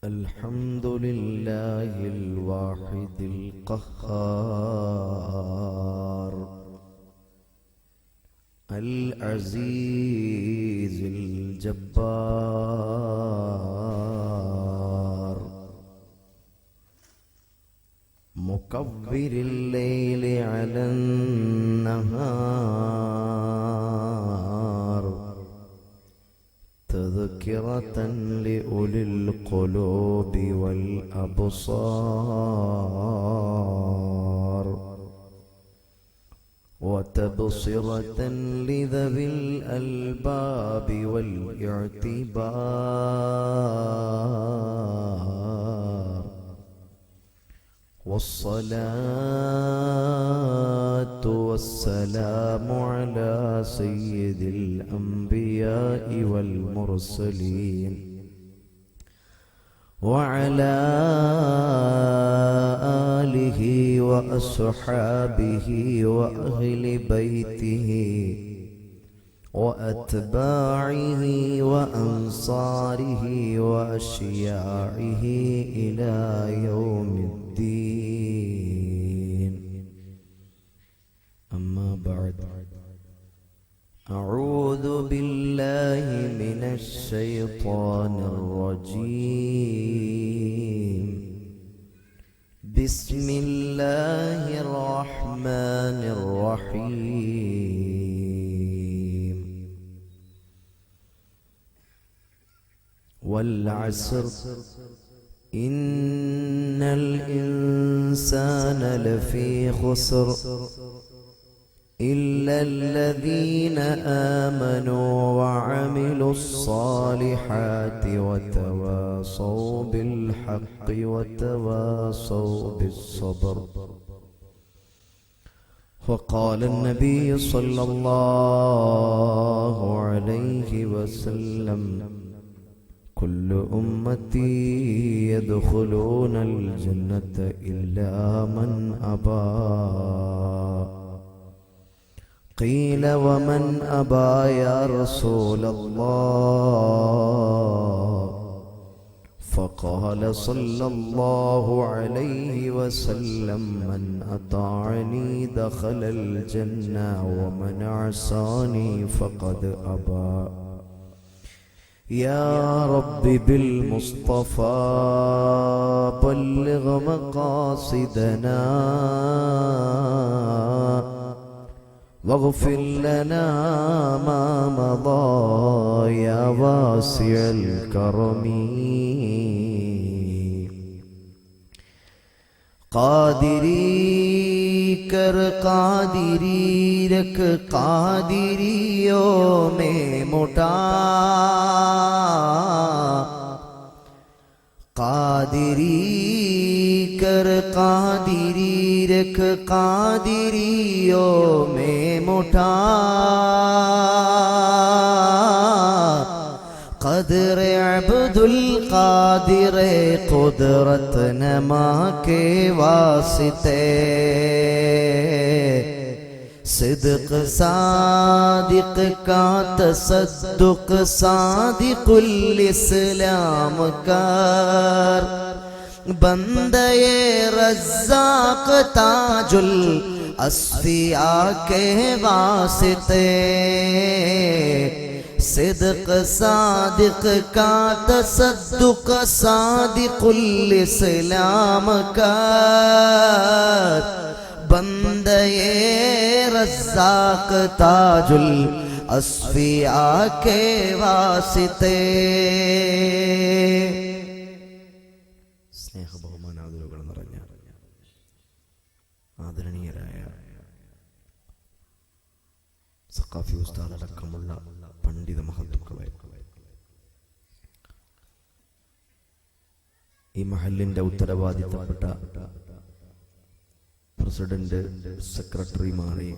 الحمد لله الواحد القهار العزيز الجبار مكبر الليل على النهار تذكرة لأولي القلوب والأبصار وتبصرة لذوي الألباب والاعتبار والصلاة والسلام على سيد الأنبياء والمرسلين وعلى آله وأصحابه وأهل بيته وأتباعه وأنصاره وأشياعه إلى يوم الدين. أما بعد، أعوذ بالله من الشيطان الرجيم. بسم الله الرحمن الرحيم. والعصر إن الإنسان لفي خسر إلا الذين آمنوا وعملوا الصالحات وتواصوا بالحق وتواصوا بالصبر. وقال النبي صلى الله عليه وسلم: كل أمتي يدخلون الجنة إلا من أبى. قيل: ومن أبى يا رسول الله؟ فقال صلى الله عليه وسلم: من أطاعني دخل الجنة ومن عصاني فقد أبى. يا رب بالمصطفى بلغ مقاصدنا واغفر لنا ما مضى يا واسع الكرم. قادری کر قادری رکھ قادریوں میں مٹا. قادری کر قادری رکھ قادریوں میں مٹا. قدر عبد القادر قدرت نما کے واسطے. صدق صادق کا تصدق صادق الاسلام کر. بندے رزاق تاج الاصفیاء کے واسطے. صدق صادق کا تصدق صادق الاسلام کر. بندے رزاق تاج الاصفیاء کے واسطے. സ്നേഹ ബഹുമാനാദരവുകൾ നിറഞ്ഞ ആദരണീയരായ സഖാഫി ഉസ്താദ് അടക്കമുള്ള പണ്ഡിത മഹത്തുക്കളെ, ഈ മഹല്ലിന്റെ ഉത്തരവാദിത്തപ്പെട്ട പ്രസിഡന്റ്, സെക്രട്ടറിമാരെ,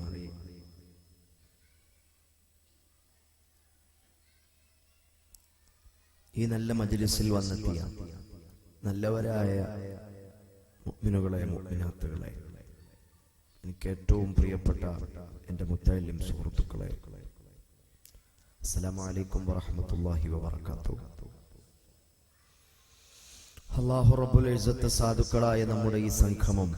ഈ നല്ല മജ്‌ലിസിൽ വന്നെത്തിയ നല്ലവരായ മുഅ്മിനുകളെ, മുഅ്മിനാത്തുകളെ, എനിക്ക് ഏറ്റവും പ്രിയപ്പെട്ട എൻ്റെ മുത്തഅല്ലിം സുഹൃത്തുക്കളെ, അസ്സലാമു അലൈക്കും വറഹ്മത്തുള്ളാഹി വബറകാതുഹു. അല്ലാഹു റബ്ബുൽ ഇസ്സത്ത് സാധുക്കളായ നമ്മുടെ ഈ സംഗമം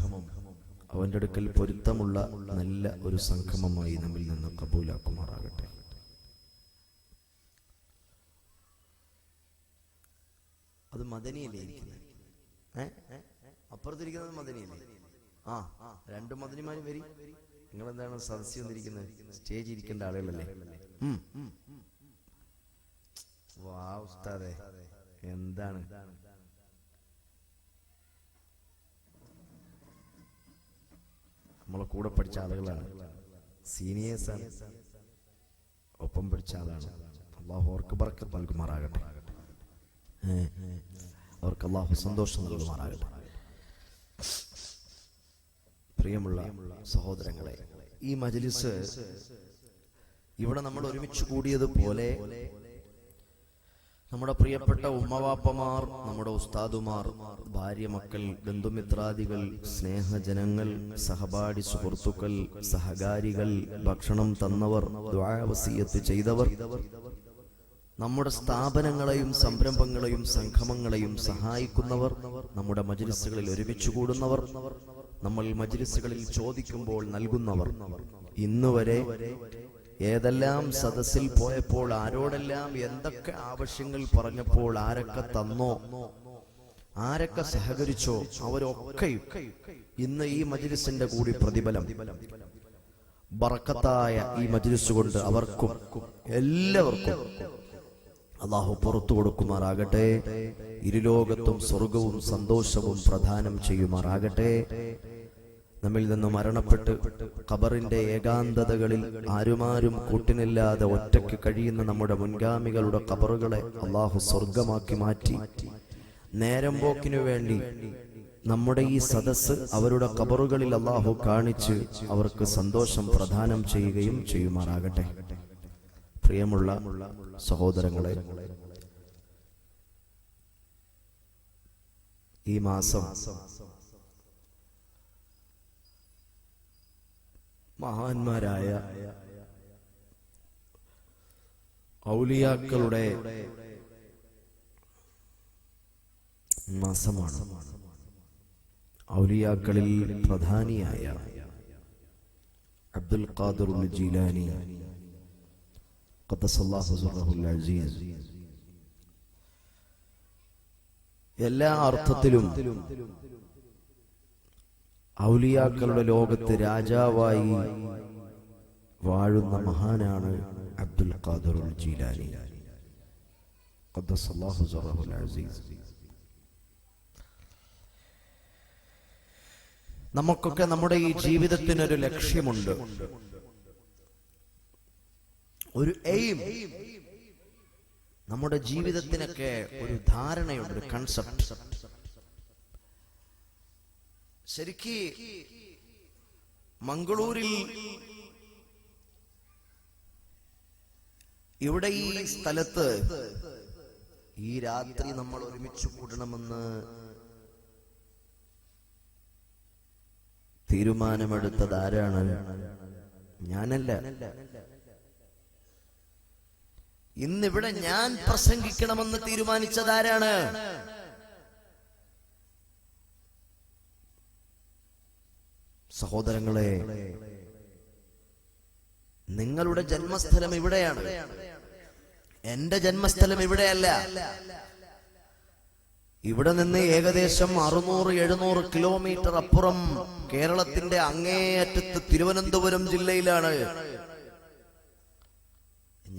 അവന്റെ അടുക്കൽ പൊരുത്തമുള്ള നല്ല ഒരു സംഗമമായി നമ്മിൽ നിന്ന് കബൂലാക്കുമാറാകട്ടെ. അത് മദനിയല്ലേ ഇരിക്കുന്നത്? അപ്പുറത്തിരിക്കുന്നത് മദനിയല്ലേ? രണ്ട് മദനിമാര് വരി. നിങ്ങൾ എന്താണ് സദസ്സിൽ വന്നിരിക്കുന്നത്? സ്റ്റേജ് ഇരിക്കേണ്ട ആളുകളല്ലേ? വാ ഉസ്താദേ, എന്താണ് നമ്മളെ കൂടെ പഠിച്ച ആളുകളാണ്, സീനിയേഴ്സാണ്, ഒപ്പം പഠിച്ച ആളാണ്. അള്ളാഹു അവർക്ക് ബർക്കത്ത് നൽകുമാറാകട്ടെ, അവർക്ക് അള്ളാഹു സന്തോഷം നൽകുമാറാകട്ടെ. പ്രിയമുള്ള സഹോദരങ്ങളെ, ഈ മജ്ലിസ് ഇവിടെ നമ്മൾ ഒരുമിച്ച് കൂടിയതുപോലെ നമ്മുടെ പ്രിയപ്പെട്ട ഉമ്മവാപ്പമാർ, നമ്മുടെ ഉസ്താദുമാർ, ഭാര്യ, മക്കൾ, ബന്ധുമിത്രാദികൾ, സ്നേഹജനങ്ങൾ, സഹപാഠി സുഹൃത്തുക്കൾ, സഹകാരികൾ, ഭക്ഷണം തന്നവർ, ദുആ വസിയത്ത് ചെയ്തവർ, നമ്മുടെ സ്ഥാപനങ്ങളെയും സംരംഭങ്ങളെയും സംഗമങ്ങളെയും സഹായിക്കുന്നവർ, നമ്മുടെ മജ്ലിസുകളിൽ ഒരുമിച്ച് കൂടുന്നവർ, നമ്മൾ മജ്ലിസുകളിൽ ചോദിക്കുമ്പോൾ നൽകുന്നവർ, ഇന്നുവരെ ഏതെല്ലാം സദസ്സിൽ പോയപ്പോൾ ആരോടെല്ലാം എന്തൊക്കെ ആവശ്യങ്ങൾ പറഞ്ഞപ്പോൾ ആരൊക്കെ തന്നോ, ആരൊക്കെ സഹകരിച്ചോ, അവരൊക്കെയും ഇന്ന് ഈ മജ്ലിസിന്റെ കൂടി പ്രതിഫലം ബറക്കത്തായ ഈ മജ്ലിസ് കൊണ്ട് അവർക്കും എല്ലാവർക്കും അല്ലാഹു പുറത്തു കൊടുക്കുമാറാകട്ടെ. ഇരുലോകത്തും സ്വർഗവും സന്തോഷവും പ്രദാനം ചെയ്യുമാറാകട്ടെ. നമ്മിൽ നിന്ന് മരണപ്പെട്ട് ഖബറിന്റെ ഏകാന്തതകളിൽ ആരുമാരും കൂട്ടിനില്ലാതെ ഒറ്റയ്ക്ക് കഴിയുന്ന നമ്മുടെ മുൻഗാമികളുടെ ഖബറുകളെ അല്ലാഹു സ്വർഗമാക്കി മാറ്റി നേരം പോക്കിനു വേണ്ടി നമ്മുടെ ഈ സദസ്സ് അവരുടെ ഖബറുകളിൽ അല്ലാഹു കാണിച്ച് അവർക്ക് സന്തോഷം പ്രദാനം ചെയ്യുകയും ചെയ്യുമാറാകട്ടെ. പ്രിയമുള്ള സഹോദരങ്ങളെ, ഈ മാസം മഹാന്മാരായ ഔലിയാക്കളുടെ മാസമാണ്. ഔലിയാക്കളിൽ പ്രധാനിയായ അബ്ദുൽ ഖാദിർ ജീലാനി ഖദ്ദസല്ലാഹു സിർറഹുൽ അസീസ് എല്ലാ അർത്ഥത്തിലും ഔലിയാക്കളുടെ ലോകത്ത് രാജാവായി വാഴുന്ന മഹാനാണ് അബ്ദുൽ ഖാദിർ ജീലാനി ഖദ്ദസല്ലാഹു സിർറഹുൽ അസീസ്. നമുക്കൊക്കെ നമ്മുടെ ഈ ജീവിതത്തിനൊരു ലക്ഷ്യമുണ്ട്, ഒരു എയിം. നമ്മുടെ ജീവിതത്തിനൊക്കെ ഒരു ധാരണയുണ്ട്, ഒരു കൺസെപ്റ്റ്. ശരിക്ക് മംഗളൂരിൽ ഇവിടെ ഈ സ്ഥലത്ത് ഈ രാത്രി നമ്മൾ ഒരുമിച്ച് കൂടണമെന്ന് തീരുമാനമെടുത്തത് ആരാണ്? ഞാനല്ല. ഇന്നിവിടെ ഞാൻ പ്രസംഗിക്കണമെന്ന് തീരുമാനിച്ചത് ആരാണ്? സഹോദരങ്ങളെ, നിങ്ങളുടെ ജന്മസ്ഥലം ഇവിടെയാണ്, എന്റെ ജന്മസ്ഥലം ഇവിടെയല്ല. ഇവിടെ നിന്ന് ഏകദേശം 600-700 കിലോമീറ്റർ അപ്പുറം കേരളത്തിന്റെ അങ്ങേയറ്റത്ത് തിരുവനന്തപുരം ജില്ലയിലാണ്.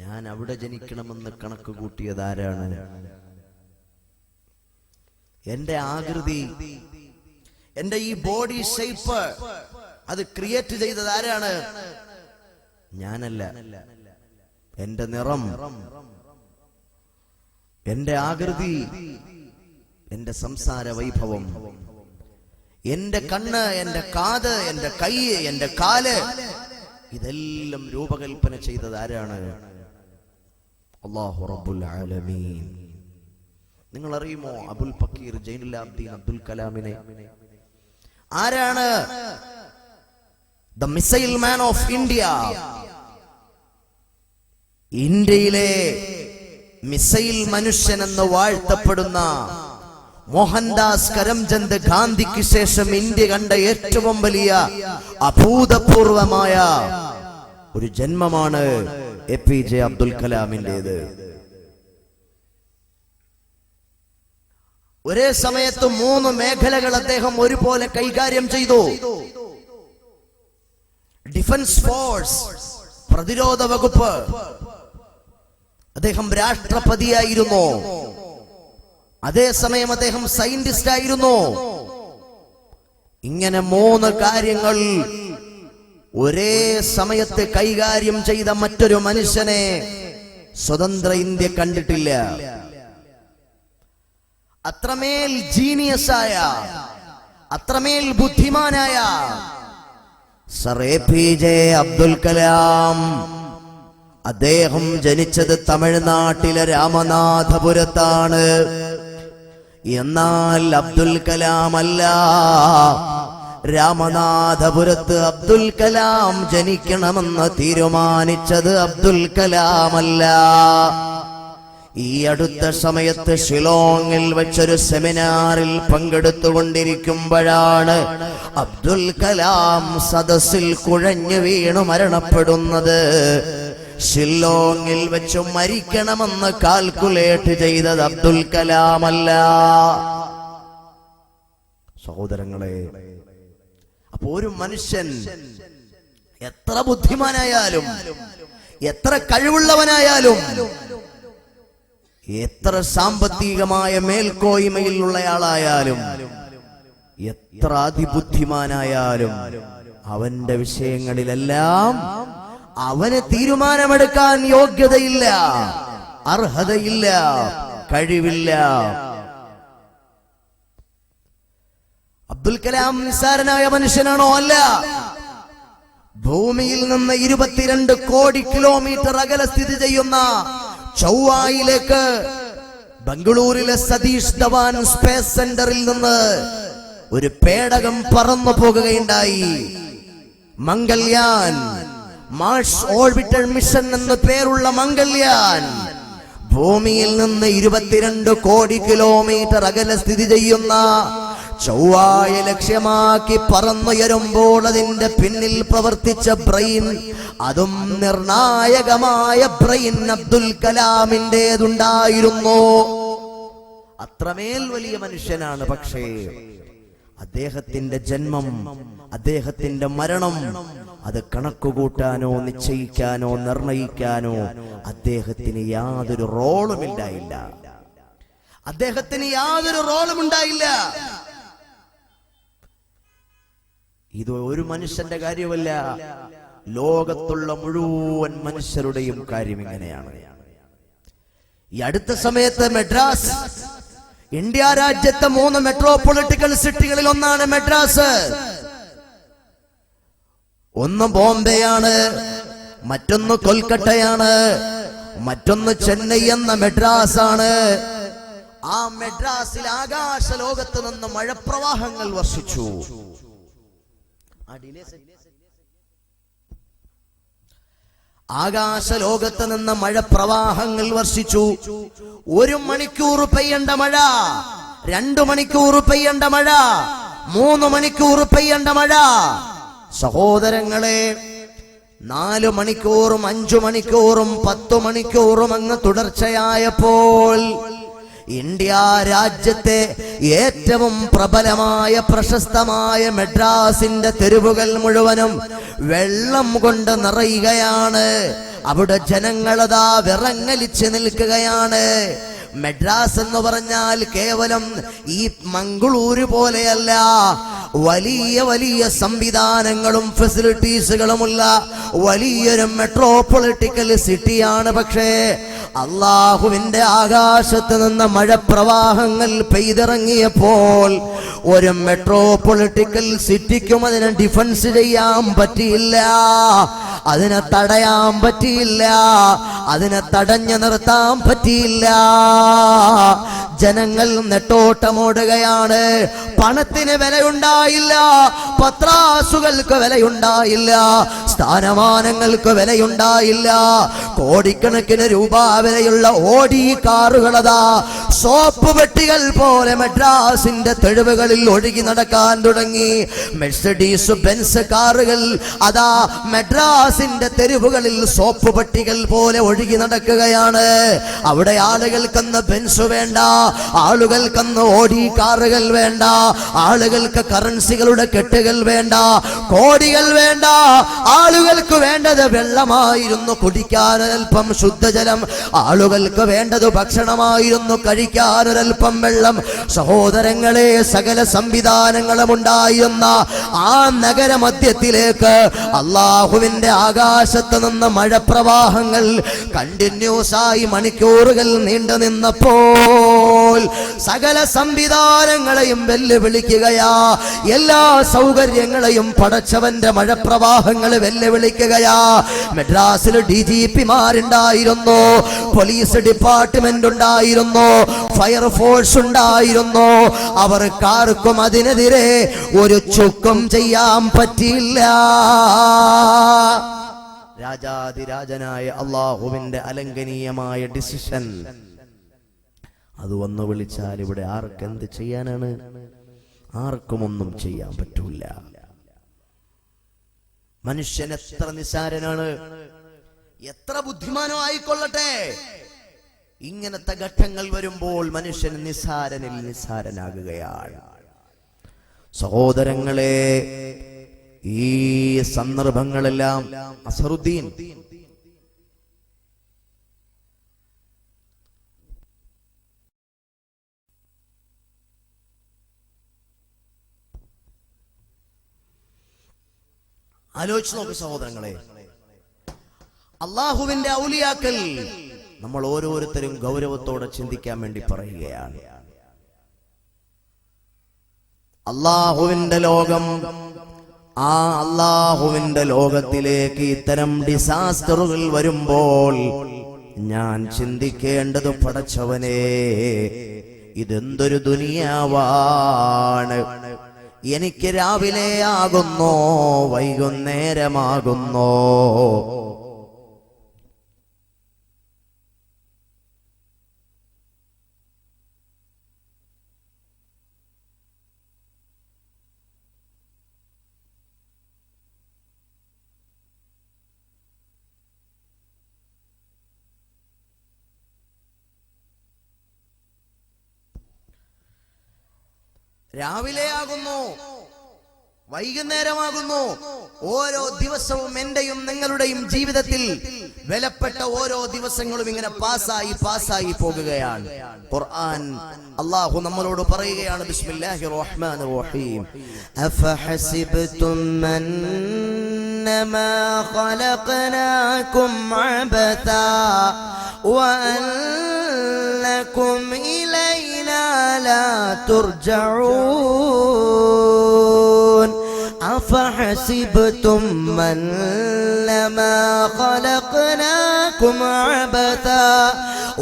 ഞാൻ അവിടെ ജനിക്കണമെന്ന് കണക്ക് കൂട്ടിയത് ആരാണ്? എന്റെ ആകൃതി, എന്റെ ഈ ബോഡി ഷേപ്പ്, അത് ക്രിയേറ്റ് ചെയ്തത് ആരാണ്? ഞാനല്ല. എന്റെ നിറം, എന്റെ ആകൃതി, എന്റെ സംസാര വൈഭവം, എന്റെ കണ്ണ്, എന്റെ കാത്, എന്റെ കൈ, എന്റെ കാല്, ഇതെല്ലാം രൂപകൽപ്പന ചെയ്തത് ആരാണ്? അല്ലാഹു റബ്ബുൽ ആലമീൻ. നിങ്ങൾ അറിയുമോ അബുൽ ഫക്കീർ ജൈനുൽ ആബ്ദീൻ അബ്ദുൽ കലാമിനെ? ആരാണ് the missile man of India? ഇന്ത്യയിലെ മിസൈൽ മനുഷ്യൻ എന്ന് വാഴ്ത്തപ്പെടുന്ന മോഹൻദാസ് കരംചന്ദ് ഗാന്ധിക്ക് ശേഷം ഇന്ത്യ കണ്ട ഏറ്റവും വലിയ അഭൂതപൂർവമായ ഒരു ജന്മമാണ് APJ അബ്ദുൽ കലാമിന്റേത്. ഒരേ സമയത്ത് 3 മേഖലകൾ അദ്ദേഹം ഒരുപോലെ കൈകാര്യം ചെയ്തു. ഡിഫൻസ് ഫോഴ്സ്, പ്രതിരോധ വകുപ്പ്, അദ്ദേഹം രാഷ്ട്രപതിയായിരുന്നു. അതേസമയം അദ്ദേഹം സയന്റിസ്റ്റ് ആയിരുന്നു. ഇങ്ങനെ 3 കാര്യങ്ങൾ ഒരേ സമയത്ത് കൈകാര്യം ചെയ്ത മറ്റൊരു മനുഷ്യനെ സ്വതന്ത്ര ഇന്ത്യ കണ്ടിട്ടില്ല. അത്രമേൽ ജീനിയസായ, അത്രമേൽ ബുദ്ധിമാനായ സർ APJ അബ്ദുൽ കലാം. അദ്ദേഹം ജനിച്ചത് തമിഴ്നാട്ടിലെ രാമനാഥപുരത്താണ്. എന്നാൽ അബ്ദുൽ കലാം അല്ല. രാമനാഥപുരത്ത് അബ്ദുൽ കലാം ജനിക്കണമെന്ന് തീരുമാനിച്ചത് അബ്ദുൽ കലാം അല്ല. ഈ അടുത്ത സമയത്ത് ഷിലോങ്ങിൽ വെച്ചൊരു സെമിനാറിൽ പങ്കെടുത്തുകൊണ്ടിരിക്കുമ്പോഴാണ് അബ്ദുൽ കലാം സദസ്സിൽ കുഴഞ്ഞു വീണു മരണപ്പെടുന്നത്. ഷില്ലോങ്ങിൽ വെച്ച് മരിക്കണമെന്ന് കാൽക്കുലേറ്റ് ചെയ്തത് അബ്ദുൽ കലാം അല്ല. സഹോദരങ്ങളെ, അപ്പോ ഒരു മനുഷ്യൻ എത്ര ബുദ്ധിമാനായാലും, എത്ര കഴിവുള്ളവനായാലും, എത്ര സാമ്പത്തികമായ മേൽക്കോയ്മയിലുള്ളയാളായാലും, എത്ര അതിബുദ്ധിമാനായാലും, അവന്റെ വിഷയങ്ങളിലെല്ലാം അവന് തീരുമാനമെടുക്കാൻ യോഗ്യതയില്ല, അർഹതയില്ല, കഴിവില്ല. അബ്ദുൽ കലാം നിസ്സാരനായ മനുഷ്യനാണോ? അല്ല. ഭൂമിയിൽ നിന്ന് 22 കോടി കിലോമീറ്റർ അകലെ സ്ഥിതി ചെയ്യുന്ന ചൊവ്വയിലേക്ക് ബംഗളൂരിലെ സതീഷ് ധവാൻ സ്പേസ് സെന്ററിൽ നിന്ന് ഒരു പേടകം പറന്നു പോകുകയുണ്ടായി. മംഗൾയാൻ, മാർസ് ഓർബിറ്റൽ മിഷൻ എന്ന പേരുള്ള മംഗൾയാൻ ഭൂമിയിൽ നിന്ന് 22 കോടി കിലോമീറ്റർ അകലെ സ്ഥിതി ചെയ്യുന്ന ചൊവ്വയെ ലക്ഷ്യമാക്കി പറന്നുയരുമ്പോൾ അതിന്റെ പിന്നിൽ പ്രവർത്തിച്ച ബ്രെയിൻ, അതും നിർണായകമായ ബ്രെയിൻ അബ്ദുൽ കലാമിന്റേതുണ്ടായിരുന്നു. അത്രമേൽ വലിയ മനുഷ്യനാണ്. പക്ഷേ അദ്ദേഹത്തിന്റെ ജന്മം, അദ്ദേഹത്തിന്റെ മരണം, അത് കണക്കുകൂട്ടാനോ നിശ്ചയിക്കാനോ നിർണയിക്കാനോ അദ്ദേഹത്തിന് യാതൊരു റോളും ഉണ്ടായില്ല. അദ്ദേഹത്തിന് യാതൊരു റോളും ഉണ്ടായില്ല. ഇത് ഒരു മനുഷ്യന്റെ കാര്യമല്ല, ലോകത്തുള്ള മുഴുവൻ മനുഷ്യരുടെയും കാര്യം ഇങ്ങനെയാണ്. ഈ അടുത്ത സമയത്ത് മദ്രാസ്, ഇന്ത്യ രാജ്യത്തെ 3 മെട്രോപൊളിറ്റിക്കൽ സിറ്റികളിൽ ഒന്നാണ് മദ്രാസ്. ഒന്ന് ബോംബെയാണ്, മറ്റൊന്ന് കൊൽക്കട്ടയാണ്, മറ്റൊന്ന് ചെന്നൈ എന്ന മദ്രാസ് ആണ്. ആ മദ്രാസിൽ ആകാശ ലോകത്ത് നിന്ന് മഴപ്രവാഹങ്ങൾ വർഷിച്ചു. ആകാശ ലോകത്ത് നിന്ന് മഴപ്രവാഹങ്ങൾ വർഷിച്ചു. 1 മണിക്കൂർ പെയ്യേണ്ട മഴ, 2 മണിക്കൂർ പെയ്യേണ്ട മഴ, 3 മണിക്കൂർ പെയ്യേണ്ട മഴ. സഹോദരങ്ങളെ, 4 മണിക്കൂറും 5 മണിക്കൂറും 10 മണിക്കൂറും അങ്ങ് തുടർച്ചയായപ്പോൾ ഇന്ത്യ രാജ്യത്തെ ഏറ്റവും പ്രബലമായ പ്രശസ്തമായ മദ്രാസിന്റെ തെരുവുകൾ മുഴുവനും വെള്ളം കൊണ്ട് നിറയുകയാണ്. അവിടെ ജനങ്ങളതാ വിറങ്ങലിച്ച് നിൽക്കുകയാണ്. മദ്രാസ് എന്ന് പറഞ്ഞാൽ കേവലം ഈ മംഗളൂരു പോലെയല്ല, വലിയ വലിയ സംവിധാനങ്ങളും ഫെസിലിറ്റീസുകളുമുള്ള വലിയൊരു മെട്രോപൊളിറ്റിക്കൽ സിറ്റിയാണ്. പക്ഷേ അള്ളാഹുവിന്റെ ആകാശത്ത് നിന്ന് മഴപ്രവാഹങ്ങൾ പെയ്തിറങ്ങിയപ്പോൾ ഒരു മെട്രോപൊളിറ്റിക്കൽ സിറ്റിക്കും അതിനെ ഡിഫൻസ് ചെയ്യാൻ പറ്റിയില്ല, അതിനെ തടയാൻ പറ്റിയില്ല, അതിനെ തടഞ്ഞു നിർത്താൻ പറ്റിയില്ല. ജനങ്ങൾ നെട്ടോട്ടമോടുകയാണ്. പണത്തിന് വിലയുണ്ടായില്ല, പത്രാസുകൾക്ക് വിലയുണ്ടായില്ല, സ്ഥാനമാനങ്ങൾക്ക് വിലയുണ്ടായില്ല, കോടിക്കണക്കിന് രൂപ വിലയുള്ള ഓടി കാറുകളതാ സോപ്പ് പെട്ടികൾ പോലെ മെഡ്രാസിന്റെ തെരുവുകളിൽ ഒഴുകി നടക്കാൻ തുടങ്ങി. മെഴ്സിഡീസ് ബെൻസ് കാറുകൾ അതാ മെഡ്രാസിന്റെ തെരുവുകളിൽ സോപ്പ് പെട്ടികൾ പോലെ ഒഴുകി നടക്കുകയാണ്. അവിടെ ആളുകൾക്കൊന്ന് ബെൻസ് വേണ്ട, ആളുകൾക്കൊന്ന് ഓടി കാറുകൾ വേണ്ട, ആളുകൾക്ക് കറൻസികളുടെ കെട്ടുകൾ വേണ്ട, കോടികൾ വേണ്ട. ആളുകൾക്ക് വേണ്ടത് വെള്ളമായിരുന്നു, കുടിക്കാൻ ഒരൽപ്പം ശുദ്ധജലം. ആളുകൾക്ക് വേണ്ടത് ഭക്ഷണമായിരുന്നു, കഴിക്കാൻ ഒരൽപ്പം വെള്ളം. സഹോദരങ്ങളെ, സകല സംവിധാനങ്ങളും ഉണ്ടായിരുന്ന ആ നഗരമധ്യത്തിലേക്ക് അള്ളാഹുവിന്റെ ആകാശത്ത് നിന്ന് മഴപ്രവാഹങ്ങൾ കണ്ടിന്യൂസ് ആയി മണിക്കൂറുകൾ നീണ്ടു നിന്നപ്പോൾ സകല സംവിധാനങ്ങളെയും വെല്ലുവിളിക്കുകയാ, എല്ലാ സൗകര്യങ്ങളെയും പടച്ചവന്റെ മഴപ്രവാഹങ്ങൾ വെല്ലുവിളിക്കുകയാ. മെഡ്രാസിൽ DGP-മാരുണ്ടായിരുന്നു, പോലീസ് ഡിപ്പാർട്ട്മെന്റ് ഉണ്ടായിരുന്നു, ഫയർഫോഴ്സ് ഉണ്ടായിരുന്നു. അവർക്കാർക്കും അതിനെതിരെ ഒരു ചുക്കും ചെയ്യാൻ പറ്റിയില്ല. രാജാതിരാജനായ അള്ളാഹുവിന്റെ അലംഘനീയമായ ഡിസിഷൻ അത് വന്നു വിളിച്ചാൽ ഇവിടെ ആർക്കെന്ത് ചെയ്യാനാണ്? ആർക്കും ഒന്നും ചെയ്യാൻ പറ്റൂല. മനുഷ്യൻ എത്ര നിസ്സാരനാണ്, എത്ര ബുദ്ധിമാനോ ആയിക്കൊള്ളട്ടെ, ഇങ്ങനത്തെ ഘട്ടങ്ങൾ വരുമ്പോൾ മനുഷ്യൻ നിസ്സാരനിൽ നിസ്സാരനാകുകയാണ്. സഹോദരങ്ങളെ, ഈ സന്ദർഭങ്ങളെല്ലാം അസറുദ്ദീൻ ആലോചിച്ച് നോക്ക് സഹോദരങ്ങളെ. അള്ളാഹുവിന്റെ ഔലിയാക്കൾ നമ്മൾ ഓരോരുത്തരും ഗൗരവത്തോടെ ചിന്തിക്കാൻ വേണ്ടി പറയുകയാണ്. അള്ളാഹുവിന്റെ ലോകം, ആ അള്ളാഹുവിന്റെ ലോകത്തിലേക്ക് ഇത്തരം ഡിസാസ്റ്ററുകൾ വരുമ്പോൾ ഞാൻ ചിന്തിക്കേണ്ടത്, പടച്ചവനെ, ഇതെന്തൊരു ദുനിയാവാണ്. എനിക്ക് രാവിലെ ആകുന്നോ വൈകുന്നേരമാകുന്നോ, രാവിലെയാകുന്നു വൈകുന്നേരമാകുന്നു. ഓരോ ദിവസവും എന്റെയും നിങ്ങളുടെയും ജീവിതത്തിൽ വിലപ്പെട്ട ഓരോ ദിവസങ്ങളും ഇങ്ങനെ പാസ്സായി പോകുകയാണ്. ഖുർആൻ അല്ലാഹു നമ്മളോട് പറയുകയാണ്, ബിസ്മില്ലാഹിർ റഹ്മാനിർ റഹീം, അഫഹസിബ്തും അന്നമാ ഖലഖനാകും അബതാ വഅന്നകും ഇലൈനാ ലാ തുർജഊൻ. أفحسبتم أنما خلقناكم عبثا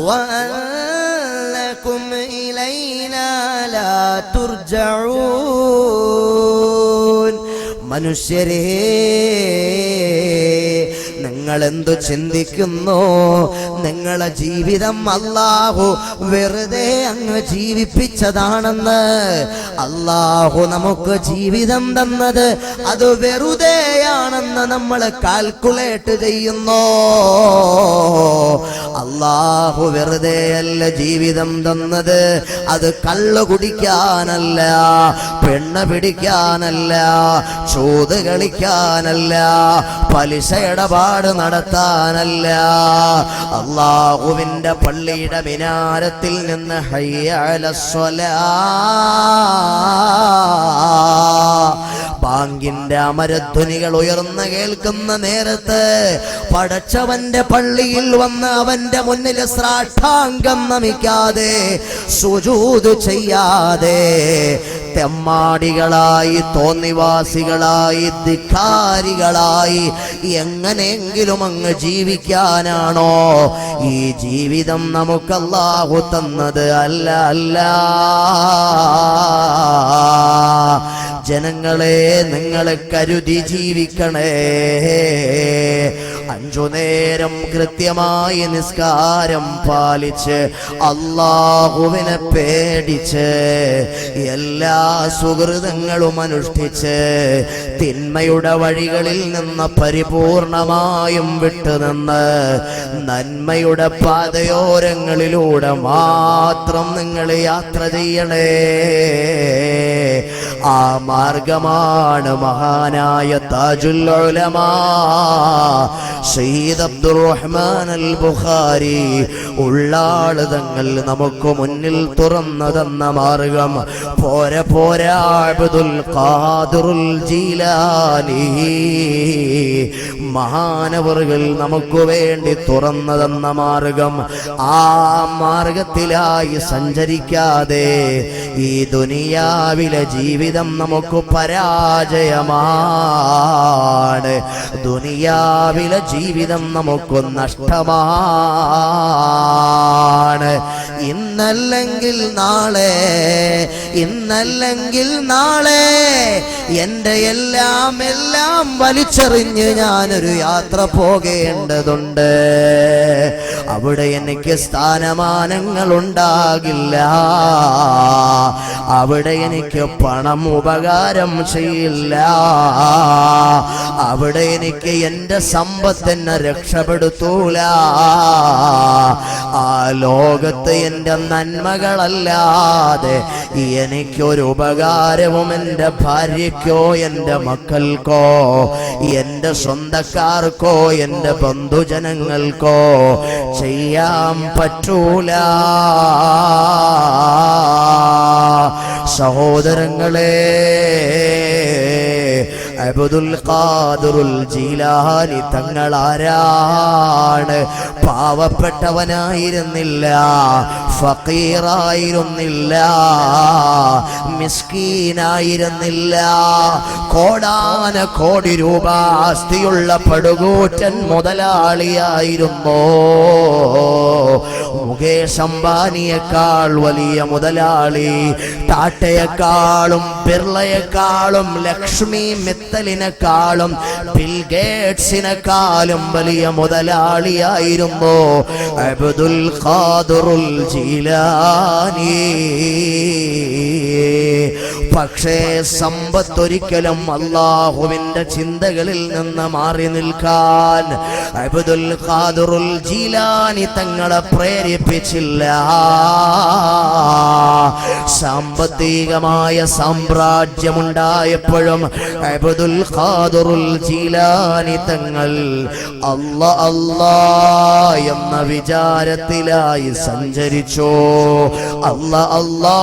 وأنكم إلينا لا ترجعون. മനുഷ്യരേ, നിങ്ങൾ എന്തു ചിന്തിക്കുന്നു? നിങ്ങളെ ജീവിതം അല്ലാഹു വെറുതെ അങ്ങ് ജീവിപ്പിച്ചതാണെന്ന്. അല്ലാഹു നമുക്ക് ജീവിതം തന്നത് അത് വെറുതെയാണെന്ന് നമ്മൾ കാൽക്കുലേറ്റ് ചെയ്യുന്നു. അല്ലാഹു വെറുതെയല്ല ജീവിതം തന്നത്. അത് കള്ളു കുടിക്കാനല്ല, പെണ്ണ് പിടിക്കാനല്ല, ചൂത് കളിക്കാനല്ല, പലിശ ഇടപാട് നടത്താനല്ല. അല്ലാഹുവിന്റെ പള്ളിയുടെ മിനാരത്തിൽ നിന്ന് ഹയ്യ അലസ്സലാ, ബാങ്കിന്റെ അമരധ്വനികൾ ഉയർന്നു കേൾക്കുന്ന നേരത്ത് പടച്ചവന്റെ പള്ളിയിൽ വന്ന് അവന്റെ മുന്നിൽ സാഷ്ടാംഗം നമിക്കാതെ, സുജൂദ് ചെയ്യാതെ, തെമ്മാടികളായി, തോന്നിവാസികളായി, ധിക്കാരികളായി എങ്ങനെയെങ്കിലും അങ്ങ് ജീവിക്കാനാണോ ഈ ജീവിതം നമുക്ക് അല്ലാഹു തന്നത്? അല്ല അല്ല. ജനങ്ങളെ, നിങ്ങൾ കരുതി ജീവിക്കണേ. 5 നേരം കൃത്യമായി നിസ്കാരം പാലിച്ച് അല്ലാഹുവിനെ പേടിച്ച് എല്ലാ സുഹൃതങ്ങളും അനുഷ്ഠിച്ച് തിന്മയുടെ വഴികളിൽ നിന്ന് പരിപൂർണമായും വിട്ടുനിന്ന് നന്മയുടെ പാതയോരങ്ങളിലൂടെ മാത്രം നിങ്ങൾ യാത്ര ചെയ്യണേ. ആ മാർഗമാണ് മഹാനായ താജുൽ ഉലമാ സയ്യിദ് അബ്ദുർ റഹ്മാൻ അൽ ബുഖാരി ഉള്ളാള് തങ്ങൾ നമുക്ക് മുന്നിൽ തുറന്നു തന്ന മാർഗം. പോരാ അബ്ദുൽ ഖാദിറുൽ ജീലാനി മഹാനവറുകൾ നമുക്ക് വേണ്ടി തുറന്നു തന്ന മാർഗം. ആ മാർഗത്തിലായി സഞ്ചരിക്കാതെ ഈ ദുനിയാവിലെ ജീവിതം നമുക്ക് പരാജയമാണ്. ദുനിയാവിലെ ജീവിതം നമുക്ക് നഷ്ടമാണ്. ഇന്നല്ലെങ്കിൽ നാളെ എൻ്റെ എല്ലാം വലിച്ചെറിഞ്ഞ് ഞാനൊരു യാത്ര പോകേണ്ടതുണ്ട്. അവിടെ എനിക്ക് സ്ഥാനമാനങ്ങൾ ഉണ്ടാകില്ല. അവിടെ എനിക്ക് പണം ഉപകാരം ചെയ്യില്ല. അവിടെ എനിക്ക് എൻ്റെ സമ്പത്തിനെ രക്ഷപ്പെടുത്തൂല. ആ ലോകത്ത് എൻ്റെ നന്മകളല്ലാതെ എനിക്കൊരു ഉപകാരവും എൻ്റെ ഭാര്യയ്ക്കോ എൻ്റെ മക്കൾക്കോ എൻ്റെ സ്വന്തക്കാർക്കോ എൻ്റെ ബന്ധുജനങ്ങൾക്കോ ചെയ്യാൻ പറ്റൂല. സഹോദരങ്ങളെ, അബ്ദുൽ ഖാദിറുൽ ജീലാനി തങ്ങളാരാണ്? പാവപ്പെട്ടവനായിരുന്നില്ല, ഫഖീറായിരുന്നില്ല, മിസ്കീനായിരുന്നില്ല. കോടാന കോടി രൂപ ആസ്തിയുള്ള പടുകൂറ്റൻ മുതലാളിയായിരുന്നു. മുകേഷ് അംബാനിയേക്കാൾ വലിയ മുതലാളി, ടാറ്റയെക്കാളും ബിർളയെക്കാളും ലക്ഷ്മി മിത്തലിനെക്കാളും ബിൽ ഗേറ്റ്സിനെക്കാളും വലിയ മുതലാളിയായിരുന്നു അബ്ദുൽ ഖാദിറുൽ ജീലാനി. പക്ഷേ സമ്പത്തൊരിക്കലും അല്ലാഹുവിന്റെ ചിന്തകളിൽ നിന്ന് മാറി നിൽക്കാൻ അബ്ദുൽ ഖാദിറുൽ ജീലാനി തങ്ങളെ പ്രേരിപ്പിച്ചില്ല. സാമ്പത്തികമായ സാമ്രാജ്യമുണ്ടായപ്പോഴും അബ്ദുൽ ഖാദിറുൽ ജീലാനി തങ്ങൾ അല്ലാ എന്ന വിചാരത്തിലായി സഞ്ചരിച്ചു. അല്ലാ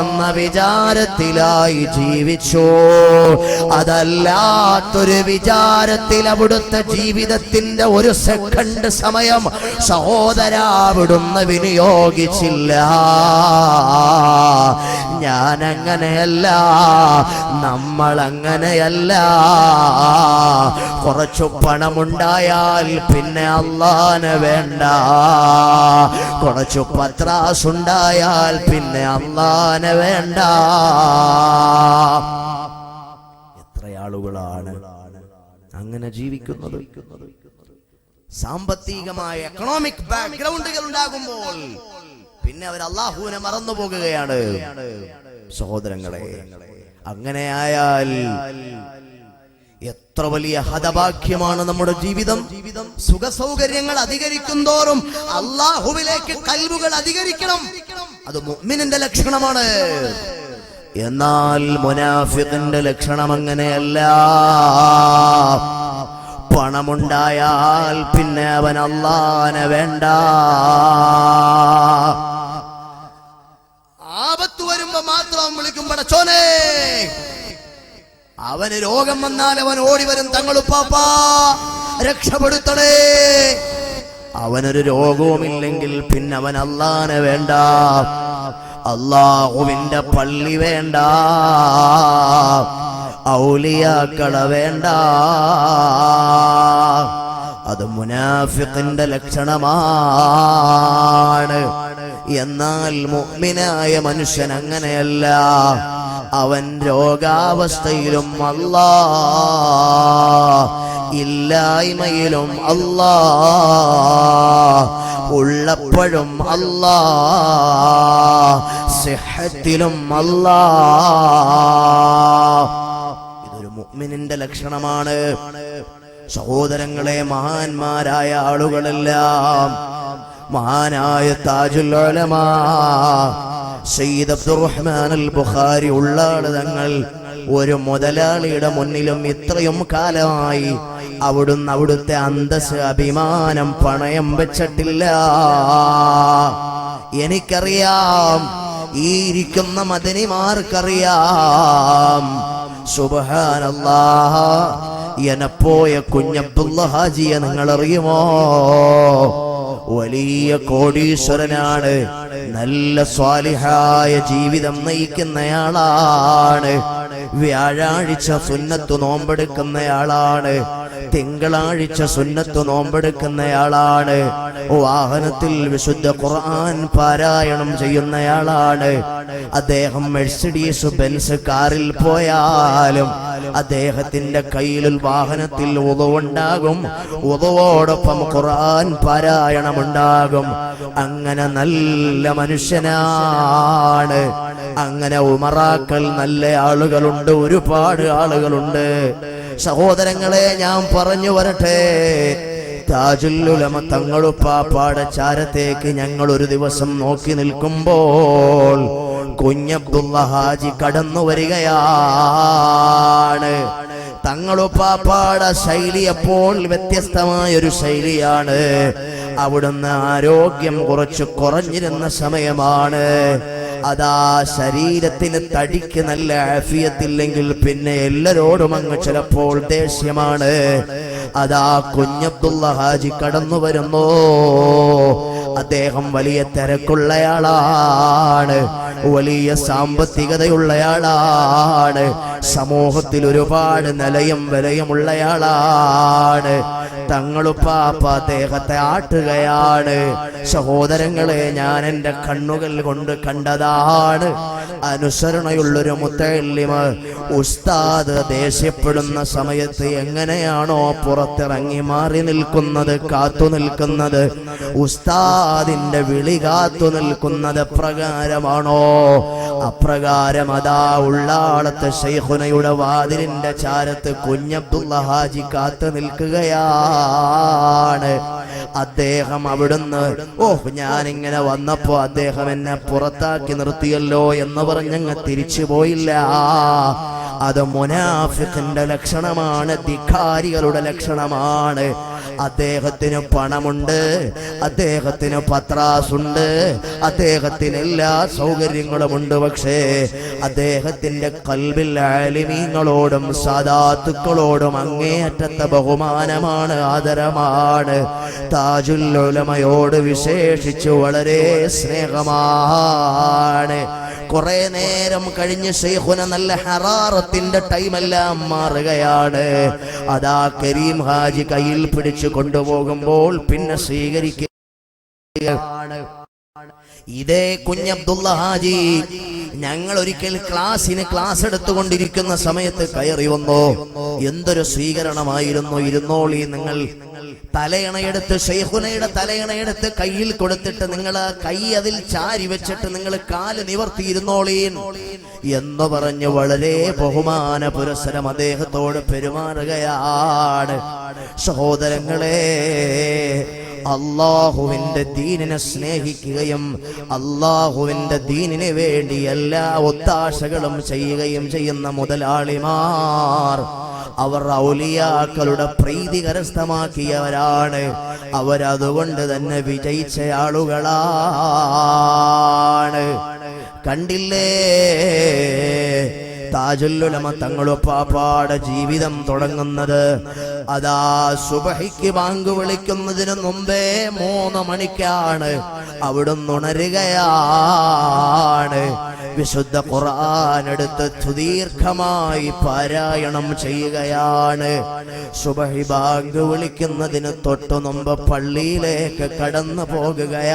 എന്ന വിചാരത്തിലായി ജീവിച്ചു. അതല്ലാത്തൊരു വിചാരത്തിൽ അവിടുത്തെ ജീവിതത്തിന്റെ ഒരു സെക്കൻഡ് സമയം സഹോദരാ അവിടുന്ന് വിനിയോഗിച്ചില്ല. ഞാനങ്ങനെയല്ല, നമ്മളങ്ങനെയല്ല. കുറച്ചു പണമുണ്ടായാൽ പിന്നെ അല്ലാഹനെ വേണ്ട, കുറച്ചു പത്രാസുണ്ടായാൽ പിന്നെ അല്ലാഹനെ വേണ്ട. എത്ര ആളുകളാണ് അങ്ങനെ ജീവിക്കുന്നത്? സാമ്പത്തികമായ എക്കണോമിക് ബാക്ക്ഗ്രൗണ്ടുകൾ ഉണ്ടാകുമ്പോൾ പിന്നെ അവർ അല്ലാഹുവിനെ മറന്നു പോകുകയാണ്. സഹോദരങ്ങളെ, അങ്ങനെയായാൽ എത്ര വലിയ ഹതഭാഗ്യമാണ് നമ്മുടെ ജീവിതം. സുഖസൗകര്യങ്ങൾ അധികരിക്കും തോറും അല്ലാഹുവിലേക്ക് ഖൽബുകൾ അധികരിക്കണം. അത് മുഅ്മിനിന്റെ ലക്ഷണമാണ്. എന്നാൽ മുനാഫിഖിന്റെ ലക്ഷണം അങ്ങനെയല്ല. പണമുണ്ടായാൽ പിന്നെ അവൻ അല്ലാഹനെ വേണ്ട. ആപത്ത് വരുമ്പോ മാത്രം വിളിക്കും പടച്ചോനെ. അവന് രോഗം വന്നാൽ അവൻ ഓടി വരും, തങ്ങളുപ്പാപ്പാ രക്ഷപ്പെടുത്തണേ. അവനൊരു രോഗവുമില്ലെങ്കിൽ പിന്നെ അവൻ അല്ലാഹനെ വേണ്ട, അല്ലാഹുവിന്റെ പള്ളി വേണ്ട, ഔലിയാക്കളെ വേണ്ട. അത് മുനാഫിഖിന്റെ ലക്ഷണമാണ്. എന്നാൽ മുഅ്മിനായ മനുഷ്യൻ അങ്ങനെയല്ല. അവൻ രോഗാവസ്ഥയിലും അല്ലാഹ് ഇല്ലായ്മയിലും അല്ലാ, ഉള്ളപ്പോഴും അല്ലാ, സിഹത്തിലും അല്ലാ. ഇതൊരു മുഅ്മിനിന്റെ ലക്ഷണമാണ്. സഹോദരങ്ങളെ, മഹാന്മാരായ ആളുകളെല്ലാം, മഹാനായ താജുൽ ഉലമാ സയ്യിദ് അബ്ദുറഹ്മാൻ അൽ ബുഖാരി ഉള്ളാള് തങ്ങൾ ഒരു മുതലാളിയുടെ മുന്നിലും ഇത്രയും കാലമായി അവിടുത്തെ അന്തസ് അഭിമാനം പണയം വെച്ചിട്ടില്ല. എനിക്കറിയാം, ഈ ഇരിക്കുന്ന മദനിമാർക്കറിയാം. സുബ്ഹാനല്ലാഹ്, എനപ്പോയ കുഞ്ഞബ്ദുള്ള ഹാജിയെ നിങ്ങൾ അറിയുമോ? വലിയ കോടീശ്വരനാണ്, നല്ല സ്വാലിഹായ ജീവിതം നയിക്കുന്നയാളാണ്, വ്യാഴാഴ്ച സുന്നത്ത് നോമ്പെടുക്കുന്നയാളാണ്, തിങ്കളാഴ്ച സുന്നത്ത് നോമ്പെടുക്കുന്നയാളാണ്, വാഹനത്തിൽ വിശുദ്ധ ഖുർആൻ പാരായണം ചെയ്യുന്നയാളാണ്. അദ്ദേഹം മെഴ്സിഡീസ് ബെൻസ് കാറിൽ പോയാലും അദ്ദേഹത്തിന്റെ കയ്യിൽ വാഹനത്തിൽ ഉദവുണ്ടാകും, ഉദവോടൊപ്പം ഖുർആൻ പാരായണമുണ്ടാകും. അങ്ങനെ നല്ല മനുഷ്യനാണ്. അങ്ങനെ ഉമറാക്കൾ നല്ല ആളുകളുണ്ട്, ഒരുപാട് ആളുകളുണ്ട്. സഹോദരങ്ങളെ, ഞാൻ പറഞ്ഞു വരട്ടെ, താജുൽ ഉലമ തങ്ങളുപ്പാപ്പാടെ ചാരത്തേക്ക് ഞങ്ങൾ ഒരു ദിവസം നോക്കി നിൽക്കുമ്പോൾ കുഞ്ഞബ്ദുള്ള ഹാജി കടന്നു വരികയാണ്. തങ്ങളുപ്പാപ്പാടെ ശൈലി അപ്പോൾ വ്യത്യസ്തമായൊരു ശൈലിയാണ്. അവിടുന്ന് ആരോഗ്യം കുറച്ച് കുറഞ്ഞിരുന്ന സമയമാണ്. അതാ ശരീരത്തിന് തടിക്ക് നല്ല ആഫിയത്തില്ലെങ്കിൽ പിന്നെ എല്ലാരോടും അങ്ങ് ചിലപ്പോൾ ദേഷ്യമാണ്. അതാ കുഞ്ഞബ്ദുള്ള ഹാജി കടന്നു വരുന്നു. അദ്ദേഹം വലിയ തിരക്കുള്ളയാളാണ്, വലിയ സാമ്പത്തികതയുള്ളയാളാണ്, സമൂഹത്തിൽ ഒരുപാട് നിലയും വിലയുമുള്ളയാളാണ്. തങ്ങളുപ്പാപ്പ അദ്ദേഹത്തെ ആട്ടുകയാണ്. സഹോദരങ്ങളെ, ഞാൻ എൻ്റെ കണ്ണുകൾ കൊണ്ട് കണ്ടതാണ്. അനുസരണയുള്ളൊരു മുത്തഅല്ലിമ് ഉസ്താദ് ദേഷ്യപ്പെടുന്ന സമയത്ത് എങ്ങനെയാണോ പുറത്തിറങ്ങി മാറി നിൽക്കുന്നത്, കാത്തു നിൽക്കുന്നത്, ഉസ്താദിന്റെ വിളി കാത്തു നിൽക്കുന്നത് പ്രകാരമാണോ, അപ്രകാരം അതാ ഉള്ളാളത്തെ ശൈഖുനയുടെ വാതിലിന്റെ ചാരത്ത് കുഞ്ഞബ്ദുള്ള ഹാജി കാത്തു നിൽക്കുകയാണ്. അദ്ദേഹം അവിടുന്ന്, ഞാനിങ്ങനെ വന്നപ്പോ അദ്ദേഹം എന്നെ പുറത്താക്കി നിർത്തിയല്ലോ എന്ന് പറഞ്ഞങ്ങ് തിരിച്ചു പോയില്ല. അത് മുനാഫിഖിന്റെ ലക്ഷണമാണ്, ധിക്കാരികളുടെ ലക്ഷണമാണ്. അദ്ദേഹത്തിന് പണമുണ്ട്, അദ്ദേഹത്തിന് പത്രാസുണ്ട്, അദ്ദേഹത്തിന് എല്ലാ സൗകര്യങ്ങളുമുണ്ട്. പക്ഷേ അദ്ദേഹത്തിന്റെ ഖൽബിൽ ആലിമീങ്ങളോടും സാദാത്തുക്കളോടും അങ്ങേയറ്റത്തെ ബഹുമാനമാണ്, ആദരമാണ്. താജുൽ ഉലമയോട് വിശേഷിച്ചു വളരെ സ്നേഹമാണ്. കുറെ നേരം കഴിഞ്ഞ് ശൈഖുന നല്ല ഹറാറത്തിന്റെ ടൈമെല്ലാം മാറുകയാണ്. അതാ കരീം ഹാജി കയ്യിൽ പിടിച്ചു കൊണ്ടുപോകുമ്പോൾ പിന്നെ സ്വീകരിക്കുകയാണ്. ഇതേ കുഞ്ഞബ്ദുള്ള ഹാജി ഞങ്ങൾ ഒരിക്കൽ ക്ലാസ് എടുത്തുകൊണ്ടിരിക്കുന്ന സമയത്ത് കയറി വന്നു. എന്തൊരു സ്വീകരണമായിരുന്നു! ഇരുന്നോളി, നിങ്ങൾ തലയണയെടുത്ത്, ശൈഖുനയുടെ തലയണയെടുത്ത് കയ്യിൽ കൊടുത്തിട്ട് നിങ്ങൾ കൈ അതിൽ ചാരി വെച്ചിട്ട് നിങ്ങൾ കാല് നിവർത്തിയിരുന്നോളീൻ എന്ന് പറഞ്ഞ് വളരെ ബഹുമാന പുരസ്സരം അദ്ദേഹത്തോട് പെരുമാറുകയാണ്. സഹോദരങ്ങളെ, അള്ളാഹുവിന്റെ ദീനിനെ സ്നേഹിക്കുകയും അള്ളാഹുവിന്റെ ദീനിന് വേണ്ടി എല്ലാ ഒത്താശകളും ചെയ്യുകയും ചെയ്യുന്ന മുതലാളിമാർ, അവർ ഔലിയാക്കളുടെ പ്രീതി കരസ്ഥമാക്കിയവരാണ്. അവരതുകൊണ്ട് തന്നെ വിജയിച്ച ആളുകളാണ്. കണ്ടില്ലേ, താജുൽ ഉലമ തങ്ങളുപ്പാപ്പാടെ ജീവിതം തുടങ്ങുന്നത് അതാ സുബഹിക്ക് ബാങ്ക് വിളിക്കുന്നതിന് മുമ്പേ 3 മണിക്കാണ് അവിടുന്ന് ഉണരുകയാണ്. വിശുദ്ധ ഖുർആൻ എടുത്ത് സുദീർഘമായി പാരായണം ചെയ്യുകയാണ്. സുബഹി ബാങ്ക് വിളിക്കുന്നതിന് തൊട്ടു മുമ്പ് പള്ളിയിലേക്ക് കടന്നു പോകുകയാണ്.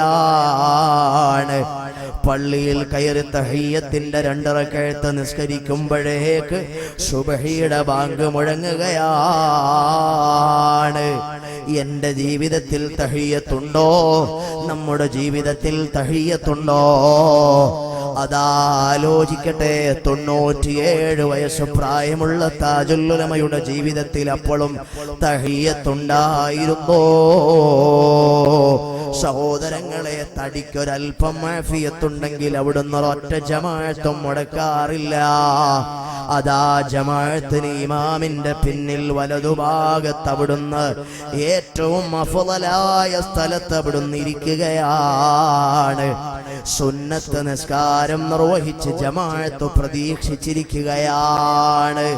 പള്ളിയിൽ കയറി തഹിയ്യത്തിന്റെ 2 റക്അത്ത് നിസ്കരിക്കുമ്പോഴേക്ക് സുബഹിയുടെ ബാങ്ക് മുഴങ്ങുകയാണ്. എന്റെ ജീവിതത്തിൽ തഹിയ്യത്തുണ്ടോ? നമ്മുടെ ജീവിതത്തിൽ തഹിയ്യത്തുണ്ടോ? അതാലോചിക്കട്ടെ. 97 വയസ്സ് പ്രായമുള്ള താജുൽ ഉലമയുടെ ജീവിതത്തിൽ അപ്പോഴും തഹിയ്യത്തുണ്ടായിരുന്നോ? സഹോദരങ്ങളെ, തടിക്കൊരൽപ്പം ആഫിയത്തുണ്ടെങ്കിൽ അവിടുന്ന് ഒറ്റ ജമാഅത്തും മുടക്കാറില്ല. അതാ ജമാഅത്തിന് ഇമാമിന്റെ പിന്നിൽ വലതുഭാഗത്ത് അവിടുന്ന് ഏറ്റവും അഫ്ളലായ സ്ഥലത്ത് അവിടുന്ന് ഇരിക്കുകയാണ്. സുന്നത്ത് നിസ്കാരം നിർവഹിച്ച് ജമാഅത്ത് പ്രതീക്ഷിച്ചിരിക്കുകയാണ്.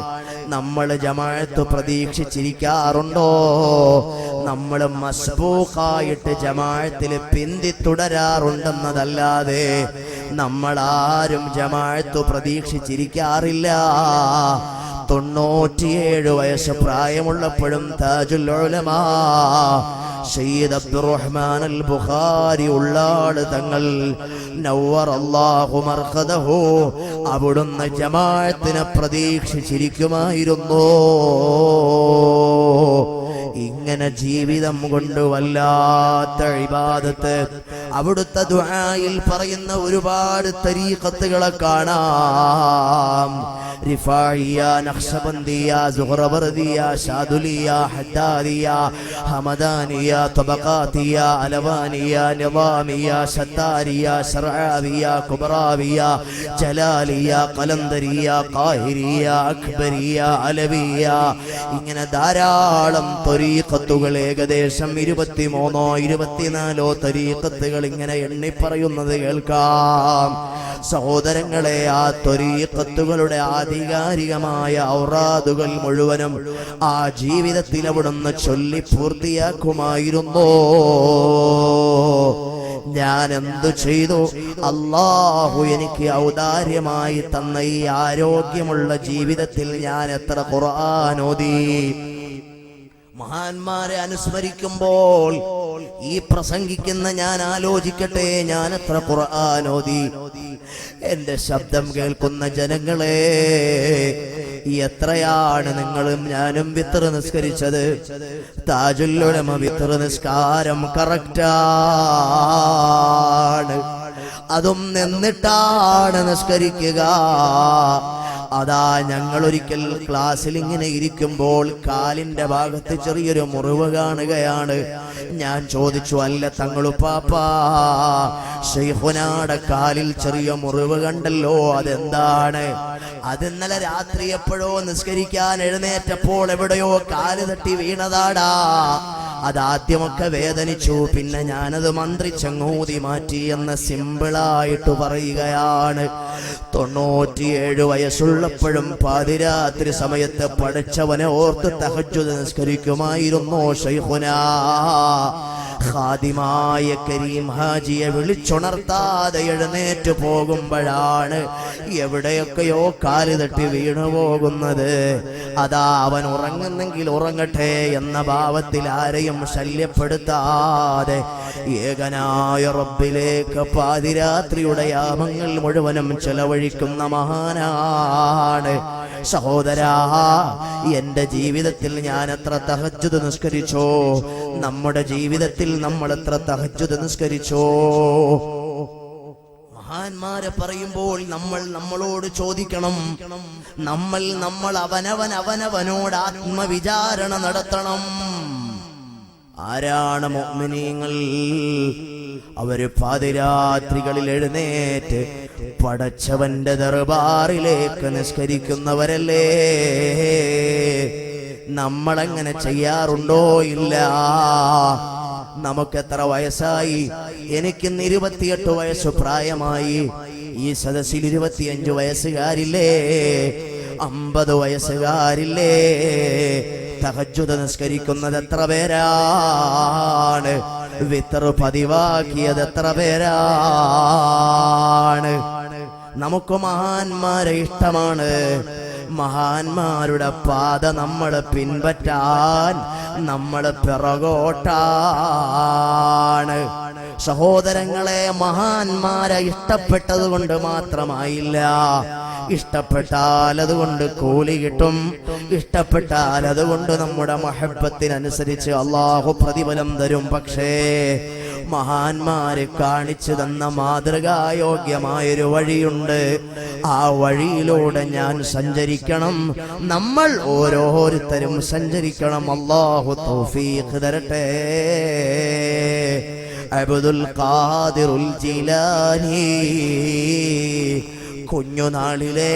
നമ്മൾ ജമാഅത്ത് പ്രതീക്ഷിച്ചിരിക്കാറുണ്ടോ? നമ്മൾ മസ്ബൂഖായിട്ട് ജമാഅത്തിൽ പിന്തി തുടരാറുണ്ടെന്നതല്ലാതെ നമ്മളാരും ജമാഅത്ത് പ്രതീക്ഷിച്ചിരിക്കാറില്ല. 97 വയസ്സ് പ്രായമുള്ളപ്പോഴും താജുൽ ഉലമാ സയ്യിദ് അബ്ദുറഹ്മാൻ അൽ ബുഖാരി ഉള്ളാട് തങ്ങൾ നവ്വറല്ലാഹു മർഖദഹു അവിടുന്ന് ജമാഅത്തിനെ പ്രതീക്ഷിച്ചിരിക്കുമായിരുന്നു. ഇങ്ങനെ ജീവിതം കൊണ്ട് വല്ലാത്ത ഇബാദത്ത്. അവിടുത്തെ ദുആയിൽ പറയുന്ന ഒരുപാട് തരീഖത്തുകളെ കാണാം. റിഫാഇയ, നഖ്ശബന്ദിയ, സുഹ്റവർദിയ, ഷാദുലിയ, ഹദ്ദാദിയ, ഹമദാനിയ, തബഖാതിയ, അലവാനിയ, നിളാമിയ, ശത്താരിയ, ശർആവിയ, കുബ്രാവിയ, ജലാലിയ, ഖലന്ദരിയ, ഖാഹിരിയ, അക്ബരിയ, അലവിയ, ഇങ്ങനെ ധാരാളം തരീഖത്തുകൾ, ഏകദേശം 23ഓ 24ഓ തരീഖത്തുകൾ ഇങ്ങനെ എണ്ണി പറയുന്നത് കേൾക്കാം. സഹോദരങ്ങളെ, ആ ത്വരീഖത്തുകളുടെ ആധികാരികമായ ഔറാദുകൾ മുഴുവനും ആ ജീവിതത്തിൽ അവിടുന്ന് ചൊല്ലി പൂർത്തിയാക്കുമായിരുന്നു. ഞാൻ എന്തു ചെയ്തു? അല്ലാഹു എനിക്ക് ഔദാര്യമായി തന്ന ഈ ആരോഗ്യമുള്ള ജീവിതത്തിൽ ഞാൻ എത്ര ഖുർആൻ ഓതി. മഹാന്മാരെ അനുസ്മരിക്കുമ്പോൾ ഈ പ്രസംഗിക്കുന്ന ഞാൻ ആലോചിക്കട്ടെ, ഞാൻ എത്ര ഖുർആൻ ഓതി. എന്റെ ശബ്ദം കേൾക്കുന്ന ജനങ്ങളെ, എത്രയാണ് നിങ്ങളും ഞാനും വിത്ർ നിസ്കരിച്ചത്? താജുൽ ഉലമ വിത്ർ നിസ്കാരം കറക്റ്റാണ്. അതും നിന്നിട്ടാണ് നിസ്കരിക്കുക. അതാ ഞങ്ങൾ ഒരിക്കൽ ക്ലാസ്സിൽ ഇങ്ങനെ ഇരിക്കുമ്പോൾ കാലിന്റെ ഭാഗത്ത് ചെറിയൊരു മുറിവ് കാണുകയാണ്. ഞാൻ ചോദിച്ചു, അല്ല തങ്ങളുപ്പാപ്പാ, ശൈഖുനാടെ കാലിൽ ചെറിയ മുറിവ് കണ്ടല്ലോ, അതെന്താണ്? അത് ഇന്നലെ രാത്രി എപ്പോഴോ നിസ്കരിക്കാൻ എഴുന്നേറ്റപ്പോൾ എവിടെയോ കാല് തട്ടി വീണതാടാ. അതാദ്യമൊക്കെ വേദനിച്ചു, പിന്നെ ഞാനത് മന്ത്രിച്ചങ്ങൂതി മാറ്റി എന്ന് സിമ്പിളായിട്ട് പറയുകയാണ്. 97 വയസ്സുള്ളപ്പോഴും പാതിരാത്രി സമയത്ത് പഠിച്ചവനെ ഓർത്ത് തഹജ്ജുദ് നിസ്കരിക്കുമായിരുന്നു ശൈഖുനാ. ഖാദിമായ കരീം ഹാജിയെ വിളിച്ചുണർത്താതെ എഴുന്നേറ്റ് പോകുമ്പോഴാണ് എവിടെയൊക്കെയോ കാല് തട്ടി വീണു പോകുന്നത്. അതാ അവൻ ഉറങ്ങുന്നെങ്കിൽ ഉറങ്ങട്ടെ എന്ന ഭാവത്തിൽ ആരെയും ശല്യപ്പെടുത്താതെ ഏകനായ റബ്ബിലേക്ക് പാതിരാത്രിയുടെ യാമങ്ങൾ മുഴുവനും ചെലവഴിക്കുന്ന മഹാനാണ്. സഹോദരാ, എന്റെ ജീവിതത്തിൽ ഞാൻ എത്ര തഹജ്ജുദ് നിസ്കരിച്ചോ? നമ്മുടെ ജീവിതത്തിൽ നമ്മൾ എത്ര തഹജ്ജുദ് നിസ്കരിച്ചോ? മഹാന്മാരെ പറയുമ്പോൾ നമ്മൾ നമ്മളോട് ചോദിക്കണം. നമ്മൾ അവനവനോട് ആത്മവിചാരണ നടത്തണം. ആരാണ് മുഅ്മിനീങ്ങൾ? അവര് പാതിരാത്രികളിൽ എഴുന്നേറ്റ് പടച്ചവന്റെ ദർബാറിലേക്ക് നിസ്കരിക്കുന്നവരല്ലേ? നമ്മളങ്ങനെ ചെയ്യാറുണ്ടോ? ഇല്ല. നമുക്കെത്ര വയസ്സായി? എനിക്കിന്ന് 28 വയസ്സ് പ്രായമായി. ഈ സദസ്സിൽ 25 വയസ്സുകാരില്ലേ? 50 വയസ്സുകാരില്ലേ? തഹജ്ജുദ് നിസ്കരിക്കുന്നത് എത്ര പേരാണ്? വിത്ർ പതിവാക്കിയത് എത്ര പേരാണ്? നമുക്ക് മഹാന്മാരെ ഇഷ്ടമാണ്. മഹാന്മാരുടെ പാത നമ്മൾ പിൻപറ്റാൻ നമ്മൾ പിറകോട്ടാണ്. സഹോദരങ്ങളെ, മഹാന്മാരെ ഇഷ്ടപ്പെട്ടത് കൊണ്ട് മാത്രമായില്ല. ഇഷ്ടപ്പെട്ടാൽ അതുകൊണ്ട് കൂലി കിട്ടും. ഇഷ്ടപ്പെട്ടാൽ അതുകൊണ്ട് നമ്മുടെ മഹബത്തിനനുസരിച്ച് അള്ളാഹു പ്രതിഫലം തരും. പക്ഷേ മഹാന്മാര് കാണിച്ചു തന്ന മാതൃകായോഗ്യമായൊരു വഴിയുണ്ട്. ആ വഴിയിലൂടെ ഞാൻ സഞ്ചരിക്കണം, നമ്മൾ ഓരോരുത്തരും സഞ്ചരിക്കണം. അല്ലാഹു തൗഫീഖ് തരട്ടെ. അബ്ദുൽ ഖാദിറുൽ ജീലാനി കുഞ്ഞുനാളിലെ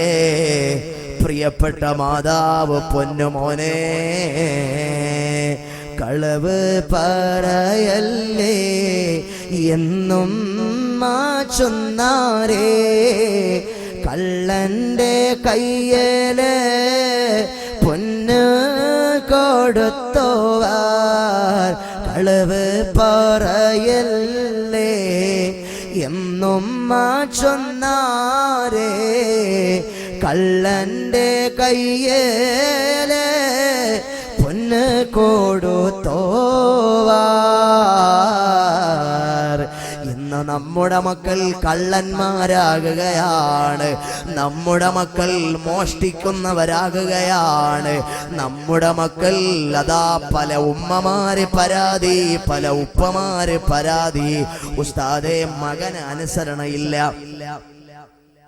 പ്രിയപ്പെട്ട മാതാവ് പൊന്നുമോനെ, കളവ് പറയല്ലേ എന്നും മാച്ചൊന്നാരേ, കള്ളന്റെ കയ്യല് പൊന്ന് കൊടുത്തോവാർ. കളവ് പറയല്ലേ എന്നും മാച്ചൊന്നാരേ, കള്ളന്റെ കയ്യല് പൊന്ന് കൊടുത്തോവാർ. ഇന്ന് നമ്മുടെ മക്കൾ കള്ളന്മാരാകുകയാണ്. നമ്മുടെ മക്കൾ മോഷ്ടിക്കുന്നവരാകുകയാണ്. നമ്മുടെ മക്കൾ അതാ പല ഉമ്മമാര് പരാതി, പല ഉപ്പമാര് പരാതി. ഉസ്താദേ, മകന് അനുസരണയില്ല.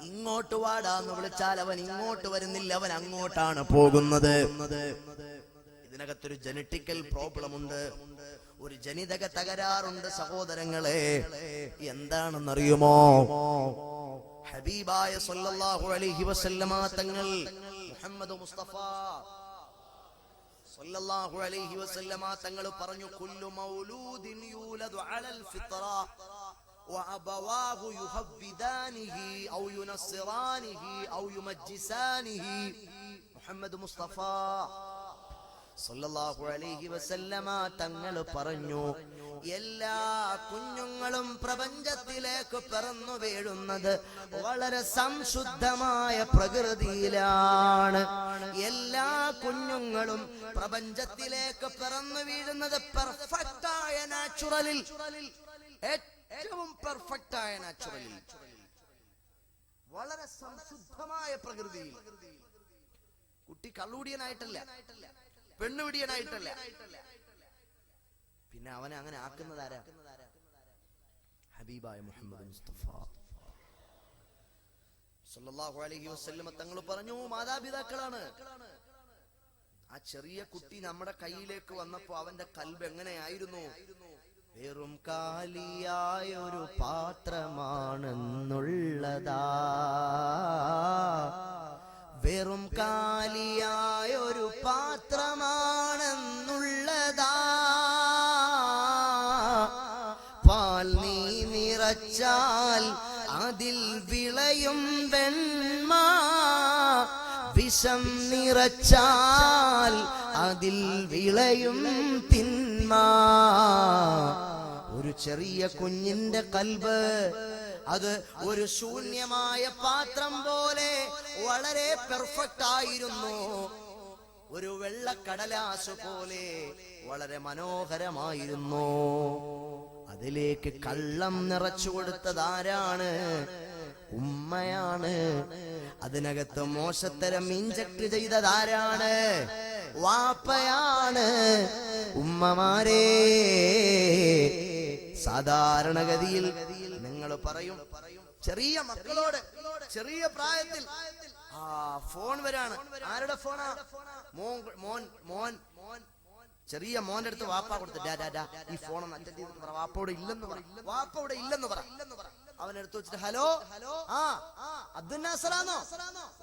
ഇങ്ങോട്ട് വാടാന്ന് വിളിച്ചാൽ അവൻ ഇങ്ങോട്ട് വരുന്നില്ല, അവൻ അങ്ങോട്ടാണ് പോകുന്നത്. ഇതിനകത്തൊരു ജനറ്റിക്കൽ പ്രോബ്ലം ഉണ്ട്, ഒരു ജനിതക തകരാറുണ്ട് സഹോദരങ്ങളെ. എന്താണെന്നറിയുമോ? ഹബീബായ സല്ലല്ലാഹു അലൈഹി വസല്ലമ തങ്ങൾ, മുഹമ്മദ് മുസ്തഫ സല്ലല്ലാഹു അലൈഹി വസല്ലമ തങ്ങൾ പറഞ്ഞു, കുല്ലു മൗലൂദിൻ യൂലദു അലൽ ഫിത്ര വഅബവാഹു യുഹബ്ബിദാനിഹി ഔ യുനസ്സിറാനിഹി ഔ യുമജ്ജിസാനിഹി. മുഹമ്മദ് മുസ്തഫ സല്ലല്ലാഹു അലൈഹി വസല്ലമ തങ്ങൾ പറഞ്ഞു, എല്ലാ കുഞ്ഞുങ്ങളും പ്രപഞ്ചത്തിലേക്ക് പിറന്നു വീഴുന്നത് വളരെ സംശുദ്ധമായ പ്രകൃതിയിലാണ്. എല്ലാ കുഞ്ഞുങ്ങളും പ്രപഞ്ചത്തിലേക്ക് പിറന്നു വീഴുന്നത് പെർഫെക്റ്റായ നാച്ചുറലിൽ, ഏറ്റവും പെർഫെക്റ്റായ നാച്ചുറലിൽ, വളരെ സംശുദ്ധമായ പ്രകൃതിയിൽ. കുട്ടി കള്ളൂടിയനായിട്ടല്ല, പെണ്ണുപിടിയനായിട്ടല്ല. പിന്നെ അവനെ അങ്ങനെ ആക്കുന്നതാരാ? ഹബീബായ മുഹമ്മദ് മുസ്തഫ സല്ലല്ലാഹു അലൈഹി വസല്ലം തങ്ങൾ പറഞ്ഞു, മാതാപിതാക്കളാണ്. ആ ചെറിയ കുട്ടി നമ്മുടെ കയ്യിലേക്ക് വന്നപ്പോ അവന്റെ കൽബ് എങ്ങനെയായിരുന്നു? വെറും കാലിയായൊരു പാത്രമാണെന്നുള്ളതാ, വെറും കാലിയായൊരു പാത്രമാണെന്നുള്ളതാ. പാൽ നീ നിറച്ചാൽ അതിൽ വിളയും വെണ്മ, വിഷം നിറച്ചാൽ അതിൽ വിളയും തിന്മ. ഒരു ചെറിയ കുഞ്ഞിന്റെ കൽബ് അത് ഒരു ശൂന്യമായ പാത്രം പോലെ വളരെ പെർഫെക്റ്റ് ആയിരുന്നു. ഒരു വെള്ളക്കടലാസ് പോലെ വളരെ മനോഹരമായിരുന്നു. അതിലേക്ക് കള്ളം നിറച്ചു കൊടുത്തത് ആരാണ്? ഉമ്മയാണ്. അതിനകത്ത് മോശത്തരം ഇഞ്ചക്ട് ചെയ്തത് ആരാണ്? വാപ്പയാണ്. ഉമ്മമാരെ, സാധാരണഗതിയിൽ നിങ്ങൾ പറയും ചെറിയ മക്കളോട് ചെറിയ പ്രായത്തിൽ ഫോൺ വരാണ്. ആരുടെ ഫോണാ? ചെറിയ മോന്റെ അടുത്ത് വാപ്പ കൊടുത്ത്, ഈ ഫോൺ ഒന്ന് അറ്റൻഡ് ചെയ്തിട്ട് പറ, വാപ്പയോടെ ഇല്ലെന്ന് പറ, വാപ്പയോടെ ഇല്ലെന്ന് പറ. അവനെടുത്ത് വെച്ചിട്ട്, ഹലോ, ആ അബ്ദുൽ നാസറാണോ?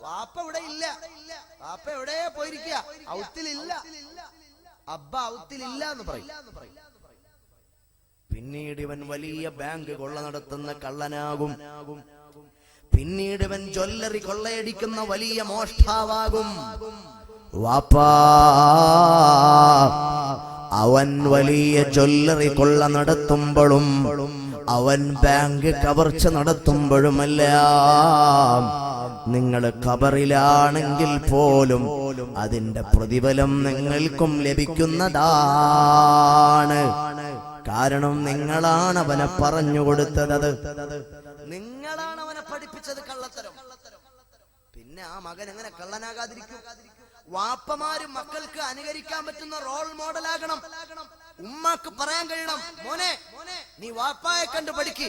വാപ്പ ഇവിടെ ഇല്ല, വാപ്പ എവിടെ പോയിരിക്കുക, ഔത്തിലില്ല, അബ്ബ ഔത്തിലില്ല എന്ന് പറയും. പിന്നീട് ഇവൻ വലിയ ബാങ്ക് കൊള്ള നടത്തുന്ന കള്ളനാകും. പിന്നീട് ഇവൻ ജ്വല്ലറി കൊള്ളയടിക്കുന്ന വലിയ മോഷ്ടാവാകും. വാപ്പാ, അവൻ വലിയ ജ്വല്ലറി കൊള്ള നടത്തുമ്പോഴും അവൻ ബാങ്ക് കവർച്ച നടത്തുമ്പോഴുമെല്ലാം നിങ്ങൾ ഖബറിലാണെങ്കിൽ പോലും അതിന്റെ പ്രതിഫലം നിങ്ങൾക്കും ലഭിക്കുന്നതാണ്. കാരണം നിങ്ങളാണ് അവനെ പറഞ്ഞു കൊടുത്തത്, നിങ്ങളാണ് അവനെ പഠിപ്പിച്ചത് കള്ളത്തരം. പിന്നെ ആ മകൻ എങ്ങനെ കള്ളനാകാതിരിക്കും? വാപ്പമാര് മക്കൾക്ക് അനുകരിക്കാൻ പറ്റുന്ന റോൾ മോഡലാകണം. ഉമ്മാക്ക് പറയാൻ കഴിയണം, മോനെ നീ വാപ്പായെ കണ്ടു പഠിക്ക്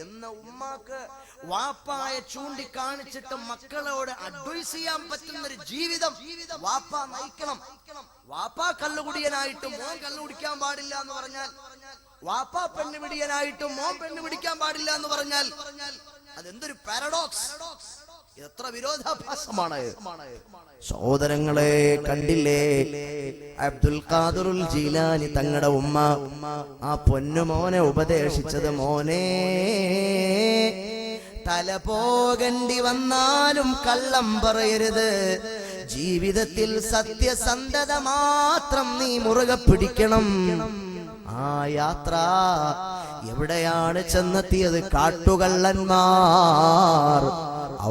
എന്ന ഉമ്മാക്ക് വാപ്പായെ ചൂണ്ടിക്കാണിച്ചിട്ട് മക്കളോട് അഡ്വൈസ് ചെയ്യാൻ പറ്റുന്ന ഒരു ജീവിതം വാപ്പ നയിക്കണം. വാപ്പ കള്ളുകുടിയനായിട്ട് മോൻ കള്ളുകുടിക്കാൻ പാടില്ല എന്ന് പറഞ്ഞാൽ, വാപ്പ പെണ്ണുപിടിയനായിട്ട് മോൻ പെണ്ണ് പിടിക്കാൻ പാടില്ല എന്ന് പറഞ്ഞാൽ അതെന്തൊരു പാരഡോക്സ്, എത്ര വിരോധാഭാസമാണ്. സഹോദരങ്ങളെ, കണ്ടില്ലേ അബ്ദുൽ ഖാദിറുൽ ജീലാനി തങ്ങളുടെ ഉമ്മ ആ പൊന്നുമോനെ ഉപദേശിച്ചത്, മോനെ തല പോകേണ്ടി വന്നാലും കള്ളം പറയരുത്, ജീവിതത്തിൽ സത്യസന്ധത മാത്രം നീ മുറുകെ പിടിക്കണം. ആ യാത്ര എവിടെയാണ് ചെന്നെത്തിയത്? കാട്ടുകള്ളന്മാർ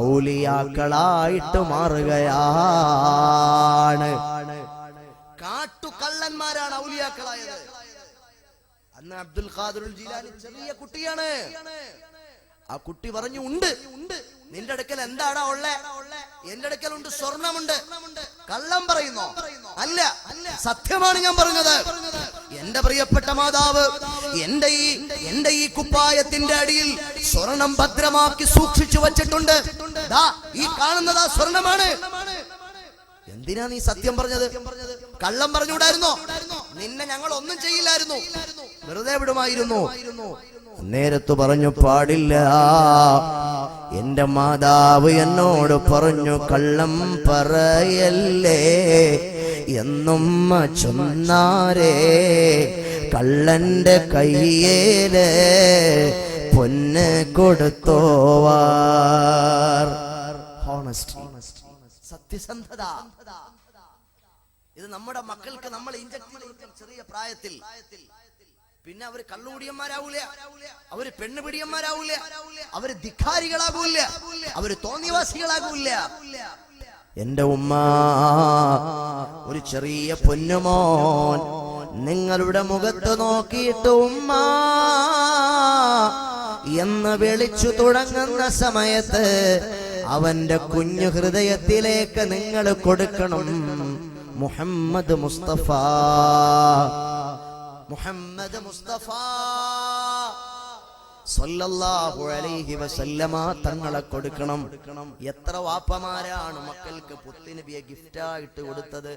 ഔലിയാക്കളായിട്ട് മാറുകയാണ്. കാട്ടുകള്ളന്മാരാണ് ഔലിയാക്കളായത്. അന്ന് അബ്ദുൽ ഖാദിറുൽ ജീലാനി ചെറിയ കുട്ടിയാണ്. ആ കുട്ടി പറഞ്ഞു, ഉണ്ട് നിന്റെ അടുക്കൽ എന്താടാ ഉള്ളേ? എന്റെ അടുക്കലുണ്ട്, സ്വർണമുണ്ട്. കള്ളം പറയുന്നോ? അല്ല, സത്യമാണ് ഞാൻ പറഞ്ഞത്. എന്റെ പ്രിയപ്പെട്ട മാതാവ് എന്റെ ഈ കുപ്പായത്തിന്റെ അടിയിൽ സ്വർണം ഭദ്രമാക്കി സൂക്ഷിച്ചു വച്ചിട്ടുണ്ട്. ഈ കാണുന്നതാ സ്വർണമാണ്. എന്തിനാ നീ സത്യം പറഞ്ഞത്? കള്ളം പറഞ്ഞുകൂടായിരുന്നോ? നിന്നെ ഞങ്ങൾ ഒന്നും ചെയ്യില്ലായിരുന്നു, വെറുതെ വിടുമായിരുന്നു. നേരത്ത് പറഞ്ഞു, പാടില്ല. എന്റെ മാതാവ് എന്നോട് പറഞ്ഞു, കള്ളം പറയല്ലേ എന്നും ചൊന്നാരേ, കള്ളന്റെ കയ്യേല് പൊന്ന് കൊടുത്തോവാർ. ഹോണസ്റ്റി, സത്യസന്ധത, ഇത് നമ്മുടെ മക്കൾക്ക് നമ്മൾ ഇൻജക്ട് ചെയ്ത് ചെറിയ പ്രായത്തിൽ. പിന്നെ അവര് കള്ളുകൂടിയന്മാരാവൂല, അവര് പെണ്ണുപിടിയന്മാരാവൂല, അവര് ധിക്കാരികളാകൂല, അവര് തോന്നിവാസികളാകൂല. എന്റെ ഉമ്മ ഒരു ചെറിയ പൊന്നുമോൻ നിങ്ങളുടെ മുഖത്ത് നോക്കിയിട്ട് ഉമ്മ എന്ന് വിളിച്ചു തുടങ്ങുന്ന സമയത്ത് അവന്റെ കുഞ്ഞു ഹൃദയത്തിലേക്ക് നിങ്ങൾ കൊടുക്കണം മുഹമ്മദ് മുസ്തഫ, മുഹമ്മദ് മുസ്തഫ സല്ലല്ലാഹു അലൈഹി വസല്ലമ തങ്ങളെ കൊടുക്കണം. എത്ര വാപ്പമാരാണ് മക്കൾക്ക് പുത്തുനബിയെ ഗിഫ്റ്റായിട്ട് കൊടുത്തത്?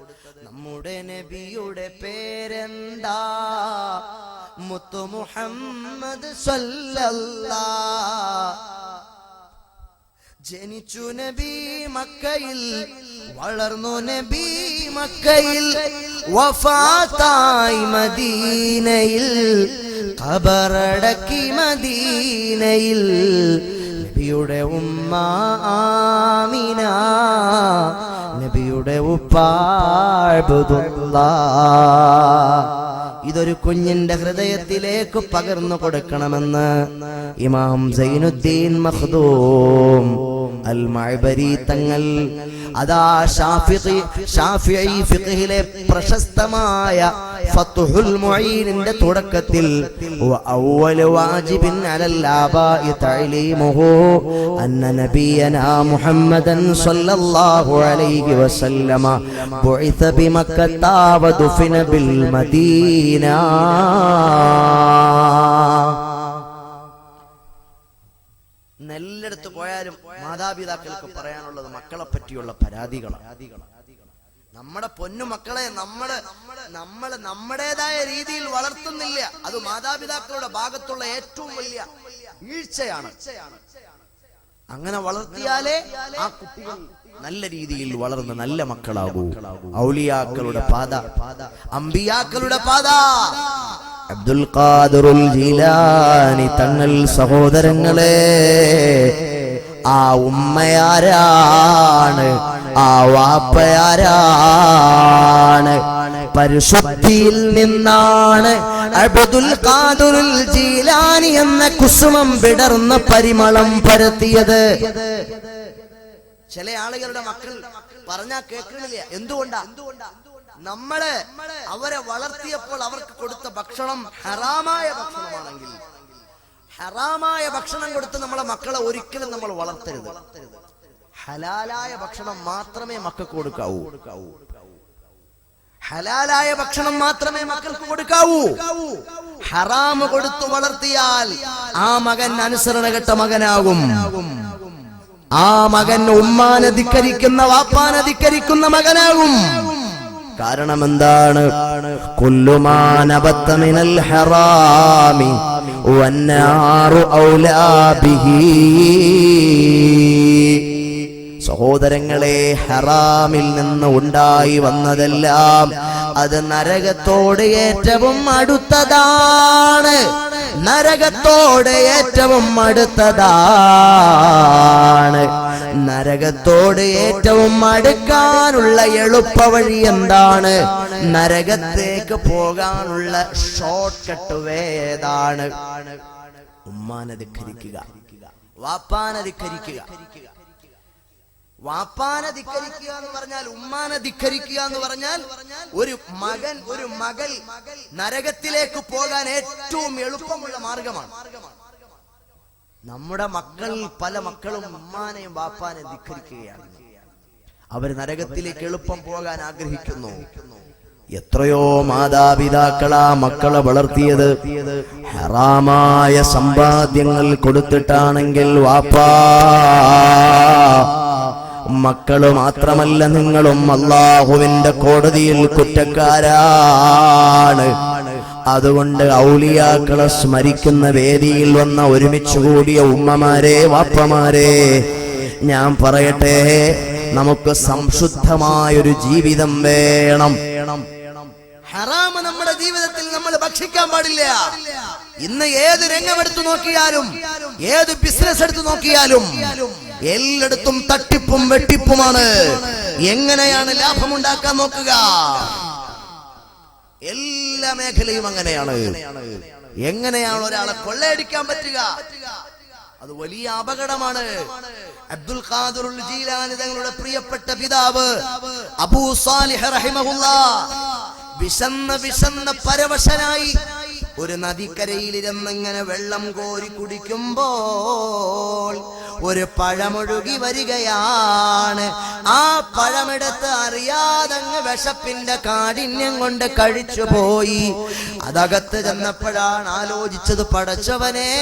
നമ്മുടെ നബിയുടെ പേരെന്താ? മുത്തു മുഹമ്മദ് സല്ലല്ലാഹ്. ജനിച്ചു നബി മക്കയിൽ, വളർന്നു നബി മക്കയിൽ, വഫാത്തായി മദീനയിൽ, ഖബറടക്കി മദീനയിൽ. നബിയുടെ ഉമ്മ ആമിന, നബിയുടെ ഉപ്പ അബ്ദുല്ലാഹ്. ഇതൊരു കുഞ്ഞിന്റെ ഹൃദയത്തിലേക്ക് പകർന്നു കൊടുക്കണമെന്ന് ഇമാം സൈനുദ്ദീൻ മഖ്ദൂം അൽ മഅബരി തങ്ങൾ അതാ ഷാഫിഈ ഫിഖ്ഹിലെ പ്രശസ്തമായ ഫത്ഹുൽ മുഈനിന്റെ തുടക്കത്തിൽ വഅവ്വലു വാജിബിൻ അലൽ ആബാഇ തഅലീമുഹു അന്ന നബിയനാ മുഹമ്മദൻ സ്വല്ലല്ലാഹു അലൈഹി വസല്ലമ ബുഇസ ബിമക്കത്ത വദുഫിന ബിൽ മദീന. എല്ലായിടത്ത് പോയാലും മാതാപിതാക്കൾക്ക് പറയാനുള്ളത് മക്കളെ പറ്റിയുള്ള പരാതികളാണ്. നമ്മുടെ പൊന്നു മക്കളെ നമ്മൾ നമ്മുടേതായ രീതിയിൽ വളർത്തുന്നില്ല. അത് മാതാപിതാക്കളുടെ ഭാഗത്തുള്ള ഏറ്റവും വലിയ വീഴ്ചയാണ്. അങ്ങനെ വളർത്തിയാലേ ആ കുട്ടികൾ നല്ല രീതിയിൽ വളർന്ന് നല്ല മക്കളാകൂ. ഔലിയാക്കളുടെ പാത, അമ്പിയാക്കളുടെ പാത. അബ്ദുൽ ഖാദിറുൽ ജീലാനി തങ്ങൾ സഹോദരങ്ങളെ, ആ ഉമ്മയാരാണ്? ആ വാപ്പയാരാണ്? പരിശുദ്ധിയിൽ നിന്നാണ് അബ്ദുൽ ഖാദിറുൽ ജീലാനി എന്ന കുസുമം വിടർന്ന പരിമളം പരത്തിയത്. ചില ആളുകളുടെ മക്കൾ പറഞ്ഞാ കേൾക്കണില്ല. എന്തുകൊണ്ടാ? നമ്മള് അവരെ വളർത്തിയപ്പോൾ അവർക്ക് കൊടുത്ത ഭക്ഷണം ഹറാമായ ഭക്ഷണമാണെങ്കിൽ, ഹറാമായ ഭക്ഷണം കൊടുത്ത് നമ്മളെ മക്കളെ ഒരിക്കലും നമ്മൾ വളർത്തരുത്. ഹലാലായ ഭക്ഷണം മാത്രമേ മക്കൾക്ക് കൊടുക്കാവൂ. ഹലാലായ ഭക്ഷണം മാത്രമേ മക്കൾക്ക് കൊടുക്കാവൂ. ഹറാമ് കൊടുത്തു വളർത്തിയാൽ ആ മകൻ അനുസരണകെട്ട മകനാകും. ആ മകൻ ഉമ്മാനെ ധിക്കരിക്കുന്ന, വാപ്പാനെ ധിക്കരിക്കുന്ന മകനാകും. കാരണം എന്താണ്? കുല്ലു മാ നബത്ത മിനൽ ഹറാമി വന്നാറു ഔലാ ബിഹി. സഹോദരങ്ങളെ, ഹറാമിൽ നിന്ന് ഉണ്ടായി വന്നതെല്ലാം അത് നരകത്തോട് ഏറ്റവും അടുത്തതാണ്. നരകത്തോട് ഏറ്റവും അടുത്തതാണ്. നരകത്തോട് ഏറ്റവും അടുക്കാനുള്ള എളുപ്പ വഴി എന്താണ്? നരകത്തേക്ക് പോകാനുള്ള ഷോർട്ട് കട്ട് വേതാണ്? ഉമ്മാനെ ധിക്കരിക്കുക, വാപ്പാനെ ധിക്കരിക്കുക. വാപ്പാനെ ധിക്കരിക്കുക എന്ന് പറഞ്ഞാൽ, ഉമ്മാനെ ധിക്കരിക്കുക എന്ന് പറഞ്ഞാൽ, ഒരു മകൻ, ഒരു മകൾ നരകത്തിലേക്ക് പോകാൻ ഏറ്റവും എളുപ്പമുള്ള മാർഗമാണ്. നമ്മുടെ മക്കൾ, പല മക്കളും ഉമ്മാനെയും വാപ്പാനെയും ധിക്കരിക്കുകയാണ്. അവർ നരകത്തിലേക്ക് എളുപ്പം പോകാൻ ആഗ്രഹിക്കുന്നു. എത്രയോ മാതാപിതാക്കളാ മക്കളെ വളർത്തിയത് ഹറാമായ സമ്പാദ്യങ്ങൾ കൊടുത്തിട്ടാണെങ്കിൽ വാപ്പാ, മക്കള് മാത്രമല്ല നിങ്ങളും അല്ലാഹുവിന്റെ കോടതിയിൽ കുറ്റക്കാരാണ്. അതുകൊണ്ട് ഔലിയാക്കളെ സ്മരിക്കുന്ന വേദിയിൽ വന്ന ഒരുമിച്ച് കൂടിയ ഉമ്മമാരെ, വാപ്പമാരെ, ഞാൻ പറയട്ടെ, നമുക്ക് സംശുദ്ധമായൊരു ജീവിതം വേണം. ഹറാമ് നമ്മുടെ ജീവിതത്തിൽ നമ്മൾ ഭക്ഷിക്കാൻ പാടില്ല. ഇന്ന് ഏത് രംഗമെടുത്തു നോക്കിയാലും, ഏത് ബിസിനസ് എടുത്തു നോക്കിയാലും എല്ലായിടത്തും തട്ടിപ്പും വെട്ടിപ്പുമാണ്. എങ്ങനെയാണ് ലാഭമുണ്ടാക്കാൻ നോക്കുക? എല്ലാ മേഖലയും അങ്ങനെയാണ്. എങ്ങനെയാണ് ഒരാളെ കൊള്ളയടിക്കാൻ പറ്റുക? അത് വലിയ അപകടമാണ്. അബ്ദുൽ ഖാദിറുൽ ജീലാനി തങ്ങളുടെ പ്രിയപ്പെട്ട പിതാവ് അബൂ സാലിഹ് റഹിമഹുല്ലാഹ് വിശന്ന പരവശനായി ഒരു നദിക്കരയിലിരുന്ന് ഇങ്ങനെ വെള്ളം കോരി കുടിക്കുമ്പോൾ ഒരു പഴമൊഴുകി വരികയാണ്. ആ പഴമെടുത്ത് അറിയാതങ്ങ് വിശപ്പിന്റെ കാഠിന്യം കൊണ്ട് കഴിച്ചു പോയി. അതകത്ത് ചെന്നപ്പോഴാണ് ആലോചിച്ചത്, പടച്ചവനെ,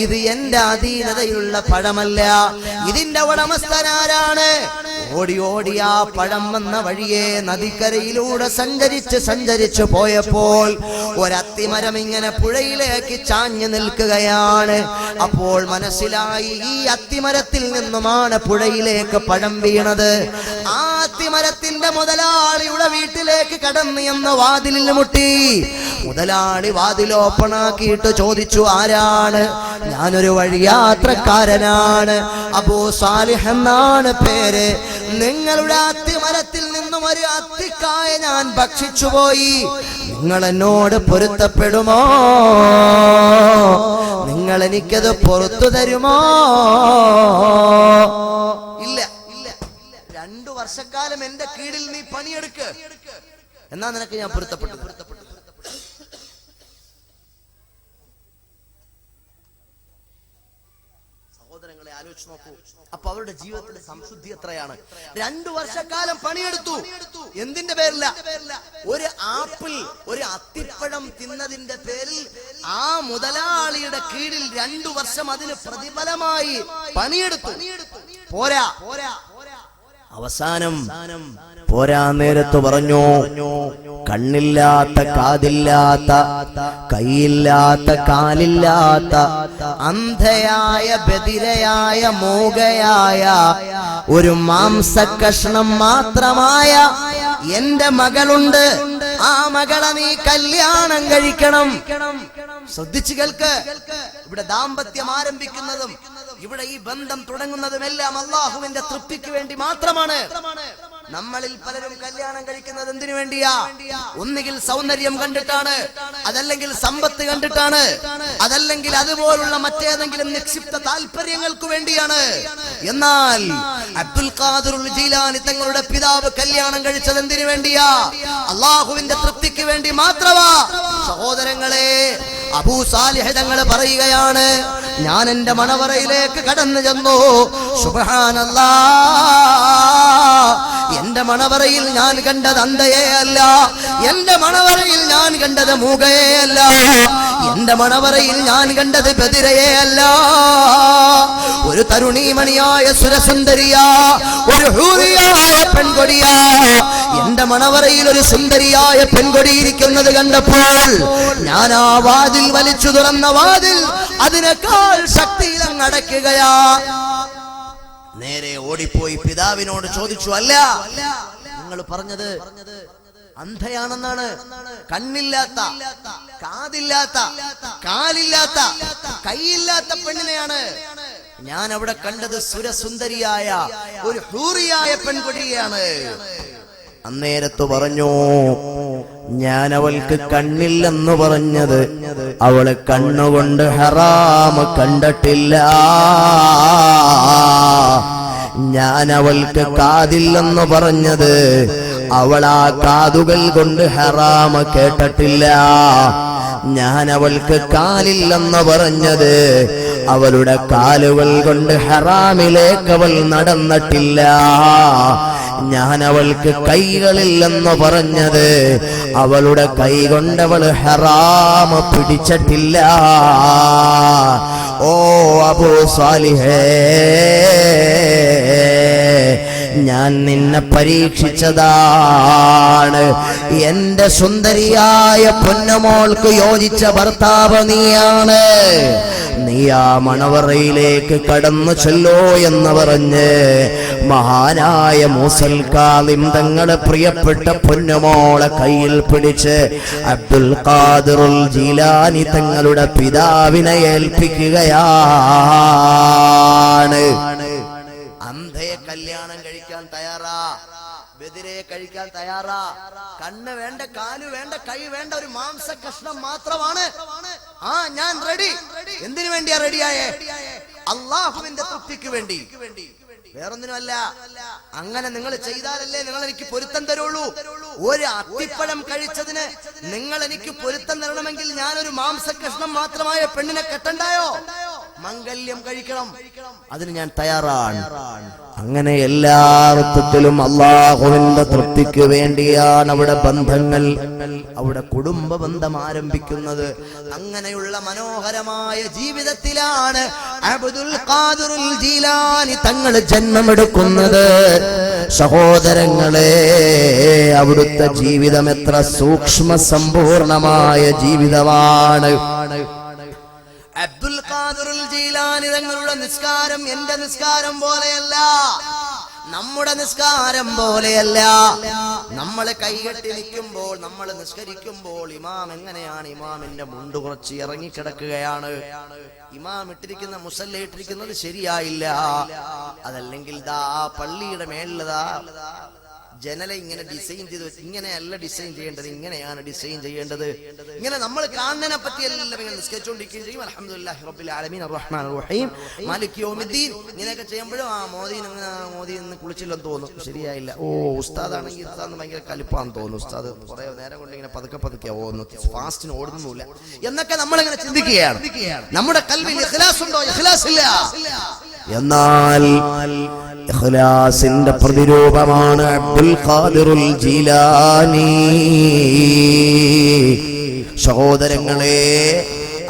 ഇത് എന്റെ അധീനതയിലുള്ള പഴമല്ല, ഇതിന്റെ ഉടമസ്ഥനാരാണ്? ഓടി ഓടി ആ പഴം വന്ന വഴിയെ നദിക്കരയിലൂടെ സഞ്ചരിച്ചു പോയപ്പോൾ ഒരത്തിമരം ഇങ്ങനെ പുഴയിലേക്ക് ചാഞ്ഞു നിൽക്കുകയാണ്. അപ്പോൾ മനസ്സിലായി, ഈ അത്തിമരത്തിൽ നിന്നുമാണ് പുഴയിലേക്ക് പഴം വീണത്. ആ അത്തിമരത്തിന്റെ മുതലാളിയുടെ വീട്ടിലേക്ക് കടന്നു എന്ന് വാതിലിൽ മുട്ടി. മുതലാളി വാതിൽ ഓപ്പണാക്കിയിട്ട് ചോദിച്ചു, ആരാണ്? ഞാനൊരു വഴിയാത്രക്കാരനാണ്, അബൂ സാലിഹ് എന്നാണ് പേര്. നിങ്ങളുടെ അത്തിമരത്തിൽ നിന്നും ഒരു അത്തിക്കായ ഞാൻ ഭക്ഷിച്ചുപോയി. നിങ്ങൾ എന്നോട് പൊരുത്തപ്പെടുമോ? നിങ്ങൾ എനിക്കത് പുറത്തു തരുമോ? ഇല്ല. 2 വർഷക്കാലം എന്റെ കീഴിൽ നീ പണിയെടുക്ക്, എന്നാ നിനക്ക് ഞാൻ പൊരുത്തപ്പെട്ടു. സഹോദരങ്ങളെ, ആലോചിച്ച് നോക്കൂ. അപ്പൊ അവരുടെ ജീവിതത്തിലെ സംശുദ്ധി എത്രയാണ്? 2 വർഷക്കാലം പണിയെടുത്തു. എന്തിന്റെ പേരില്ല? ഒരു ആപ്പിൾ, ഒരു അത്തിപ്പഴം തിന്നതിന്റെ പേരിൽ ആ മുതലാളിയുടെ കീഴിൽ 2 വർഷം അതിന് പ്രതിഫലമായി പണിയെടുത്തു. പോരാ, അവസാനം പോരാ നേരത്ത് പറഞ്ഞു, കണ്ണില്ലാത്ത, കാതില്ലാത്ത, കൈയില്ലാത്ത, കാലില്ലാത്ത, അന്ധയായ, ബധിരയായ, മൂകയായ, ഒരു മാംസകഷ്ണം മാത്രമായ എന്റെ മകളുണ്ട്. ആ മകളെ നീ കല്യാണം കഴിക്കണം. ശ്രദ്ധിച്ചു കേൾക്ക്. ഇവിടെ ദാമ്പത്യം ആരംഭിക്കുന്നതും ഇവിടെ ഈ ബന്ധം തുടങ്ങുന്നതുമെല്ലാം അള്ളാഹുവിന്റെ തൃപ്തിക്ക് വേണ്ടി മാത്രമാണ്. നമ്മളിൽ പലരും കല്യാണം കഴിക്കുന്നത് എന്തിനു വേണ്ടിയാ? ഒന്നുകിൽ സൗന്ദര്യം കണ്ടിട്ടാണ്, അതല്ലെങ്കിൽ സമ്പത്ത് കണ്ടിട്ടാണ്, അതല്ലെങ്കിൽ അതുപോലുള്ള മറ്റേതെങ്കിലും നിക്ഷിപ്ത താല്പര്യങ്ങൾക്ക് വേണ്ടിയാണ്. എന്നാൽ അബ്ദുൽ ഖാദിർ ജീലാനി തങ്ങളുടെ പിതാവ് കല്യാണം കഴിച്ചത് എന്തിനു വേണ്ടിയാ? അള്ളാഹുവിന്റെ തൃപ്തിക്ക് വേണ്ടി മാത്രമാ. സഹോദരങ്ങളെ, അബൂ സാലിഹ് തങ്ങൾ പറയുകയാണ്, ഞാൻ എന്റെ മണവറയിലേക്ക് കടന്നു ചെന്നു. സുബ്ഹാനല്ലാഹ്, എന്റെ മണവറയിൽ ഞാൻ കണ്ടത് അന്ധയെ അല്ല, എന്റെ മണവറയിൽ ഞാൻ കണ്ടത് മൂകയെ അല്ല, എന്റെ മണവറയിൽ ഞാൻ കണ്ടത് ബദിരയെ അല്ല. ഒരു തരുണീമണിയായ സുരസുന്ദരിയാ, ഒരു ഹൂറിയായ പെൺകൊടിയാ. എന്റെ മണവറയിൽ ഒരു സുന്ദരിയായ പെൺകൊടിയിരിക്കുന്നത് കണ്ടപ്പോൾ ഞാൻ ആ വാതിൽ വലിച്ചു തുറന്ന വാതിൽ അതിനേക്കാൾ ശക്തിയിൽ അങ്ങ് അടയ്ക്കുകയാ. നേരെ ഓടിപ്പോയി പിതാവിനോട് ചോദിച്ചു, അല്ല, നിങ്ങൾ പറഞ്ഞത് അന്ധയാണെന്നാണ്, കണ്ണില്ലാത്ത, കാതില്ലാത്ത, കാലില്ലാത്ത, കൈയില്ലാത്ത പെണ്ണിനെയാണ്. ഞാൻ അവിടെ കണ്ടത് സുരസുന്ദരിയായ ഒരു ഹൂറിയായ പെൺകുട്ടിയാണ്. അന്നേരത്ത് പറഞ്ഞു, ഞാൻ അവൾക്ക് കണ്ണില്ലെന്ന് പറഞ്ഞത് അവള് കണ്ണുകൊണ്ട് ഹറാം കണ്ടിട്ടില്ല. ഞാൻ അവൾക്ക് കാതില്ലെന്ന് പറഞ്ഞത് അവൾ ആ കാതുകൾ കൊണ്ട് ഹറാം കേട്ടിട്ടില്ല. ഞാൻ അവൾക്ക് കാലില്ലെന്ന് പറഞ്ഞത് അവളുടെ കാലുകൾ കൊണ്ട് ഹറാമിലേക്ക് അവൾ നടന്നിട്ടില്ല. ഞാൻ അവൾക്ക് കൈകളില്ലെന്ന് പറഞ്ഞത് അവളുടെ കൈ കൊണ്ടവൾ ഹറാം പിടിച്ചിട്ടില്ല. ഓ അബൂ സാലിഹേ, ഞാൻ നിന്നെ പരീക്ഷിച്ചതാണ്. എന്റെ സുന്ദരിയായ പൊന്നമോൾക്ക് യോജിച്ച ഭർത്താവ് നീയാണ്. നീ ആ മണവറയിലേക്ക് കടന്നു ചെല്ലോ എന്ന് പറഞ്ഞ് മഹാനായ മൂസൽ കാളിം തങ്ങളെ പ്രിയപ്പെട്ട പൊന്നമോളെ കയ്യിൽ പിടിച്ച് അബ്ദുൽ ഖാദിർ ജീലാനി തങ്ങളുടെ പിതാവിനെ ഏൽപ്പിക്കുകയാണ്. അന്ധയെ കല്യാണം കഴിക്കാൻ തയ്യാറാ, ബദിരയെ കഴിക്കാൻ തയ്യാറാ. കണ്ണ് വേണ്ട, കാല് വേണ്ട, കൈ വേണ്ട, ഒരു മാംസ കഷ്ണം മാത്രമാണ്. ആ, ഞാൻ റെഡി. എന്തിനു വേണ്ടിയാ റെഡിയായേ? അള്ളാഹുവിന്റെ തൃപ്തിക്ക് വേണ്ടി, വേറൊന്നിനുമല്ല. അങ്ങനെ നിങ്ങൾ ചെയ്താലല്ലേ നിങ്ങൾ എനിക്ക് പൊരുത്തം തരുള്ളൂ. ഒരു അത്തിപ്പഴം കഴിച്ചതിന് നിങ്ങൾ എനിക്ക് പൊരുത്തം തരണമെങ്കിൽ ഞാനൊരു മാംസ കഷ്ണം മാത്രമായ പെണ്ണിനെ കെട്ടണ്ടായോ? മംഗല്യം കഴിക്കണം, അതിന് ഞാൻ തയ്യാറാണ്. അങ്ങനെ എല്ലാ അർത്ഥത്തിലും അള്ളാഹുവിന്റെ തൃപ്തിക്ക് വേണ്ടിയാണ് അവിടെ ബന്ധങ്ങൾ, അവിടെ കുടുംബ ബന്ധം ആരംഭിക്കുന്നത്. അങ്ങനെയുള്ള മനോഹരമായ ജീവിതത്തിലാണ് അബ്ദുൽ ഖാദിർ ജീലാനി തങ്ങൾ ജന്മമെടുക്കുന്നത്. സഹോദരങ്ങളെ, അവിടുത്തെ ജീവിതം എത്ര സൂക്ഷ്മ സമ്പൂർണമായ ജീവിതമാണ്. അബ്ദുൽ ഖാദിർ ജീലാനി തങ്ങളുടെ നിസ്കാരം എന്റെ നിസ്കാരം പോലെയല്ല, നമ്മുടെ നിസ്കാരം പോലെയല്ല. നമ്മൾ കൈകെട്ടി നിൽക്കുമ്പോൾ, നമ്മൾ നിസ്കരിക്കുമ്പോൾ ഇമാം എങ്ങനെയാണ്? ഇമാമിന്റെ മുണ്ട് കുറച്ച് ഇറങ്ങിക്കിടക്കുകയാണ്. ഇമാം ഇട്ടിരിക്കുന്ന മുസല്ല ഇട്ടിരിക്കുന്നത് ശരിയായില്ല. അതല്ലെങ്കിൽ ദാ പള്ളിയുടെ മേളിലതാ ജനല ഇങ്ങനെ ഡിസൈൻ ചെയ്ത് വെച്ച്, ഇങ്ങനെയല്ല ഡിസൈൻ ചെയ്യേണ്ടത്, ഇങ്ങനെയാണ് ഡിസൈൻ ചെയ്യേണ്ടത്. ഇങ്ങനെ നമ്മൾ കാണുന്നതിനെ പറ്റി എല്ലാം ഇങ്ങനെ നിസ്കരിച്ചുകൊണ്ടിരിക്കുകയും ചെയ്യും. അൽഹംദുലില്ലാഹി റബ്ബിൽ ആലമീൻ അർറഹ്മാനിർ റഹീം മാലിക് യൗമിദ്ദീൻ ഇങ്ങനെയൊക്കെ ചെയ്യുമ്പോഴും ആ മോദി ഇന്ന് കുളിച്ചില്ലെന്ന് തോന്നുന്നു, ശരിയായില്ല. ഓ, ഉസ്താദാണെങ്കിൽ ഉസ്താദിന് ഭയങ്കര കലിപ്പാന്ന് തോന്നുന്നു, ഉസ്താദ് കുറെ നേരം കൊണ്ട് ഇങ്ങനെ പതുക്കെ പോകുന്നു, ഫാസ്റ്റിന് ഓടുന്നില്ല എന്നൊക്കെ നമ്മളിങ്ങനെ ചിന്തിക്കുകയാണ്. നമ്മുടെ കൽവിൽ ഇഖ്ലാസ് ഉണ്ടോ? ഇഖ്ലാസ് ഇല്ല. എന്നാൽ ഇഖ്ലാസിന്റെ പ്രതിരൂപമാണ് അബ്ദുൽ ഖാദിർ ജീലാനി. സഹോദരങ്ങളെ,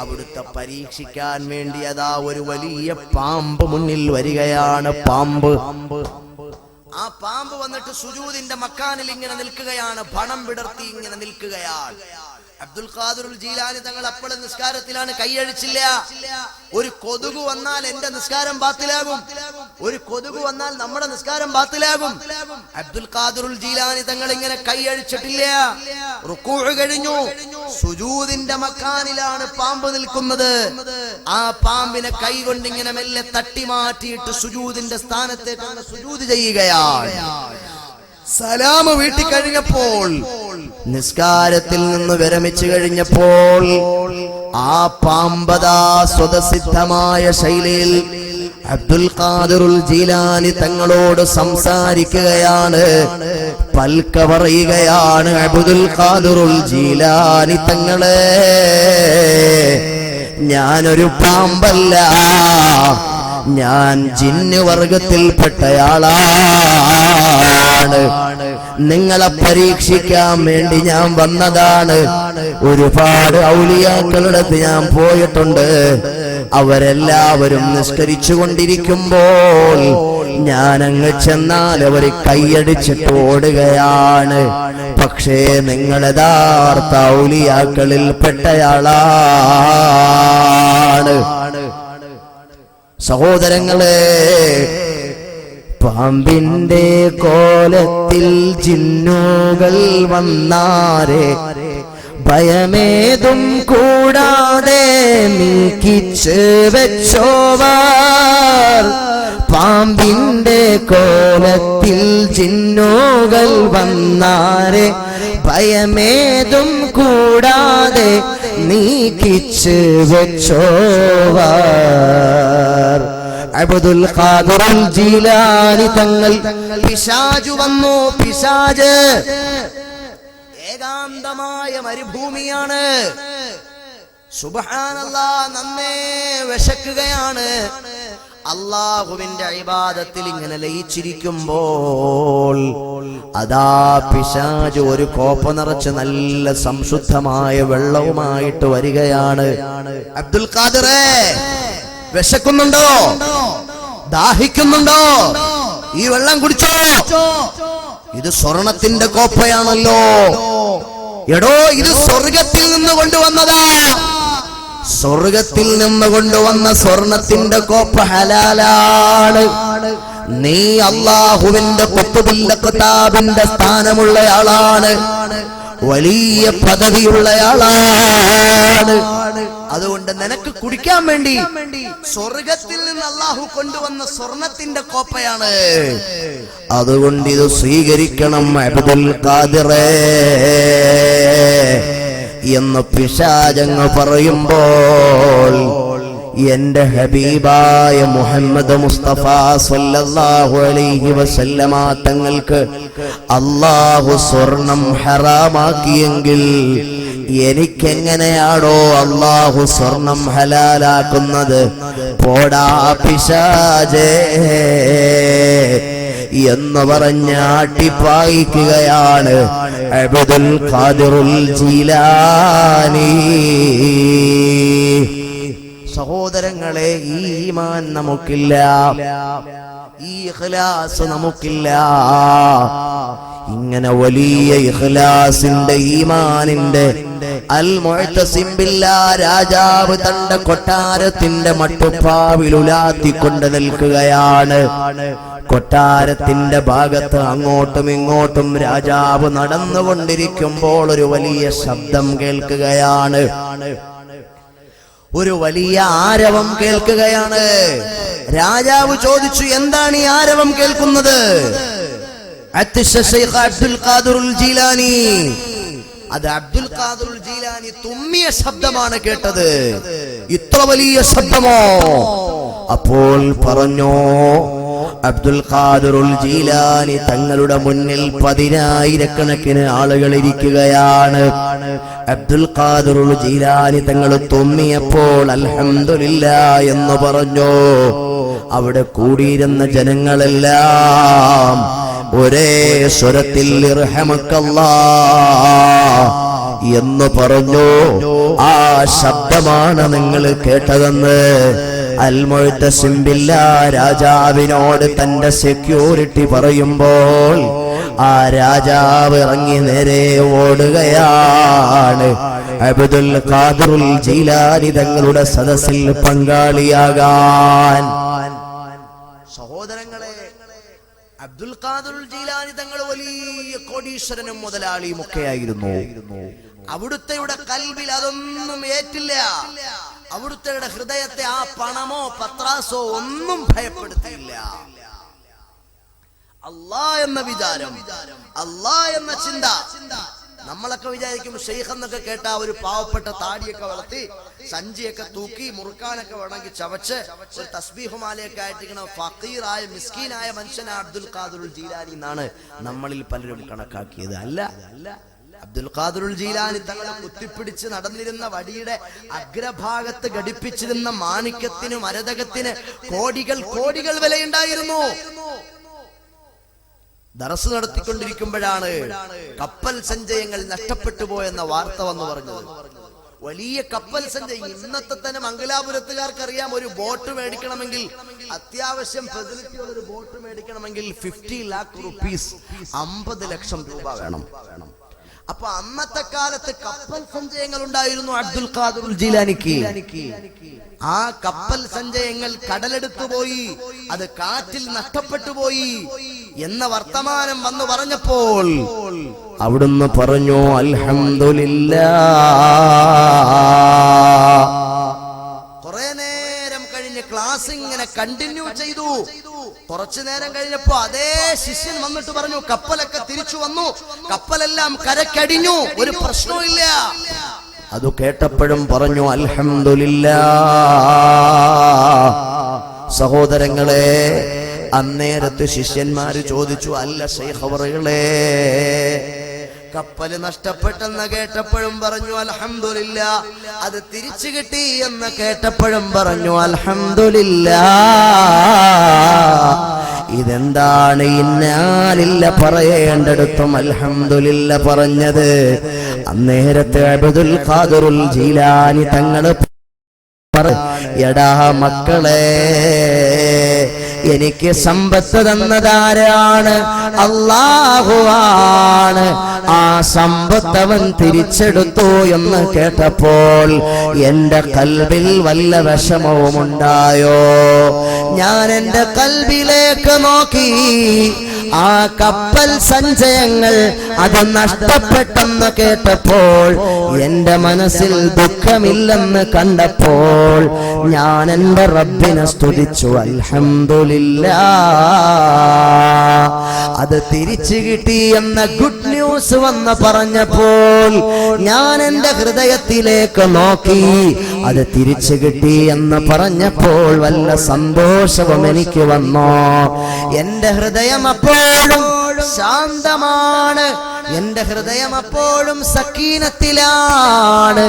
അവിടുത്തെ പരീക്ഷിക്കാൻ വേണ്ടി അതാ ഒരു വലിയ പാമ്പ് മുന്നിൽ വരികയാണ്. പാമ്പ്, ആ പാമ്പ് വന്നിട്ട് സുജൂദിന്റെ മക്കാനിൽ ഇങ്ങനെ നിൽക്കുകയാണ്, പണം വിടർത്തി ഇങ്ങനെ നിൽക്കുകയാണ്. അബ്ദുൽ ഖാദിർ ജീലാനി തങ്ങൾ അപ്പോൾ നിസ്കാരത്തിലാണ്, കൈയഴിച്ചില്ല. ഒരു കൊതുക് വന്നാൽ എന്റെ നിസ്കാരം ബാത്തിലാകും, ഒരു കൊതുക് വന്നാൽ നമ്മുടെ നിസ്കാരം ബാത്തിലാകും. അബ്ദുൽ ഖാദിർ ജീലാനി തങ്ങൾ ഇങ്ങനെ കൈയഴിച്ചിട്ടില്ല. റുക്കൂഅ് കഴിഞ്ഞു, സുജൂദിന്റെ മക്കാനിലാണ് പാമ്പ് നിൽക്കുന്നത്. ആ പാമ്പിനെ കൈ കൊണ്ട് ഇങ്ങനെ മെല്ലെ തട്ടി മാറ്റിയിട്ട് സുജൂദിന്റെ സ്ഥാനത്തേക്ക് സുജൂദ് ചെയ്യുകയാണ്. സലാം വീട്ടി കഴിഞ്ഞപ്പോൾ, നിസ്കാരത്തിൽ നിന്ന് വിരമിച്ചു കഴിഞ്ഞപ്പോൾ ആ പാമ്പതാ സ്വതസിദ്ധമായ ശൈലിയിൽ അബ്ദുൽ ഖാദിറുൽ ജീലാനി തങ്ങളോട് സംസാരിക്കുകയാണ്. പൽക്ക പറയുകയാണ്, അബ്ദുൽ ഖാദിറുൽ ജീലാനി തങ്ങളെ, ഞാനൊരു പാമ്പല്ല, ഞാൻ ജിന്ന് വർഗത്തിൽപ്പെട്ടയാളാണ്. നിങ്ങളെ പരീക്ഷിക്കാൻ വേണ്ടി ഞാൻ വന്നതാണ്. ഒരുപാട് ഔലിയാക്കളുടെ ഞാൻ പോയിട്ടുണ്ട്. അവരെല്ലാവരും നിസ്കരിച്ചു കൊണ്ടിരിക്കുമ്പോൾ ഞാൻ അങ്ങ് ചെന്നാൽ അവർ കൈയടിച്ചിട്ട് ഓടുകയാണ്. പക്ഷേ നിങ്ങൾ യഥാർത്ഥ ഔലിയാക്കളിൽ പെട്ടയാളാണ്. സഹോദരങ്ങളെ, പാമ്പിന്റെ കോലത്തിൽ ജിന്നുകൾ വന്നാരെ ഭയമേതും കൂടാതെ നീക്കിച്ച് വെച്ചോവർ. പാമ്പിന്റെ കോലത്തിൽ ജിന്നുകൾ വന്നാരെ ഭയമേതും കൂടാതെ നീക്കിച്ച് വെച്ചോവർ. അബ്ദുൽ ഖാദിറുൽ ജീലാനി തങ്ങൾ, പിശാചു വന്നു. പിശാച് ഏകാന്തമായ മരുഭൂമിയാണ്. സുബ്ഹാനല്ലാഹ്, നന്നേ വിശക്കുകയാണ്. അല്ലാഹുവിന്റെ ഇബാദത്തിൽ ഇങ്ങനെ ലയിച്ചിരിക്കുമ്പോൾ അതാ പിശാച് ഒരു കോപ്പ നിറച്ച് നല്ല സംശുദ്ധമായ വെള്ളവുമായിട്ട് വരികയാണ്. അബ്ദുൽ ഖാദിറേ, വിശക്കുന്നുണ്ടോ? ദാഹിക്കുന്നുണ്ടോ? ഈ വെള്ളം കുടിച്ചോ. ഇത് സ്വർണത്തിന്റെ കോപ്പയാണല്ലോ. എടോ, ഇത് സ്വർഗത്തിൽ നിന്ന് കൊണ്ടുവന്നതാ. സ്വർഗത്തിൽ നിന്ന് കൊണ്ടുവന്ന സ്വർണത്തിന്റെ കോപ്പ ഹലാലാണ്. നീ അല്ലാഹുവിന്റെ ഖുത്ബുൽ ഖതാബിന്റെ സ്ഥാനമുള്ളയാളാണ്, വലിയ പദവിയുള്ളയാളാണ്. അതുകൊണ്ട് നിനക്ക് കുടിക്കാൻ വേണ്ടി സ്വർഗത്തിൽ നിന്ന് അല്ലാഹു കൊണ്ടുവന്ന സ്വർണത്തിന്റെ കോപ്പയാണ്. അതുകൊണ്ട് ഇത് സ്വീകരിക്കണം അബ്ദുൽ ഖാദിറേ എന്ന് പിശാചങ്ങ് പറയുമ്പോൾ എന്റെ ഹബീബായ മുഹമ്മദ് മുസ്തഫ സല്ലല്ലാഹു അലൈഹി വസല്ലമ തങ്ങൾക്ക് അല്ലാഹു സ്വർണം ഹറാമാക്കിയെങ്കിൽ എനിക്കെങ്ങനെയാണോ അല്ലാഹു സ്വർണം ഹലാലാക്കുന്നത്? പോടാ പിശാചേ എന്ന് പറഞ്ഞ് ആട്ടിപ്പായിക്കുകയാണ് അബ്ദുൽ ഖാദിറുൽ ജീലാനി. സഹോദരങ്ങളെ, ഈ ഈമാൻ നമുക്കില്ല, ഈ ഇഖ്ലാസ് നമുക്കില്ല. ഇങ്ങനെ വലിയ ഇഖ്ലാസിന്റെ ഈമാനിന്റെ അൽ മുഅ്തസിം ബില്ലാഹ് രാജാവ് തന്റെ കൊട്ടാരത്തിന്റെ മട്ടുപ്പാവിൽ ഉലാത്തിക്കൊണ്ട് നിൽക്കുകയാണ്. കൊട്ടാരത്തിന്റെ ഭാഗത്ത് അങ്ങോട്ടും ഇങ്ങോട്ടും രാജാവ് നടന്നുകൊണ്ടിരിക്കുമ്പോൾ ഒരു വലിയ ശബ്ദം കേൾക്കുകയാണ്. ഒരു വലിയ ആരവം കേൾക്കുകയാണ്. രാജാവ് ചോദിച്ചു, എന്താണ് ഈ ആരവം കേൾക്കുന്നത്? അബ്ദുൽ ഖാദിറുൽ ജീലാനി, അത് അബ്ദുൽ ഖാദിറുൽ ജീലാനി തുമ്മിയ ശബ്ദമാണ് കേട്ടത്. ഇത്ര വലിയ ശബ്ദമോ? അപ്പോൾ പറഞ്ഞു, അബ്ദുൽ ഖാദിറുൽ ജീലാനി തങ്ങളുടെ മുന്നിൽ 10,000 ആളുകൾ ഇരിക്കുകയാണ്. അബ്ദുൽ ഖാദിറുൽ ജീലാനി തങ്ങൾ തുമ്മിയപ്പോൾ അൽഹംദുലില്ലാഹ് എന്ന് പറഞ്ഞു. അവിടെ കൂടിയിരുന്ന ജനങ്ങളെല്ലാം ഒരേ സ്വരത്തിൽ ഇർഹമക്കല്ലാഹ് എന്ന് പറഞ്ഞു. ആ ശബ്ദമാണ് നിങ്ങൾ കേട്ടതെന്ന് അൽ മുഅ്തസിം ബില്ലാഹ് രാജാവിനോട് തന്റെ സെക്യൂരിറ്റി പറയുമ്പോൾ ആ രാജാവ് ഇറങ്ങി നേരെ ഓടുകയാണ് അബ്ദുൽ ഖാദിറുൽ ജീലാനി തങ്ങളുടെ സദസ്സിൽ പങ്കാളിയാകാൻ. സഹോദരങ്ങളെ, അബ്ദുൽ ഖാദിറുൽ ജീലാനി തങ്ങൾ വലിയ കോടീശ്വരനും മുതലാളിയും ഒക്കെ ആയിരുന്നു. അവിടുത്തെ കൽബിൽ അതൊന്നും ഏറ്റില്ല. അവിടുത്തെ ഹൃദയത്തെ ആ പണമോ പത്രാസോ ഒന്നും ഭയപ്പെടുത്തിയില്ല. അല്ലാ എന്ന വിചാരം, അല്ലാ എന്ന ചിന്ത. നമ്മളൊക്കെ വിചാരിക്കും ഷെയ്ഖ് എന്നൊക്കെ കേട്ടാ ഒരു പാവപ്പെട്ട താടിയൊക്കെ വളർത്തി സഞ്ചിയൊക്കെ തൂക്കി മുറുക്കാനൊക്കെ വേണമെങ്കിൽ ചവച്ച് ഒരു തസ്ബീഹുമാലയൊക്കെ ആയിട്ടിങ്ങനെ ഫക്കീറായ മിസ്കീനായ മനുഷ്യനായ അബ്ദുൽ ഖാദിറുൽ ജീലാനി എന്നാണ് നമ്മളിൽ പലരും കണക്കാക്കിയത്. അല്ല, അബ്ദുൽ ഖാദിറുൽ ജീലാനി തങ്ങളെ കുത്തിപ്പിടിച്ച് നടന്നിരുന്ന വടിയുടെ അഗ്രഭാഗത്ത് ഘടിപ്പിച്ചിരുന്ന മാണിക്യത്തിന് മരതകത്തിന് കോടികൾ വിലയുണ്ടായിരുന്നു. ദർസ് നടത്തിക്കൊണ്ടിരിക്കുമ്പോഴാണ് കപ്പൽ സഞ്ചയങ്ങൾ നഷ്ടപ്പെട്ടു പോയെന്ന വാർത്ത വന്നു പറഞ്ഞത്. വലിയ കപ്പൽ സഞ്ചയം. ഇന്നത്തെ തന്നെ മംഗലാപുരത്തുകാർക്ക് അറിയാം, ഒരു ബോട്ട് മേടിക്കണമെങ്കിൽ, അത്യാവശ്യം ഫെസിലിറ്റി ഉള്ള ഒരു ബോട്ട് മേടിക്കണമെങ്കിൽ 50 lakh rupees, 50 ലക്ഷം രൂപ വേണം. അപ്പൊ അന്നത്തെ കാലത്ത് കപ്പൽ സഞ്ചയങ്ങൾ ഉണ്ടായിരുന്നു അബ്ദുൽ ഖാദിറുൽ ജീലാനിക്ക്. ആ കപ്പൽ സഞ്ചയങ്ങൾ കടലെടുത്തു പോയി, അത് കാറ്റിൽ നഷ്ടപ്പെട്ടു പോയി എന്ന വർത്തമാനം വന്നു പറഞ്ഞപ്പോൾ അവിടുന്ന് പറഞ്ഞു അൽഹംദുലില്ലാഹ്. കുറെ നേരം കഴിഞ്ഞ് ക്ലാസ് ഇങ്ങനെ കണ്ടിന്യൂ ചെയ്തു. കുറച്ചു നേരം കഴിഞ്ഞപ്പോ അതേ ശിഷ്യൻ വന്നിട്ട് പറഞ്ഞു കപ്പലൊക്കെ തിരിച്ചു വന്നു, കപ്പലെല്ലാം കരക്കടിഞ്ഞു, ഒരു പ്രശ്നവും ഇല്ല. അത് കേട്ടപ്പോഴും പറഞ്ഞു അൽഹംദുലില്ലാഹ്. സഹോദരങ്ങളെ, അന്നേരത്ത് ശിഷ്യന്മാര് ചോദിച്ചു, അല്ല ശൈഖ് അവറുകളെ, കപ്പല് നഷ്ടപ്പെട്ടെന്ന് കേട്ടപ്പോഴും പറഞ്ഞു അൽഹംദുലില്ലാഹ്. അത് തിരിച്ചു കിട്ടി എന്ന് കേട്ടപ്പോഴും പറഞ്ഞു അൽഹംദുലില്ലാഹ്. ഇതെന്താണ് ഇന്നാലില്ല പറയേണ്ടടുത്തും അൽഹംദുലില്ലാഹ് പറഞ്ഞത്? അന്നേരത്തെ അബ്ദുൽ ഖാദിറുൽ ജീലാനി തങ്ങള് എടാ മക്കളെ, എനിക്ക് സമ്പത്ത് തന്നതാരാണ്? അല്ലാഹുവാണ്. ആ സമ്പത്ത് അവൻ തിരിച്ചെടുത്തു എന്ന് കേട്ടപ്പോൾ എന്റെ കൽബിൽ വല്ല വിഷമവും ഉണ്ടായോ? ഞാൻ എന്റെ കൽബിലേക്ക് നോക്കി, ആ കപ്പൽ സഞ്ചയങ്ങൾ അത് നഷ്ടപ്പെട്ടെന്ന് കേട്ടപ്പോൾ എന്റെ മനസ്സിൽ ദുഃഖമില്ലെന്ന് കണ്ടപ്പോൾ ഞാൻ എന്റെ റബ്ബിനെ സ്തുതിച്ചു അൽഹംദുലില്ലാഹ്. അത് തിരിച്ചു കിട്ടി എന്ന ഗുഡ് ന്യൂസ് വന്ന് പറഞ്ഞപ്പോൾ ഞാൻ എന്റെ ഹൃദയത്തിലേക്ക് നോക്കി, അത് തിരിച്ചു കിട്ടി എന്ന് പറഞ്ഞപ്പോൾ വല്ല സന്തോഷവും എനിക്ക് വന്നോ? എന്റെ ഹൃദയം അപ്പോഴും ശാന്തമാണ്, എന്റെ ഹൃദയം അപ്പോഴും സക്കീനത്തിലാണ്.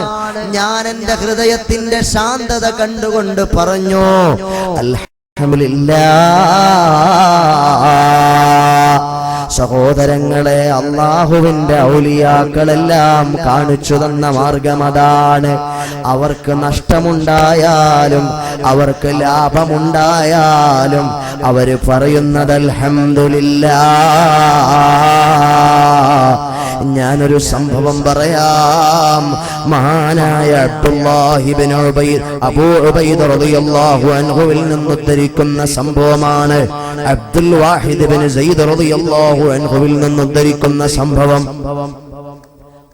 ഞാൻ എന്റെ ഹൃദയത്തിന്റെ ശാന്തത കണ്ടുകൊണ്ട് പറഞ്ഞു അൽഹംദുലില്ലാഹ്. സഹോദരങ്ങളെ, അല്ലാഹുവിന്റെ ഔലിയാക്കളെല്ലാം കാണിച്ചു തന്ന മാർഗം അതാണ്. അവർക്ക് നഷ്ടമുണ്ടായാലും അവർക്ക് ലാഭമുണ്ടായാലും അവര് പറയുന്നത് അൽഹംദുലില്ലാഹ്. ഞാനൊരു സംഭവം പറയാം. മഹാനായ അബ്ദുല്ലാഹി ഇബ്നു ഉബൈദ് അബൂ ഉബൈദ റളിയല്ലാഹു അൻഹുവിൽ നിന്ന് ഉദ്ധരിക്കുന്ന സംഭവമാണ്. അബ്ദുൽ വാഹിദ് ഇബ്നു സയ്യിദ് റളിയല്ലാഹു അൻഹുവിൽ നിന്ന് ഉദ്ധരിക്കുന്ന സംഭവം.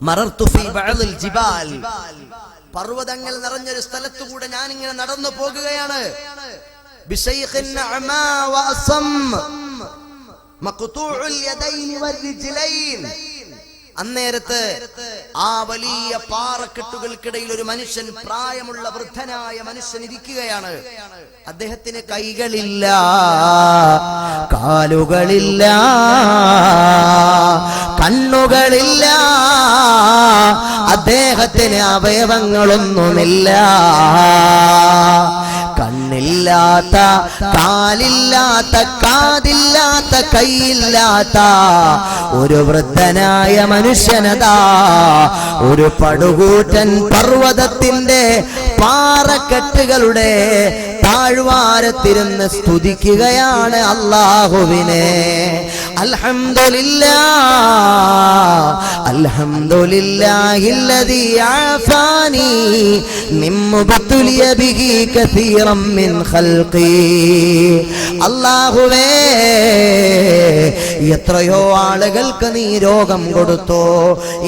മറർതു ഫീ ബഅദിൽ ജിബാൽ, പർവതങ്ങൾ നിറഞ്ഞൊരു സ്ഥലത്തുകൂടെ ഞാൻ ഇങ്ങനെ നടന്നു പോകുകയാണ്. ബിശൈഖിൻ അഅമാ വഅസം മഖ്തൂഉൽ യദൈൻ വൽരിജ്ലൈൻ. അന്നേരത്ത് ആ വലിയ പാറക്കെട്ടുകൾക്കിടയിൽ ഒരു മനുഷ്യൻ, പ്രായമുള്ള വൃദ്ധനായ മനുഷ്യൻ ഇരിക്കുകയാണ്. അദ്ദേഹത്തിന് കൈകളില്ല, കാലുകളില്ല, കണ്ണുകളില്ല, അദ്ദേഹത്തിന് അവയവങ്ങളൊന്നുമില്ല. കണ്ണില്ലാത്ത, കാലില്ലാത്ത, കാതില്ലാത്ത, കൈയില്ലാത്ത ഒരു വൃദ്ധനായ മനുഷ്യനതാ ഒരു പടുകൂറ്റൻ പർവ്വതത്തിന്റെ പാറക്കെട്ടുകളുടെ താഴ്വാരത്തിരുന്ന് സ്തുതിക്കുകയാണ് അല്ലാഹുവിനെ. അൽഹംദുലില്ലാഹ്, അൽഹംദുലില്ലാഹില്ലദീ ആഫാനി മിമ്മ ബതുലിയ ബിഹി കസീറൻ മിൻ ഖൽഖി. അല്ലാഹുവേ, എത്രയോ ആളുകൾക്ക് നീ രോഗം കൊടുത്തു,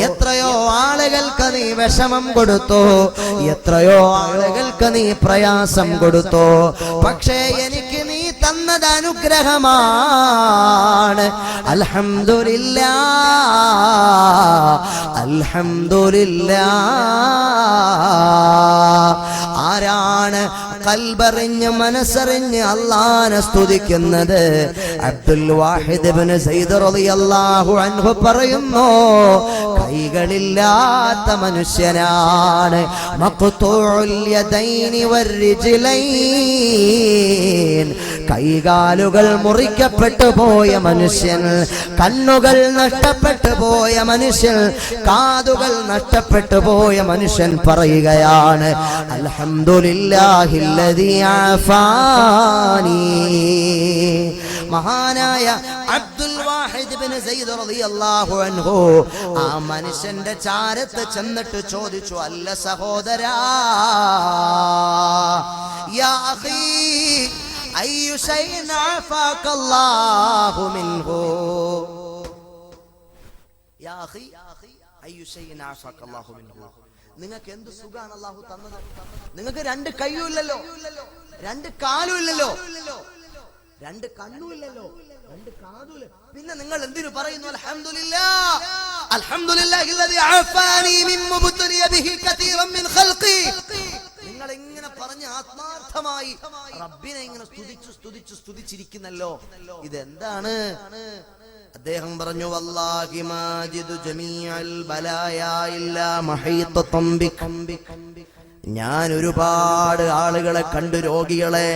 എത്രയോ ആളുകൾക്ക് നീ വിഷമം കൊടുത്തു, എത്രയോ ആളുകൾക്ക് നീ പ്രയാസം കൊടുത്തു. പക്ഷേ എനിക്ക് നീ തന്നത് അനുഗ്രഹമാണ്. അൽഹംദുലില്ലാഹ് അൽഹംദുലില്ലാഹ്. ആരാണ് ഖൽബറിഞ്ഞ് മനസ്സറിഞ്ഞ് അല്ലാഹനെ സ്തുതിക്കുന്നത്? അബ്ദുൽ വാഹിദ് ഇബ്നു സയ്യിദ് റളിയല്ലാഹു അൻഹു പറയുന്നു, കൈകളില്ലാത്ത മനുഷ്യനാണ്. മഖ്തൂഉൽ യദൈനി വർ-റിജ്ലൈൻ, കൈകാലുകൾ മുറിക്കപ്പെട്ടു പോയ മനുഷ്യൻ, കണ്ണുകൾ നഷ്ടപ്പെട്ടു പോയ മനുഷ്യൻ, കാതുകൾ നഷ്ടപ്പെട്ടു പോയ മനുഷ്യൻ പറയുകയാണ്, അൽഹംദുലില്ലാഹില്ലദീ ആഫാനി. മഹാനായ അബ്ദുൽ വാഹിദ് ഇബ്നു സയ്യിദ് റളിയല്ലാഹു അൻഹു ആ മനുഷ്യന്റെ ചാരത്ത് ചെന്നിട്ട് ചോദിച്ചു, അല്ല സഹോദരാ, യാ അഖീ അയ്യു ശൈഇൻ ആഫാകല്ലാഹു മിൻഹു, യാ അഖീ അയ്യു ശൈഇൻ ആഫാകല്ലാഹു മിൻഹു. നിങ്ങൾക്ക് എന്ത് സുഖാണ് അല്ലാഹു തന്നത്? നിങ്ങൾക്ക് രണ്ട് കൈയും ഇല്ലല്ലോ, രണ്ട് കാലും ഇല്ലല്ലോ, രണ്ട് കണ്ണും ഇല്ലല്ലോ, രണ്ട് കാതും, പിന്നെ നിങ്ങൾ എന്തിനു പറയുന്നു അൽഹംദുലില്ലാഹ് അൽഹംദുലില്ലാഹില്ലദീ ആഫാനി മിമ്മ ബുത്ലിയ ബിഹി കതീറൻ മിൻ ഖൽഖി? നിങ്ങൾ ഇങ്ങനെ പറഞ്ഞ് ആത്മാർത്ഥമായി റബ്ബിനെ ഇങ്ങനെ സ്തുതിച്ചിരിക്കുന്നല്ലോ, ഇതെന്താണ്? അദ്ദേഹം പറഞ്ഞു, വല്ലാഹി മാജിദു ജമീഅൽ ബലായാ ഇല്ലാ മഹീതതൻ ബിക. ഞാൻ ഒരുപാട് ആളുകളെ കണ്ടു, രോഗികളെ.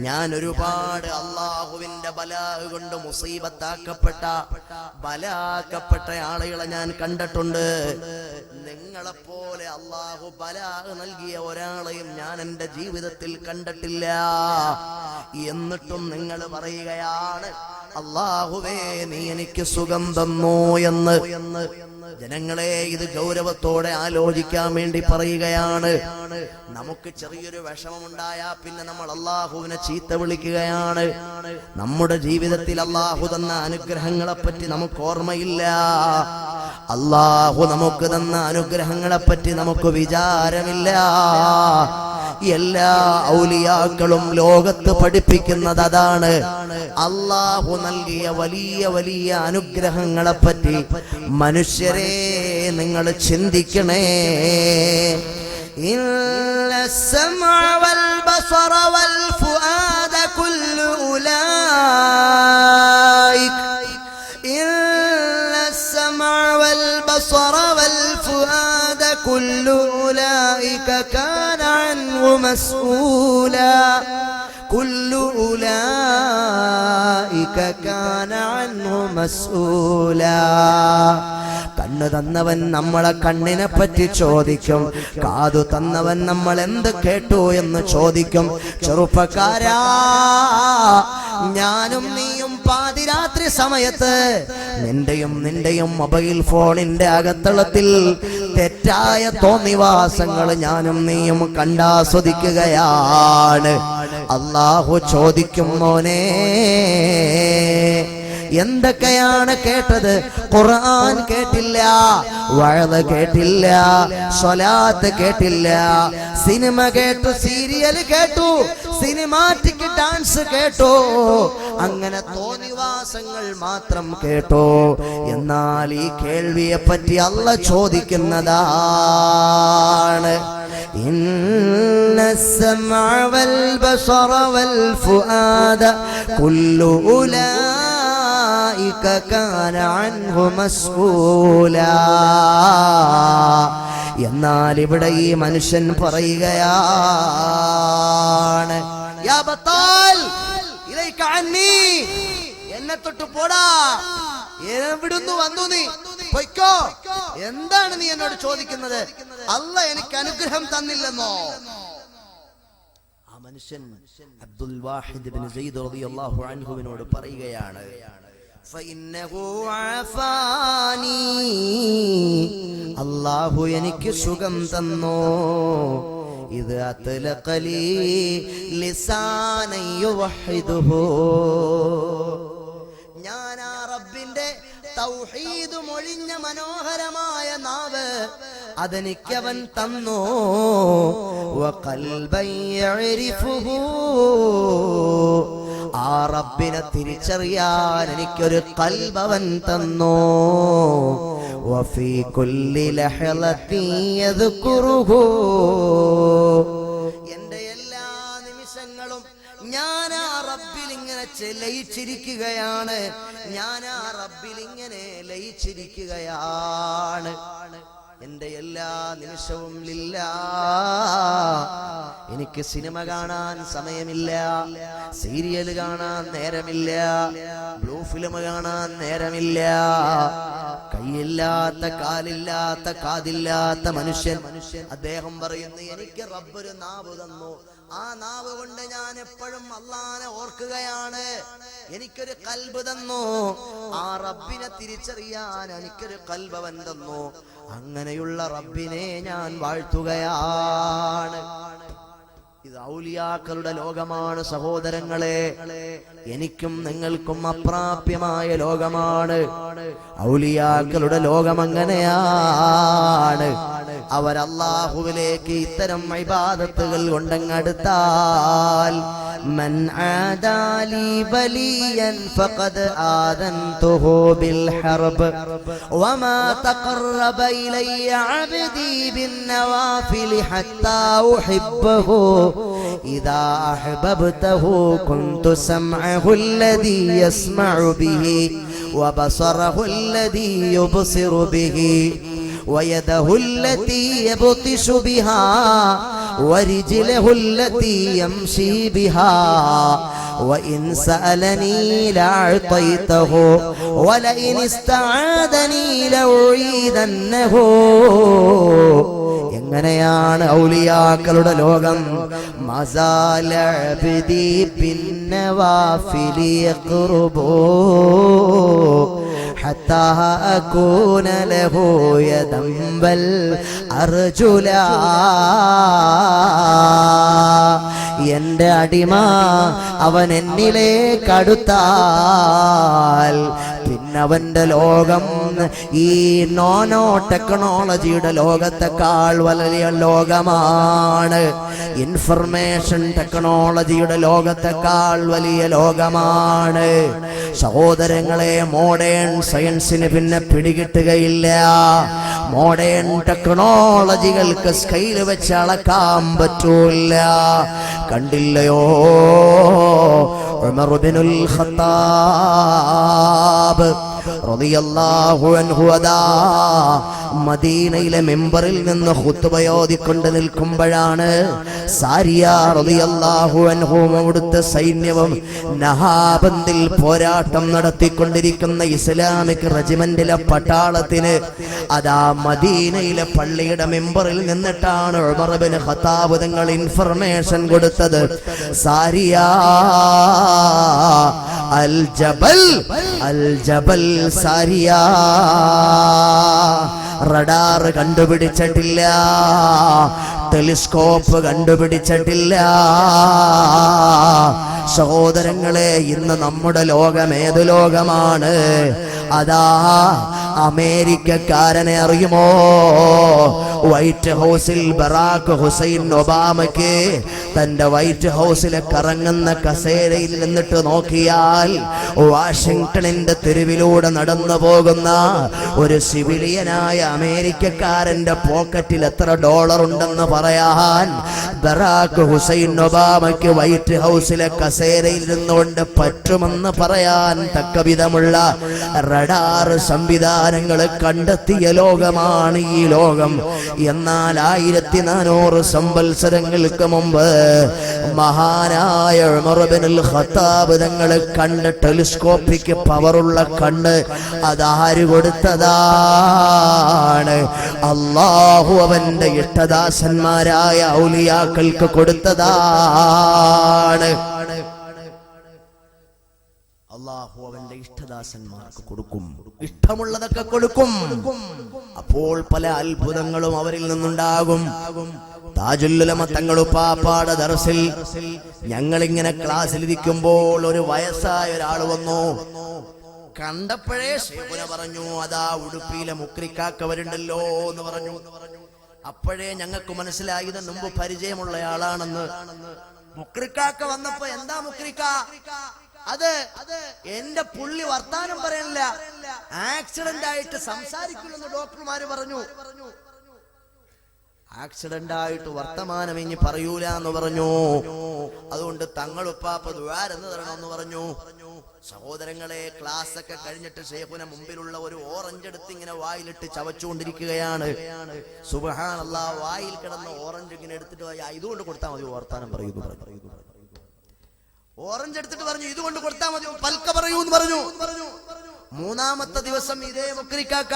ഞാൻ ഒരുപാട് അള്ളാഹുവിന്റെ ബലാ കൊണ്ട് ബലാക്കപ്പെട്ട ആളുകളെ ഞാൻ കണ്ടിട്ടുണ്ട്. നിങ്ങളെപ്പോലെ അള്ളാഹു ബലാ നൽകിയ ഒരാളെയും ഞാൻ എന്റെ ജീവിതത്തിൽ കണ്ടിട്ടില്ല. എന്നിട്ടും നിങ്ങൾ പറയുകയാണ്, അള്ളാഹുവേ നീ എനിക്ക് സുഖം തന്നു എന്ന്. ജനങ്ങളെ, ഇത് ഗൗരവത്തോടെ ആലോചിക്കാൻ വേണ്ടി പറയുകയാണ്. നമുക്ക് ചെറിയൊരു വിഷമമുണ്ടായാ പിന്നെ നമ്മൾ അള്ളാഹുവിനെ ചീത്ത വിളിക്കുകയാണ്. നമ്മുടെ ജീവിതത്തിൽ അള്ളാഹു തന്ന അനുഗ്രഹങ്ങളെ പറ്റി നമുക്ക് ഓർമ്മയില്ല. അള്ളാഹു നമുക്ക് തന്ന അനുഗ്രഹങ്ങളെ പറ്റി നമുക്ക് വിചാരമില്ല. എല്ലാ ഔലിയാക്കളും ലോകത്ത് പഠിപ്പിക്കുന്നത് അതാണ്. അള്ളാഹു നൽകിയ വലിയ വലിയ അനുഗ്രഹങ്ങളെ പറ്റി മനുഷ്യരെ നിങ്ങൾ ചിന്തിക്കണേ. ഇന്ന السمع والبصر والفؤاد كل أولئك إن السمع والبصر والفؤاد كل أولئك كان عنه مسؤولا كل أولئك كان عنه مسؤولا. കണ്ണ് തന്നവൻ നമ്മളെ കണ്ണിനെ പറ്റി ചോദിക്കും. കാതു തന്നവൻ നമ്മൾ എന്ത് കേട്ടു എന്ന് ചോദിക്കും. ചെറുപ്പക്കാരാ, ഞാനും നീയും പാതിരാത്രി സമയത്ത് നിന്റെയും മൊബൈൽ ഫോണിന്റെ അകത്തളത്തിൽ തെറ്റായ തോന്നിവാസങ്ങൾ ഞാനും നീയും കണ്ടാസ്വദിക്കുകയാണ്. അല്ലാഹു ചോദിക്കും, മോനെ എന്തൊക്കെയാണ് കേട്ടത്? ഖുർആൻ കേട്ടില്ല, വഅദ് കേട്ടില്ല, സ്വലാത്ത് കേട്ടില്ല, സിനിമ കേട്ടു, സീരിയൽ കേട്ടു, സിനിമാറ്റിക് ഡാൻസ് കേട്ടു, അങ്ങനെ തോന്നിവാസങ്ങൾ മാത്രം കേട്ടു. എന്നാൽ ഈ കേൾവിയെ പറ്റി അല്ലാഹ് ചോദിക്കുന്നതാണ്. ഇന്നസ് സമഅ വൽ ബസറ വൽ ഫുആദ കുല്ലു ഉലൈക കാന അൻഹു മസ്ഊലാ. എന്നാൽ ഇവിടെ ഈ മനുഷ്യൻ പറയുകയാണ്, യാ ബത്താൽ ഇലൈക അന്നി, എന്നെ തൊട്ട് പോടാ, എവിടുന്ന് വന്നു നീ, പൊയ്ക്കോ. എന്താണ് നീ എന്നോട് ചോദിക്കുന്നത്? അല്ലാഹ് എനിക്ക് അനുഗ്രഹം തന്നില്ലെന്നോ? ആ മനുഷ്യൻ അബ്ദുൽ വാഹിദ് ഇബ്നു സയ്യിദ് റളിയല്ലാഹു അൻഹുവിനോട് പറയുകയാണ്, ഫഇന്നഹു ആഫാനി, അല്ലാഹു എനിക്ക് സുഖം തന്നു. ഇത് അത്ലഖലി ലിസാനൻ യുവഹിദുഹു, ഞാൻ ആ റബ്ബിന്റെ തൗഹീദ് മൊഴിഞ്ഞ മനോഹരമായ നാവ് അതെനിക്കവൻ തന്നു. വഖൽബൻ യഅരിഫുഹു, ആ റബ്ബിനെ തിരിച്ചറിയാൻ എനിക്കൊരു ഖൽബവൻ തന്നു. വഫീ കുല്ലി ലഹളത്തി യദ്കുറുഹു, എന്റെ എല്ലാ നിമിഷങ്ങളും ഞാൻ ആ റബ്ബിൽ ഇങ്ങനെ ലയിച്ചിരിക്കുകയാണ്. ഞാൻ ആ റബ്ബിൽ ഇങ്ങനെ ലയിച്ചിരിക്കുകയാണ്. എന്റെ എല്ലാ നിമിഷവും ലില്ലാ. എനിക്ക് സിനിമ കാണാൻ സമയമില്ല, സീരിയൽ കാണാൻ നേരമില്ല, ബ്ലൂ ഫിലിം കാണാൻ നേരമില്ല. കൈയില്ലാത്ത, കാലില്ലാത്ത, കാതില്ലാത്ത മനുഷ്യൻ അദ്ദേഹം പറയുന്നു, എനിക്ക് റബ്ബൊരു നാവ് തന്നു. ആ നാവ് കൊണ്ട് ഞാൻ എപ്പോഴും അല്ലാഹനെ ഓർക്കുകയാണ്. എനിക്കൊരു ഖൽബ് തന്നു. ആ റബ്ബിനെ തിരിച്ചറിയാൻ എനിക്കൊരു ഖൽബവൻ തന്നു. അങ്ങനെയുള്ള റബ്ബിനെ ഞാൻ വാഴ്ത്തുകയാണ്. ഇത് ഔലിയാക്കളുടെ ലോകമാണ് സഹോദരങ്ങളെ. എനിക്കും നിങ്ങൾക്കും അപ്രാപ്യമായ ലോകമാണ്. ഔലിയാക്കളുടെ ലോകം അങ്ങനെയാണ്. അവർ അല്ലാഹുവിലേക്ക് ഇത്തരം ഇബാദത്തുകൾ കൊണ്ടങ്ങടുത്താൽ, മൻ ആദാലി വലിയൻ ഫഖദ് ആദൻതുഹു ബിൽ ഹർബ് വമാ തഖറബ ഇലയ്യ അബ്ദി ബിൻ നവാഫിൽ ഹത്താ ഉഹിബ്ബഹു ഇദാ അഹ്ബബ്തഹു കുന്തു സമഅഹു അല്ലദീ യസ്മഉ ബിഹി വബസറഹു അല്ലദീ യുബ്സിറു ബിഹി ويده التي يبطش بها ورجله التي يمشي بها وإن سألني لأعطيته ولئن استعاذني لأعيذنه. എങ്ങനെയാണ് ഔലിയാക്കളുടെ ലോകം? മസാല അബ്ദി ബിന്നവാഫിലി യഖ്റുബു ഹത്താ അകൂന ലഹു യദം വൽ അർജുലാ. എന്റെ അടിമ അവൻ എന്നിലേക്ക് അടുത്താൽ പിന്നവന്റെ ലോകം ഈ നോനോ ടെക്നോളജിയുടെ ലോകത്തെക്കാൾ വലിയ ലോകമാണ്. ഇൻഫർമേഷൻ ടെക്നോളജിയുടെ ലോകത്തെക്കാൾ വലിയ ലോകമാണ്. സഹോദരങ്ങളെ, മോഡേൺ സയൻസിന് പിന്നെ പിടികിട്ടുകയില്ല. മോഡേൺ ടെക്നോളജികൾക്ക് സ്കെയിൽ വെച്ച് അളക്കാൻ പറ്റൂല. കണ്ടില്ലയോ ഉമർ ഇബ്നുൽ ഖത്താബ് റളിയല്ലാഹു അൻഹു അദാ മദീനയിലെ മിമ്പറിൽ നിന്ന് ഖുത്ബയോദിക്കൊണ്ട് നിൽക്കുമ്പോഴാണ് സാരിയ റളിയല്ലാഹു അൻഹു അവിടുത്തെ സൈന്യവും നഹാബന്ദിൽ പോരാട്ടം നടത്തിക്കൊണ്ടിരിക്കുന്ന ഇസ്ലാമിക് റെജിമെന്റിലെ പട്ടാളത്തിന് അതാ മദീനയിലെ പള്ളിയുടെ മിമ്പറിൽ നിന്നിട്ടാണ് ഉമർ ഇബ്നു ഖത്താബ് തങ്ങൾ ഇൻഫർമേഷൻ കൊടുത്തത്. സാരിയ അൽ ജബൽ, അൽ ജബൽ സാരിയ. റഡാർ കണ്ടുപിടിച്ചിട്ടില്ല, ടെലിസ്കോപ്പ് കണ്ടുപിടിച്ചിട്ടില്ല. സഹോദരങ്ങളെ, ഇന്ന് നമ്മുടെ ലോകം ഏത് ലോകമാണ്? അതാ അമേരിക്കക്കാരനെ അറിയുമോ? വൈറ്റ് ഹൗസിൽ ബറാക്ക് ഹുസൈൻ ഒബാമയ്ക്ക് തന്റെ വൈറ്റ് ഹൗസിലെ കറങ്ങുന്ന കസേരയിൽ നിന്നിട്ട് നോക്കിയാൽ വാഷിംഗ്ടണിന്റെ തെരുവിലൂടെ നടന്നു പോകുന്ന ഒരു സിവിലിയനായ അമേരിക്കക്കാരന്റെ പോക്കറ്റിൽ എത്ര ഡോളർ ഉണ്ടെന്ന് പറയാൻ ബറാക്ക് ഹുസൈൻ ഒബാമയ്ക്ക് വൈറ്റ് ഹൗസിലെ കസേരയിൽ നിന്നുകൊണ്ട് പറ്റുമെന്ന് പറയാൻ തക്കവിധമുള്ള റഡാർ സംവിധാനങ്ങൾ കണ്ടെത്തിയ ലോകമാണ് ഈ ലോകം. എന്നാൽ 1400 സംവത്സരങ്ങൾക്ക് മുമ്പ് മഹാനായ ഉമർ ഇബ്നുൽ ഖത്താബ് തങ്ങൾ കണ്ട ടെലിസ്കോപ്പിക് പവറുള്ള കണ്ണ് അതാര് കൊടുത്തതാണ്? അല്ലാഹു അവന്റെ ഇഷ്ടദാസന്മാരായ ഔലിയാക്കൾക്ക് കൊടുത്തതാണ്. അല്ലാഹു അവന്റെ ഇഷ്ടദാസന്മാർക്ക് കൊടുക്കും, ഇഷ്ടമുള്ളതൊക്കെ കൊടുക്കും. അപ്പോൾ പല അത്ഭുതങ്ങളും അവരിൽ നിന്നുണ്ടാകും. താജുൽ ഉലമ തങ്ങൾ ഉപ്പാപ്പാടെ ദർസിൽ ഞങ്ങളിങ്ങനെ ക്ലാസ്സിലിരിക്കുമ്പോൾ ഒരു വയസ്സായ ഒരാൾ വന്നു. കണ്ടപ്പോഴേ ശൈഖുന പറഞ്ഞു, അതാ ഉടുപ്പിയിലെ മുക്രിക്കാക്ക വരുണ്ടല്ലോ എന്ന് പറഞ്ഞു. അപ്പോഴേ ഞങ്ങൾക്ക് മനസ്സിലായി ഇത് മുമ്പ് പരിചയമുള്ള ആളാണെന്ന്. മുക്രിക്കാക്ക വന്നപ്പോ, എന്താ മുക്രിക്ക? അത് എന്റെ പുള്ളി വർത്താനം പറയണില്ല, ആക്സിഡന്റ് ആയിട്ട് സംസാരിക്കില്ലെന്ന് ഡോക്ടർമാര് പറഞ്ഞു. ആക്സിഡന്റ് ആയിട്ട് വർത്തമാനം ഇനി പറയൂല എന്ന് പറഞ്ഞു. അതുകൊണ്ട് തങ്ങളുപ്പാപ്പ ദുആരെന്ന് തരണമെന്ന് പറഞ്ഞു. സഹോദരങ്ങളെ, ക്ലാസ് ഒക്കെ കഴിഞ്ഞിട്ട് ശൈഖുന മുമ്പിലുള്ള ഒരു ഓറഞ്ച് എടുത്ത് ഇങ്ങനെ വായിലിട്ട് ചവച്ചുകൊണ്ടിരിക്കുകയാണ്. സുബ്ഹാനല്ലാഹ്, വായിൽ കിടന്ന ഓറഞ്ച് ഇങ്ങനെ എടുത്തിട്ട് ഇതുകൊണ്ട് കൊടുത്താൽ മതി വർത്താനം പറയുന്നു. ഓറഞ്ച് എടുത്തിട്ട് പറഞ്ഞു ഇതുകൊണ്ട് കൊടുത്താൽ മതി പൽക്ക പറയൂന്ന് പറഞ്ഞു. മൂന്നാമത്തെ ദിവസം ഇതേ മുക്രിക്കാക്ക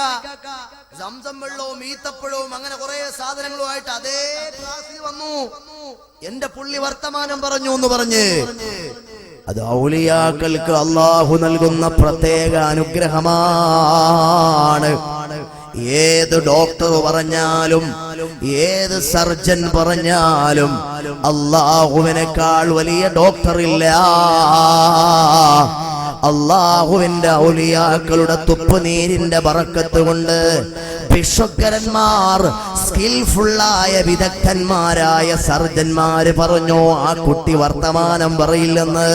സംസം വെള്ളവും ഈത്തപ്പഴവും അങ്ങനെ കുറെ സാധനങ്ങളുമായിട്ട് അതേ ക്ലാസ്സിൽ വന്നു. എന്റെ പുള്ളി വർത്തമാനം പറഞ്ഞു എന്ന് പറഞ്ഞ്. അത് ഔലിയാക്കൾക്ക് അല്ലാഹു നൽകുന്ന പ്രത്യേക അനുഗ്രഹമാണ്. ഏത് ഡോക്ടർ പറഞ്ഞാലും ഏത് സർജൻ പറഞ്ഞാലും അല്ലാഹുവിനേക്കാൾ വലിയ ഡോക്ടറില്ല. അല്ലാഹുവിന്റെ ഔലിയാക്കളുടെ തുപ്പുനീരിന്റെ ബറക്കത്ത് കൊണ്ട് ഭിക്ഷുക്കരന്മാർ, സ്കിൽഫുള്ളായ വിദഗ്ധന്മാരായ സർജന്മാര് പറഞ്ഞു ആ കുട്ടി വർത്തമാനം പറയില്ലെന്ന്.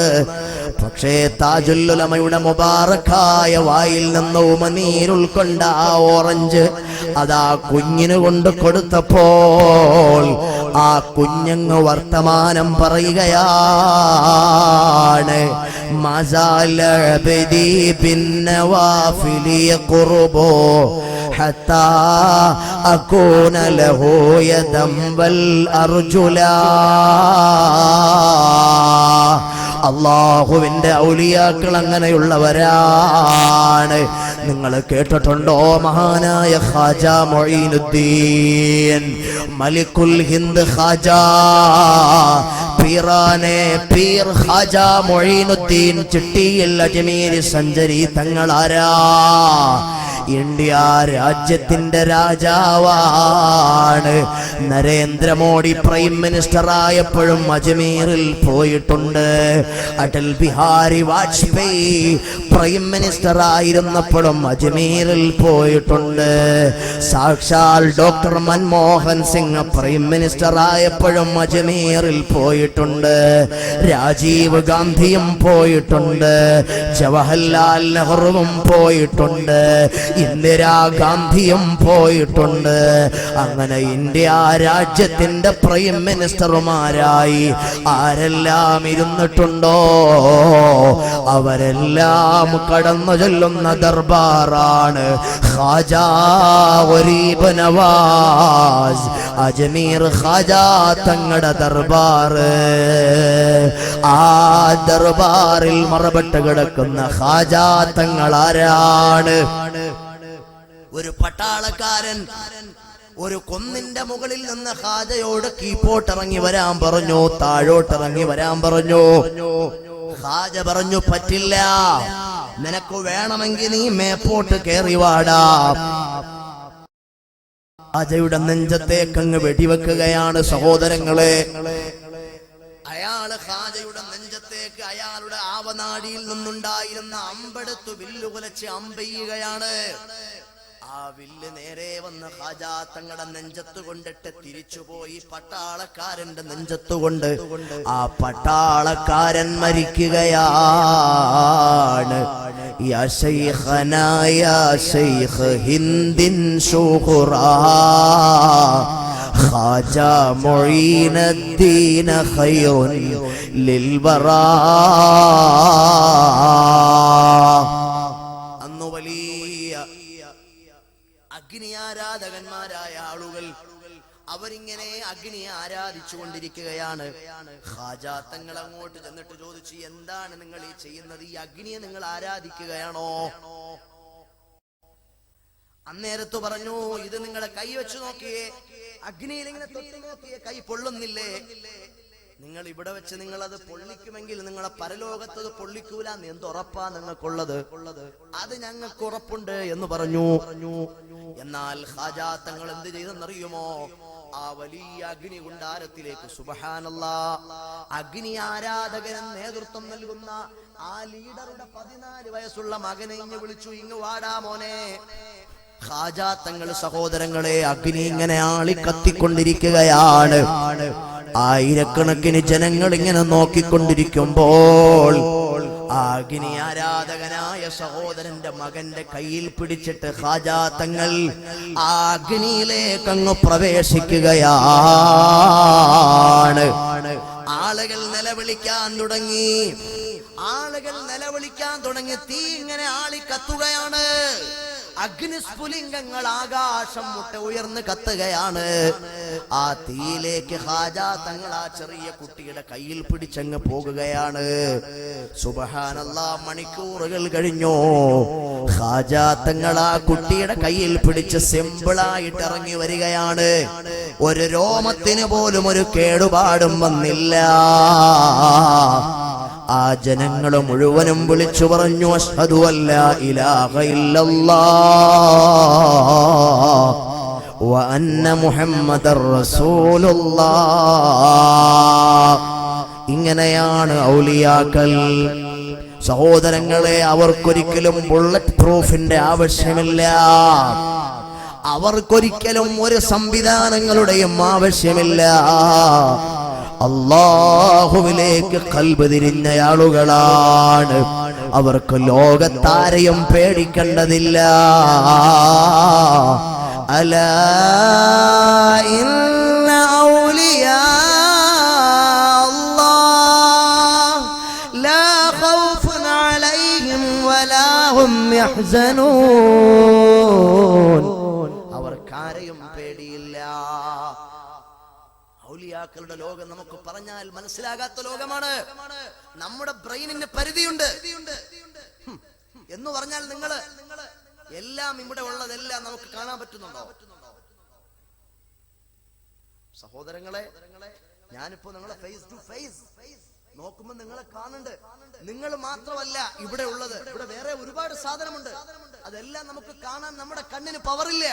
പക്ഷേ താജുൽ ഉലമയുടെ മുബാറക്കായ വായിൽ നിന്ന് ഉമനീർ ഉൾക്കൊണ്ട ആ ഓറഞ്ച് അതാ കുഞ്ഞിന് കൊണ്ട് കൊടുത്തപ്പോൾ ആ കുഞ്ഞങ്ങ് വർത്തമാനം പറയുകയാണ്. മസാല ബദി ബിന്നവാഫിലി ഖുർബോ ഹത്താ അകൂന ലഹു യദം വൽ അർജുലാ. അല്ലാഹുവിന്റെ ഔലിയാക്കൾ അങ്ങനെയുള്ളവരാണ്. നിങ്ങൾ കേട്ടിട്ടുണ്ടോ മഹാനായ ഖാജ മൊഈനുദ്ദീൻ മലിക്കുൽ ഹിന്ദ് ഖാജ പീറാനെ പീർ ഖാജ മൊഈനുദ്ദീൻ ചിട്ടിയിൽ അജ്മീരി സഞ്ചരി തങ്ങളാരാ? ഇന്ത്യ രാജ്യത്തിന്റെ രാജാവാണ്. നരേന്ദ്രമോദി പ്രൈം മിനിസ്റ്റർ ആയപ്പോഴും അജ്മീറിൽ പോയിട്ടുണ്ട്. അടൽ ബിഹാരി വാജ്പേയി പ്രൈം മിനിസ്റ്റർ ആയിരുന്നപ്പോഴും അജ്മീറിൽ പോയിട്ടുണ്ട്. സാക്ഷാൽ doctor Manmohan Singh prime minister ആയപ്പോഴും അജ്മീറിൽ പോയിട്ടുണ്ട്. രാജീവ് ഗാന്ധിയും പോയിട്ടുണ്ട്. ജവഹർലാൽ നെഹ്റുവും പോയിട്ടുണ്ട്. ഇന്ദിരാഗാന്ധിയും പോയിട്ടുണ്ട്. അങ്ങനെ ഇന്ത്യ രാജ്യത്തിന്റെ പ്രൈം മിനിസ്റ്റർമാരായി ആരെല്ലാം ഇരുന്നിട്ടുണ്ടോ അവരെല്ലാം കടന്നു ചെല്ലുന്ന ദർബാറാണ് ഖാജാ ഗരീബ് നവാസ് അജ്മീർ ഖാജാ തങ്ങളുടെ ദർബാർ. ആ ദർബാറിൽ മറബട്ട് കിടക്കുന്ന ഖാജാ തങ്ങളാരാണ്? ഒരു പട്ടാളക്കാരൻ ഒരു കുന്നിന്റെ മുകളിൽ നിന്ന് ഖാജയോട് കീപ്പോട്ടിറങ്ങി വരാൻ പറഞ്ഞു, താഴോട്ടിറങ്ങി വരാൻ പറഞ്ഞു. ഖാജ പറഞ്ഞു പറ്റില്ല, നിനക്ക് വേണമെങ്കിൽ നീ മേപ്പോട്ട് കയറി വാടാ. ഖാജയുടെ നെഞ്ചത്തേക്കങ്ങ് വെടിവെക്കുകയാണ് സഹോദരങ്ങളെ. അയാള് ഖാജയുടെ നെഞ്ചത്തേക്ക് അയാളുടെ ആവനാടിയിൽ നിന്നുണ്ടായിരുന്ന അമ്പെടുത്ത് വില്ലുകുലച്ച് അമ്പെയ്യുകയാണ്. ആ വില്ല് നേരെ വന്ന് ഖാജാ തങ്ങളുടെ നെഞ്ചത്ത് കൊണ്ടിട്ട് തിരിച്ചുപോയി പട്ടാളക്കാരന്റെ നെഞ്ചത്തുകൊണ്ട് ആ പട്ടാളക്കാരൻ മരിക്കുകയാണ്. യാ ശൈഖനാ യാ ശൈഖ് ഹിന്ദിൻ ശുഹ്റാ ഖാജാ മൊഈനുദ്ദീൻ ഖൈറുൻ ലിൽ വറാ. അന്ന് വലിയ അഗ്നി ആരാധകന്മാരായ ആളുകൾ അവരിങ്ങനെ അഗ്നിയെ ആരാധിച്ചു കൊണ്ടിരിക്കുകയാണ്. ഖാജാ തങ്ങൾ അങ്ങോട്ട് ചെന്നിട്ട് ചോദിച്ചു, എന്താണ് നിങ്ങൾ ഈ ചെയ്യുന്നത്? ഈ അഗ്നിയെ നിങ്ങൾ ആരാധിക്കുകയാണോ? അന്നേരത്ത് പറഞ്ഞു, ഇത് നിങ്ങളെ കൈ വെച്ച് നോക്കിയേ, അഗ്നിയിൽ ഇങ്ങനെ തൊട്ട് നോക്കിയേ, കൈ പൊള്ളുന്നില്ലേ? നിങ്ങൾ ഇവിടെ വെച്ച് നിങ്ങൾ അത് പൊള്ളിക്കുമെങ്കിൽ നിങ്ങളെ പരലോകത്തത് പൊള്ളിക്കൂല എന്ന് എന്തുറപ്പാ നിങ്ങൾക്കുള്ളത്? അത് ഞങ്ങൾക്ക് ഉറപ്പുണ്ട് എന്ന് പറഞ്ഞു. എന്നാൽ ഖാജാ തങ്ങൾ എന്ത് ചെയ്തെന്നറിയുമോ? ആ വലിയ അഗ്നി കുണ്ടാരത്തിലേക്ക് സുബ്ഹാനല്ലാഹ് അഗ്നി ആരാധകന് നേതൃത്വം നൽകുന്ന ആ ലീഡറുടെ 14 വയസ്സുള്ള മകനെ ഇങ്ങ് വിളിച്ചു, ഇങ്ങ് വാടാ മോനെ. ഖാജാ തങ്ങൾ സഹോദരങ്ങളെ അഗ്നി ഇങ്ങനെ ആളി കത്തിക്കൊണ്ടിരിക്കുകയാണ്. ആയിരക്കണക്കിന് ജനങ്ങൾ ഇങ്ങനെ നോക്കിക്കൊണ്ടിരിക്കുമ്പോൾ അഗ്നി ആരാധകനായ സഹോദരന്റെ മകന്റെ കയ്യിൽ പിടിച്ചിട്ട് ഖാജാ തങ്ങൾ ആ അഗ്നിയിലേക്ക് അങ്ങ് പ്രവേശിക്കുകയാണ്. ആളുകൾ നിലവിളിക്കാൻ തുടങ്ങി, തീ ഇങ്ങനെ ആളി കത്തുകയാണ്. അഗ്നിസ്ഫുലിംഗങ്ങൾ ആകാശം മുട്ട ഉയർന്ന് കത്തുകയാണ്. ആ തീയിലേക്ക് ഖാജാ തങ്ങൾ ആ ചെറിയ കുട്ടിയുടെ കയ്യിൽ പിടിച്ചങ്ങ് പോകുകയാണ്. സുബ്ഹാനല്ലാഹ്, മണിക്കൂറുകൾ കഴിഞ്ഞു. ഖാജാ തങ്ങൾ ആ കുട്ടിയുടെ കയ്യിൽ പിടിച്ച് സിമ്പിളായിട്ട് ഇറങ്ങി വരികയാണ്. ഒരു രോമത്തിന് പോലും ഒരു കേടുപാടും വന്നില്ല. ആ ജനങ്ങൾ മുഴുവനും വിളിച്ചു പറഞ്ഞു, അഷ്ഹദു അല്ലാ ഇലാഹ ഇല്ലല്ലാഹ് വ അന്ന മുഹമ്മദർ റസൂലുള്ളാഹ്. ഇങ്ങനെയാണ് ഔലിയാക്കൾ. സഹോദരങ്ങളെ, അവർക്കൊരിക്കലും ബുള്ളറ്റ് പ്രൂഫിന്റെ ആവശ്യമില്ല. അവർക്കൊരിക്കലും ഒരു സംവിധാനങ്ങളുടെയും ആവശ്യമില്ല. അല്ലാഹുവിലേക്ക് ഖൽബ് തിരിഞ്ഞ ആളുകളാണ്. അവർക്ക് ലോകത്താരെയും പേടിക്കേണ്ടതില്ല. അലാ ഇന്ന ഔലിയാ അല്ലാഹ് ലാ ഖൗഫുൻ അലൈഹിം വലാ ഹും യഹ്സനൂൻ. അവർക്കാരെയും പേടിയില്ല. ഔലിയാക്കളുടെ ലോകം നമുക്ക് പറഞ്ഞാൽ മനസ്സിലാകാത്ത ലോകമാണ്. നമ്മുടെ ബ്രെയിനിന് പരിധിയുണ്ട് എന്ന് പറഞ്ഞാൽ നിങ്ങള് എല്ലാം ഇവിടെ ഉള്ളതെല്ലാം നമുക്ക് കാണാൻ പറ്റുന്നുണ്ടോ? സഹോദരങ്ങളെ, ഞാനിപ്പോ നിങ്ങളെ ഫേസ് ടു ഫേസ് നോക്കുമ്പോ നിങ്ങളെ കാണുന്നുണ്ട്. നിങ്ങൾ മാത്രമല്ല ഇവിടെ ഉള്ളത്, ഇവിടെ വേറെ ഒരുപാട് സാധനമുണ്ട്. അതെല്ലാം നമുക്ക് കാണാൻ നമ്മുടെ കണ്ണിന് പവറില്ല.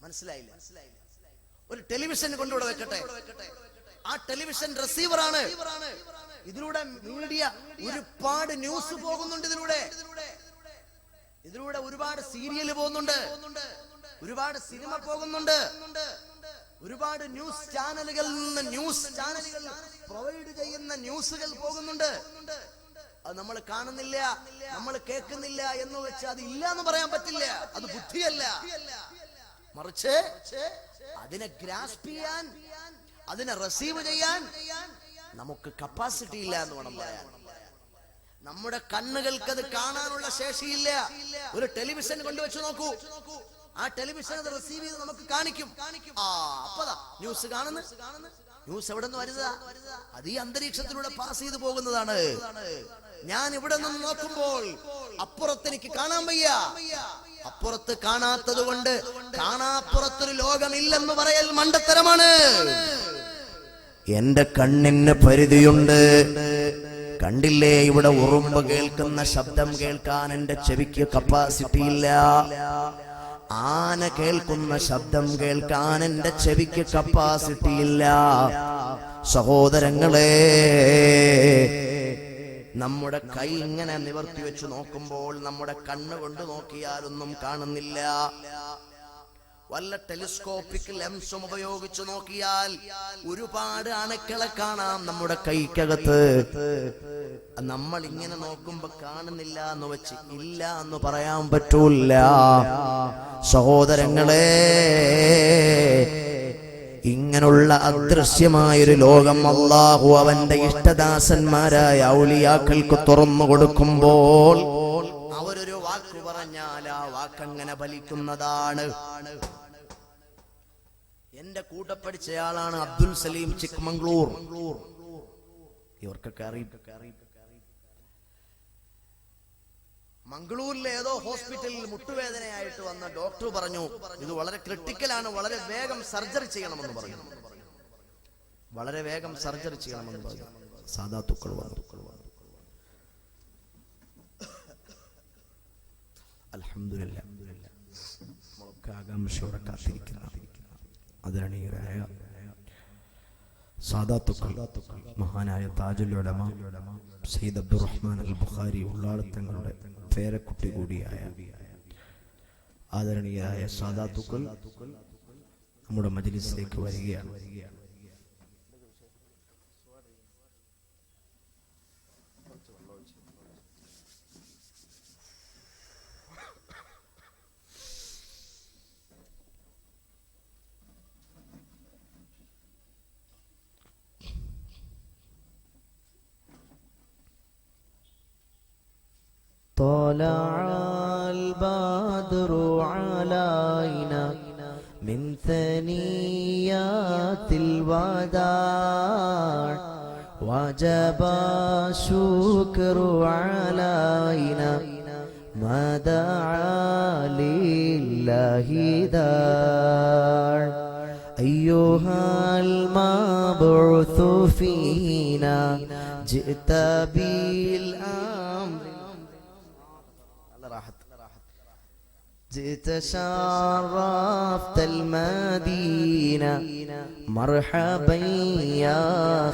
മനസ്സിലായില്ല? ഒരു ടെലിവിഷൻ കൊണ്ടുവിടെ വെക്കട്ടെ, ആ ടെലിവിഷൻ റിസീവറാണ്. ഇതിലൂടെ മീഡിയ ഒരുപാട് ന്യൂസ് പോകുന്നുണ്ട്. ഇതിലൂടെ ഒരുപാട് സീരിയൽ പോകുന്നുണ്ട്, ഒരുപാട് സിനിമ പോകുന്നുണ്ട്, ഒരുപാട് ന്യൂസ് ചാനലുകൾ പ്രൊവൈഡ് ചെയ്യുന്ന ന്യൂസുകൾ പോകുന്നുണ്ട്. അത് നമ്മൾ കാണുന്നില്ല, നമ്മൾ കേൾക്കുന്നില്ല എന്ന് വെച്ച് അത് ഇല്ല എന്ന് പറയാൻ പറ്റില്ല. അത് ബുദ്ധിയല്ല, മറിച്ച് അതിനെ ഗ്രാസ്പ് ചെയ്യാൻ, അതിനെ റിസീവ് ചെയ്യാൻ നമുക്ക് കപ്പാസിറ്റി ഇല്ല എന്ന് വേണം പറയാൻ. നമ്മുടെ കണ്ണുകൾക്ക് അത് കാണാനുള്ള ശേഷിയില്ല. ഒരു ടെലിവിഷൻ കൊണ്ടുവച്ച് നോക്കൂ, ആ ടെലിവിഷൻ അത് റിസീവ് ചെയ്ത് നമുക്ക് കാണിക്കും. അപ്പതാ ന്യൂസ് കാണുന്നു. ന്യൂസ് എവിടെ നിന്ന് വരുന്നതാ? അത് ഈ അന്തരീക്ഷത്തിലൂടെ പാസ് ചെയ്ത് പോകുന്നതാണ്. ഞാൻ ഇവിടെ നിന്ന് നോക്കുമ്പോൾ അപ്പുറത്ത് എനിക്ക് കാണാൻ വയ്യ. അപ്പുറത്ത് കാണാത്തത് കൊണ്ട് കാണാപ്പുറത്തൊരു ലോകമില്ലെന്ന് പറയൽ മണ്ടത്തരമാണ്. എന്റെ കണ്ണിന് പരിധിയുണ്ട്. കണ്ടില്ലേ, ഇവിടെ ഉറുമ്പ് കേൾക്കുന്ന ശബ്ദം കേൾക്കാൻ എന്റെ ചെവിക്ക് കപ്പാസിറ്റി ഇല്ല. ആന കേൾക്കുന്ന ശബ്ദം കേൾക്കാൻ എന്റെ ചെവിക്ക് കപ്പാസിറ്റി ഇല്ല. സഹോദരങ്ങളെ, നമ്മുടെ കൈ ഇങ്ങനെ നിവർത്തി വെച്ച് നോക്കുമ്പോൾ നമ്മുടെ കണ്ണുകൊണ്ട് നോക്കിയാലൊന്നും കാണുന്നില്ല. വല്ല ടെലിസ്കോപ്പിക് ലെൻസും ഉപയോഗിച്ച് നോക്കിയാൽ ഒരുപാട് അണുക്കളെ കാണാം നമ്മുടെ കൈക്കകത്ത്. നമ്മൾ ഇങ്ങനെ നോക്കുമ്പോ കാണുന്നില്ല എന്ന് വെച്ച് ഇല്ല എന്ന് പറയാൻ പറ്റൂല. സഹോദരങ്ങളെ, ഇങ്ങനെയുള്ള അദൃശ്യമായൊരു ലോകം അല്ലാഹു അവന്റെ ഇഷ്ടദാസന്മാരായ ഔലിയാക്കൾക്ക് തുറന്നു കൊടുക്കുമ്പോൾ അവരൊരു വാക്ക് പറഞ്ഞാൽ ആ വാക്കങ്ങനെ ഫലിക്കുന്നതാണ്. എന്റെ കൂടെ പഠിച്ചയാളാണ് അബ്ദുൽ സലീം ചിക്മംഗ്ലൂർ. ഇവർക്കൊക്കെ അറിയാം. മംഗളൂരിലെ ഏതോ ഹോസ്പിറ്റലിൽ മുട്ടുവേദനയായിട്ട് വന്ന ഡോക്ടർ പറഞ്ഞു, ഇത് വളരെ ക്രിട്ടിക്കലാണ്, വളരെ വേഗം സർജറി ചെയ്യണമെന്ന് പറഞ്ഞു. വളരെ വേഗം സർജറി ചെയ്യണമെന്ന് പറഞ്ഞു. സാദാത്തുക്കൾ വന്നു. അൽഹംദുലില്ലാഹ്, നമ്മളൊക്കെ ആകാംക്ഷയോടെ കാത്തിരിക്കുന്ന ആദരണീയരായ സാദാത്തുക്കൾ, മഹാനായ താജുൽ ഉലമ സയ്യിദ് അബ്ദുറഹ്മാൻ അൽ ബുഖാരി ഉള്ളാളത്തങ്ങളുടെ പേരക്കുട്ടി കൂടിയായ ആദരണീയരായ സാദാത്തുക്കൾ നമ്മുടെ മജ്‌ലിസിലേക്ക് വരികയാണ്. طلع البدر علينا من ثنيات الوداع وجب الشكر علينا ما دعا لله داع أيها المبعوث فينا جئت بالأمر جئت شرفت المدينة مرحبا يا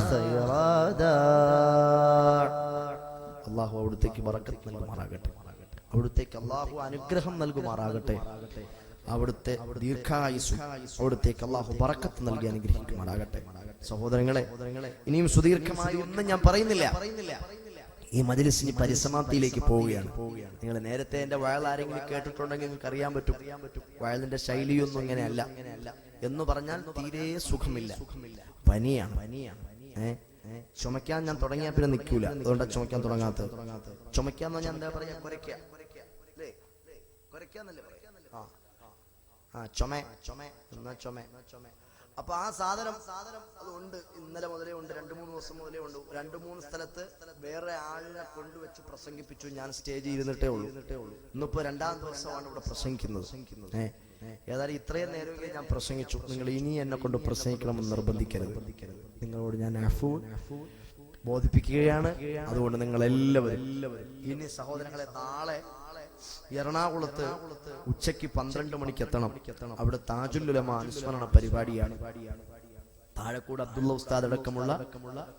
خير داع അള്ളാഹു അവിടുത്തേക്ക് ബറക്കത്ത് നൽകുമാറാകട്ടെ. അവിടുത്തേക്ക് അള്ളാഹു അനുഗ്രഹം നൽകുമാറാകട്ടെ. അവിടുത്തെ ദീർഘായുസ്സും അവിടുത്തേക്ക് അള്ളാഹു ബറക്കത്ത് നൽകി അനുഗ്രഹിക്കുമാറാകട്ടെ. സഹോദരങ്ങളെ, ഇനിയും സുദീർഘമായി ഒന്നും ഞാൻ പറയുന്നില്ല. ഈ മജ്‌ലിസിന് പരിസമാപ്തിയിലേക്ക് പോവുകയാണ്. നിങ്ങൾ നേരത്തെ എന്റെ വയൽ ആരെങ്കിലും കേട്ടിട്ടുണ്ടെങ്കിൽ നിങ്ങൾക്ക് അറിയാൻ പറ്റും. വയലിന്റെ ശൈലിയൊന്നും ഇങ്ങനെയല്ല. എന്ന് പറഞ്ഞാൽ തീരെ സുഖമില്ല, പനിയാണ്. ചുമക്കാൻ ഞാൻ തുടങ്ങിയാൽ പിന്നെ നിൽക്കൂല. അതുകൊണ്ടാണ് ചുമക്കാൻ തുടങ്ങാത്തത്. ചുമക്കാന്ന് പറഞ്ഞാൽ എന്താ പറയാ? ചുമ. അപ്പൊ ആ സാധനം അതുണ്ട്. ഇന്നലെ മുതലേ ഉണ്ട്, 2-3 ദിവസം മുതലേ ഉണ്ട്. 2-3 സ്ഥലത്ത് വേറെ ആളിനെ കൊണ്ടുവച്ച് പ്രസംഗിപ്പിച്ചു. ഞാൻ സ്റ്റേജിൽ ഇരുന്നിട്ടേ ഉള്ളൂ. ഇന്നിപ്പോ 2ാം ദിവസമാണ് ഇവിടെ പ്രസംഗിക്കുന്നത്. ഏതായാലും ഇത്രയും നേരമേ ഞാൻ പ്രസംഗിച്ചു. നിങ്ങൾ ഇനി എന്നെ കൊണ്ട് പ്രസംഗിക്കണമെന്ന് നിർബന്ധിക്കരുത്. നിങ്ങളോട് ഞാൻ ബോധിപ്പിക്കുകയാണ്. അതുകൊണ്ട് നിങ്ങൾ എല്ലാവരും ഇനി സഹോദരങ്ങളെ, നാളെ എറണാകുളത്ത് ഉച്ചയ്ക്ക് 12 മണിക്ക് എത്തണം. അവിടെ താജുൽ ഉലമ അനുസ്മരണ പരിപാടിയാണ്. താഴെക്കൂട് അബ്ദുള്ള ഉസ്താദ് അടക്കമുള്ള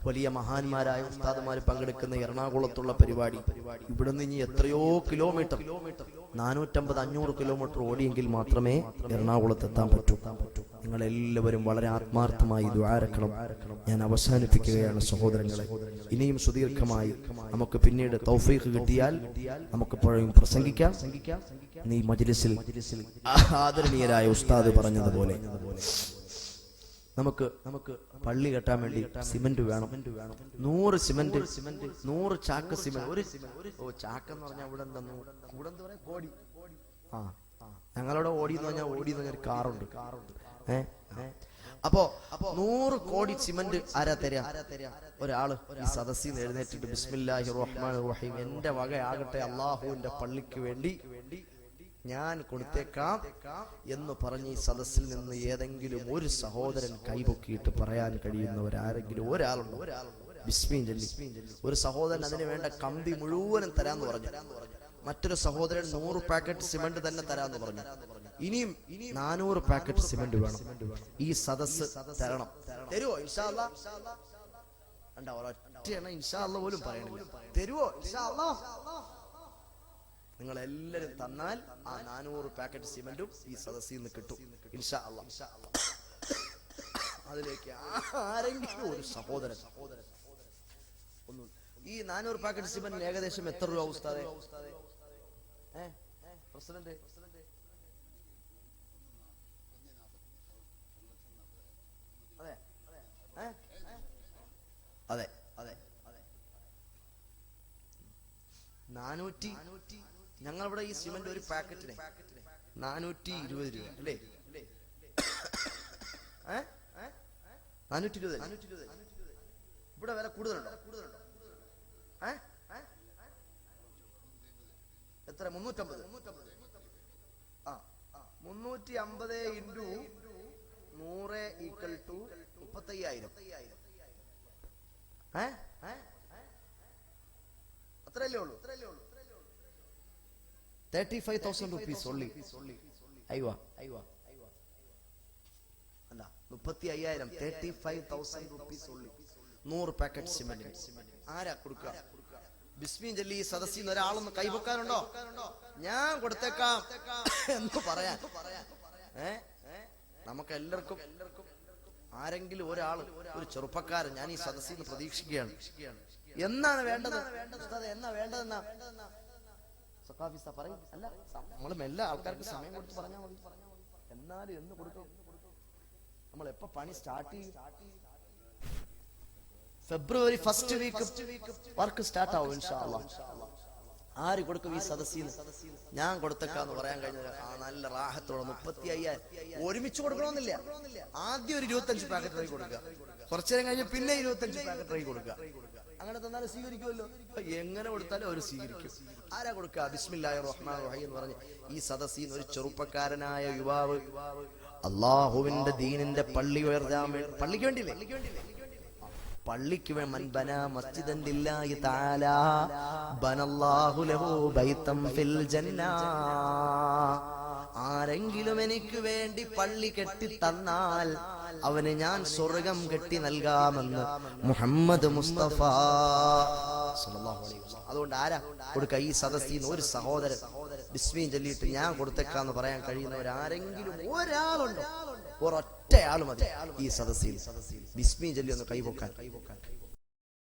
വലിയ മഹാന്മാരായ ഉസ്താദുമാർ പങ്കെടുക്കുന്ന എറണാകുളത്തുള്ള പരിപാടി. ഇവിടെ നിന്ന് ഇനി എത്രയോ കിലോമീറ്റർ, 450-500 കിലോമീറ്റർ ഓടിയെങ്കിൽ മാത്രമേ എറണാകുളത്ത് എത്താൻ പറ്റൂ. നിങ്ങളെല്ലാവരും വളരെ ആത്മാർത്ഥമായി ദുആരക്കണം. ഞാൻ അവസാനിപ്പിക്കുകയാണ് സഹോദരങ്ങളെ. ഇനിയും സുദീർഘമായി നമുക്ക് പിന്നീട് തൗഫീഖ് കിട്ടിയാൽ നമുക്ക് എപ്പോഴും പ്രസംഗിക്കാം. ഈ മജ്‌ലിസിൽ ആദരണീയരായ ഉസ്താദ് പറഞ്ഞതുപോലെ നമുക്ക് പള്ളി കെട്ടാൻ വേണ്ടി സിമന്റ് വേണം. 100 സിമന്റ്, 100 ചാക്ക് സിമന്റ്. ഒരു ചാക്കെന്ന് പറഞ്ഞാൽ ഇവിടെ എന്താ കോടി. ഞങ്ങളുടെ ഓടി എന്ന് പറഞ്ഞാൽ ഒരു കാറുണ്ട്. അപ്പോ 100 കോടി സിമന്റ് ആരാ തരാ? ഒരാള് ഈ സദസ്സിൽ നിന്ന് എഴുന്നേറ്റിട്ട് ബിസ്മില്ലാഹിർ റഹ്മാനിർ റഹീം, എന്റെ വകയാകട്ടെ അള്ളാഹുവിന്റെ പള്ളിക്ക് വേണ്ടി ഞാൻ കൊടുത്തേക്കാം എന്ന് പറഞ്ഞ് ഈ സദസ്സിൽ നിന്ന് ഏതെങ്കിലും ഒരു സഹോദരൻ കൈപൊക്കിയിട്ട് പറയാൻ കഴിയുന്നവരാരെങ്കിലും ഒരാളുണ്ടോ? ബിസ്മീൻ ചൊല്ലി ഒരു സഹോദരൻ അതിന് വേണ്ട കമ്പി മുഴുവനും തരാന്ന് പറഞ്ഞു. മറ്റൊരു സഹോദരൻ 100 പാക്കറ്റ് സിമന്റ് തന്നെ തരാന്ന് പറഞ്ഞു. ഇനിയും 400 പാക്കറ്റ് സിമന്റ് വേണം. ഈ സദസ്സ് തരണം. തരുവോ? ഇൻഷാ അല്ലാഹ്. ഒരൊറ്റ ഇൻഷാ അല്ലാഹ് പോലും പറയണില്ല. തരുവോ? ഇൻഷാ അല്ലാഹ്. നിങ്ങൾ എല്ലാവരും തന്നാൽ ആ 400 പാക്കറ്റ് സിമന്റും ഈ സദസ്സിൽ നിന്ന് കിട്ടും ഇൻഷാ അല്ലാഹ്. അതിലേക്ക് ആരെങ്കിലും ഒരു സഹോദരൻ ഒന്നും. ഈ 400 പാക്കറ്റ് സിമന്റ് ഏകദേശം എത്ര രൂപ ഉസ്താദേ? പ്രസിഡന്റ് അതെ അതെ അതെ 400. ഞങ്ങളിവിടെ ഈ സിമന്റ് ഒരു പാക്കറ്റിന് 420 രൂപ അല്ലേ? 420. ഇവിടെ വില കൂടുതലുണ്ടോ? എത്ര? 350. 350 ഇൻറ്റു 100 ഈക്വൽ ടു 35,000. അത്രയല്ലേ ഉള്ളൂ? 35,000 rupees only. അയ്യോ അല്ല 35,000. 35,000 rupees only. 100 packet cement. ആരാ കൊടുക്കുക? ബിസ്മീൻ ചൊല്ലി സദസ്സിൽ നിന്ന് ഒരാളൊന്ന് കൈപൊക്കാനുണ്ടോ? ഞാൻ കൊടുത്തേക്കാം എന്ന് പറയാൻ നമുക്ക് എല്ലാവർക്കും ആരെങ്കിലും ഒരാൾ, ഒരു ചെറുപ്പക്കാരൻ ഞാൻ ഈ സദസ്സിൽ നിന്ന് പ്രതീക്ഷിക്കുകയാണ്. എന്നാണ് വേണ്ടത്? എന്നാ വേണ്ടതെന്നാ പറയും. അല്ല, നമ്മൾ എല്ലാ ആൾക്കാർക്ക് സമയം കൊടുത്ത് പറഞ്ഞാൽ മതി. എന്നാലും എന്ന് കൊടുക്കും. നമ്മൾ എപ്പോ പണി സ്റ്റാർട്ട് ചെയ്യും? ഫെബ്രുവരി 1st വീക്ക് വർക്ക് സ്റ്റാർട്ട് ആവും ഇൻഷാ അല്ലാഹ്. ആര് കൊടുക്കും ഈ സദസ്സിന്? ഞാൻ കൊടുത്തേക്കാന്ന് പറയാൻ കഴിഞ്ഞ നല്ല റാഹത്തോടെ 35,000 ഒരുമിച്ച് കൊടുക്കണമെന്നില്ല. ആദ്യം ഒരു 25 പാക്കറ്റ് റൈ കൊടുക്കുക, കുറച്ചു നേരം കഴിഞ്ഞ് പിന്നെ 25 പാക്കറ്റ് റൈ കൊടുക്കുക. അങ്ങനെ തന്നാലും സ്വീകരിക്കുമല്ലോ. എങ്ങനെ കൊടുത്താലും അവർ സ്വീകരിക്കും. ആരാ കൊടുക്കുക? ബിസ്മില്ലാഹിർ റഹ്മാനിർ റഹീം എന്ന് പറഞ്ഞ് ഈ സദസ്സിൽ ഒരു ചെറുപ്പക്കാരനായ യുവാവ് അള്ളാഹുവിന്റെ ദീനിന്റെ പള്ളി ഉയർത്താൻ വേണ്ടി, പള്ളിക്ക് വേണ്ടിയില്ലേ, പള്ളിക്ക് മൻബന മസ്ജിദൻ ലില്ലാഹി തആല ബനല്ലാഹു ലഹു ബൈതൻ ഫിൽ ജന്ന. ആരെങ്കിലും എനിക്ക് വേണ്ടി പള്ളി കെട്ടി തന്നാൽ അവന് ഞാൻ സ്വർഗം കെട്ടി നൽകാമെന്ന് മുഹമ്മദ് മുസ്തഫ സല്ലല്ലാഹു അലൈഹി വസല്ലം. അതുകൊണ്ട് ആരാ കൊടുക്ക? ഈ സദസ്സിൽ ഒരു സഹോദരൻ ബിസ്മി ചൊല്ലിയിട്ട് ഞാൻ കൊടുത്തേക്കാന്ന് പറയാൻ കഴിയുന്നവരാരെങ്കിലും ഒരാളുണ്ടോ? ഒരൊറ്റയാൾ മതി ഈ സദസ്സിൽ ബിസ്മി ചൊല്ലി ഒന്ന് കൈപൊക്കാൻ.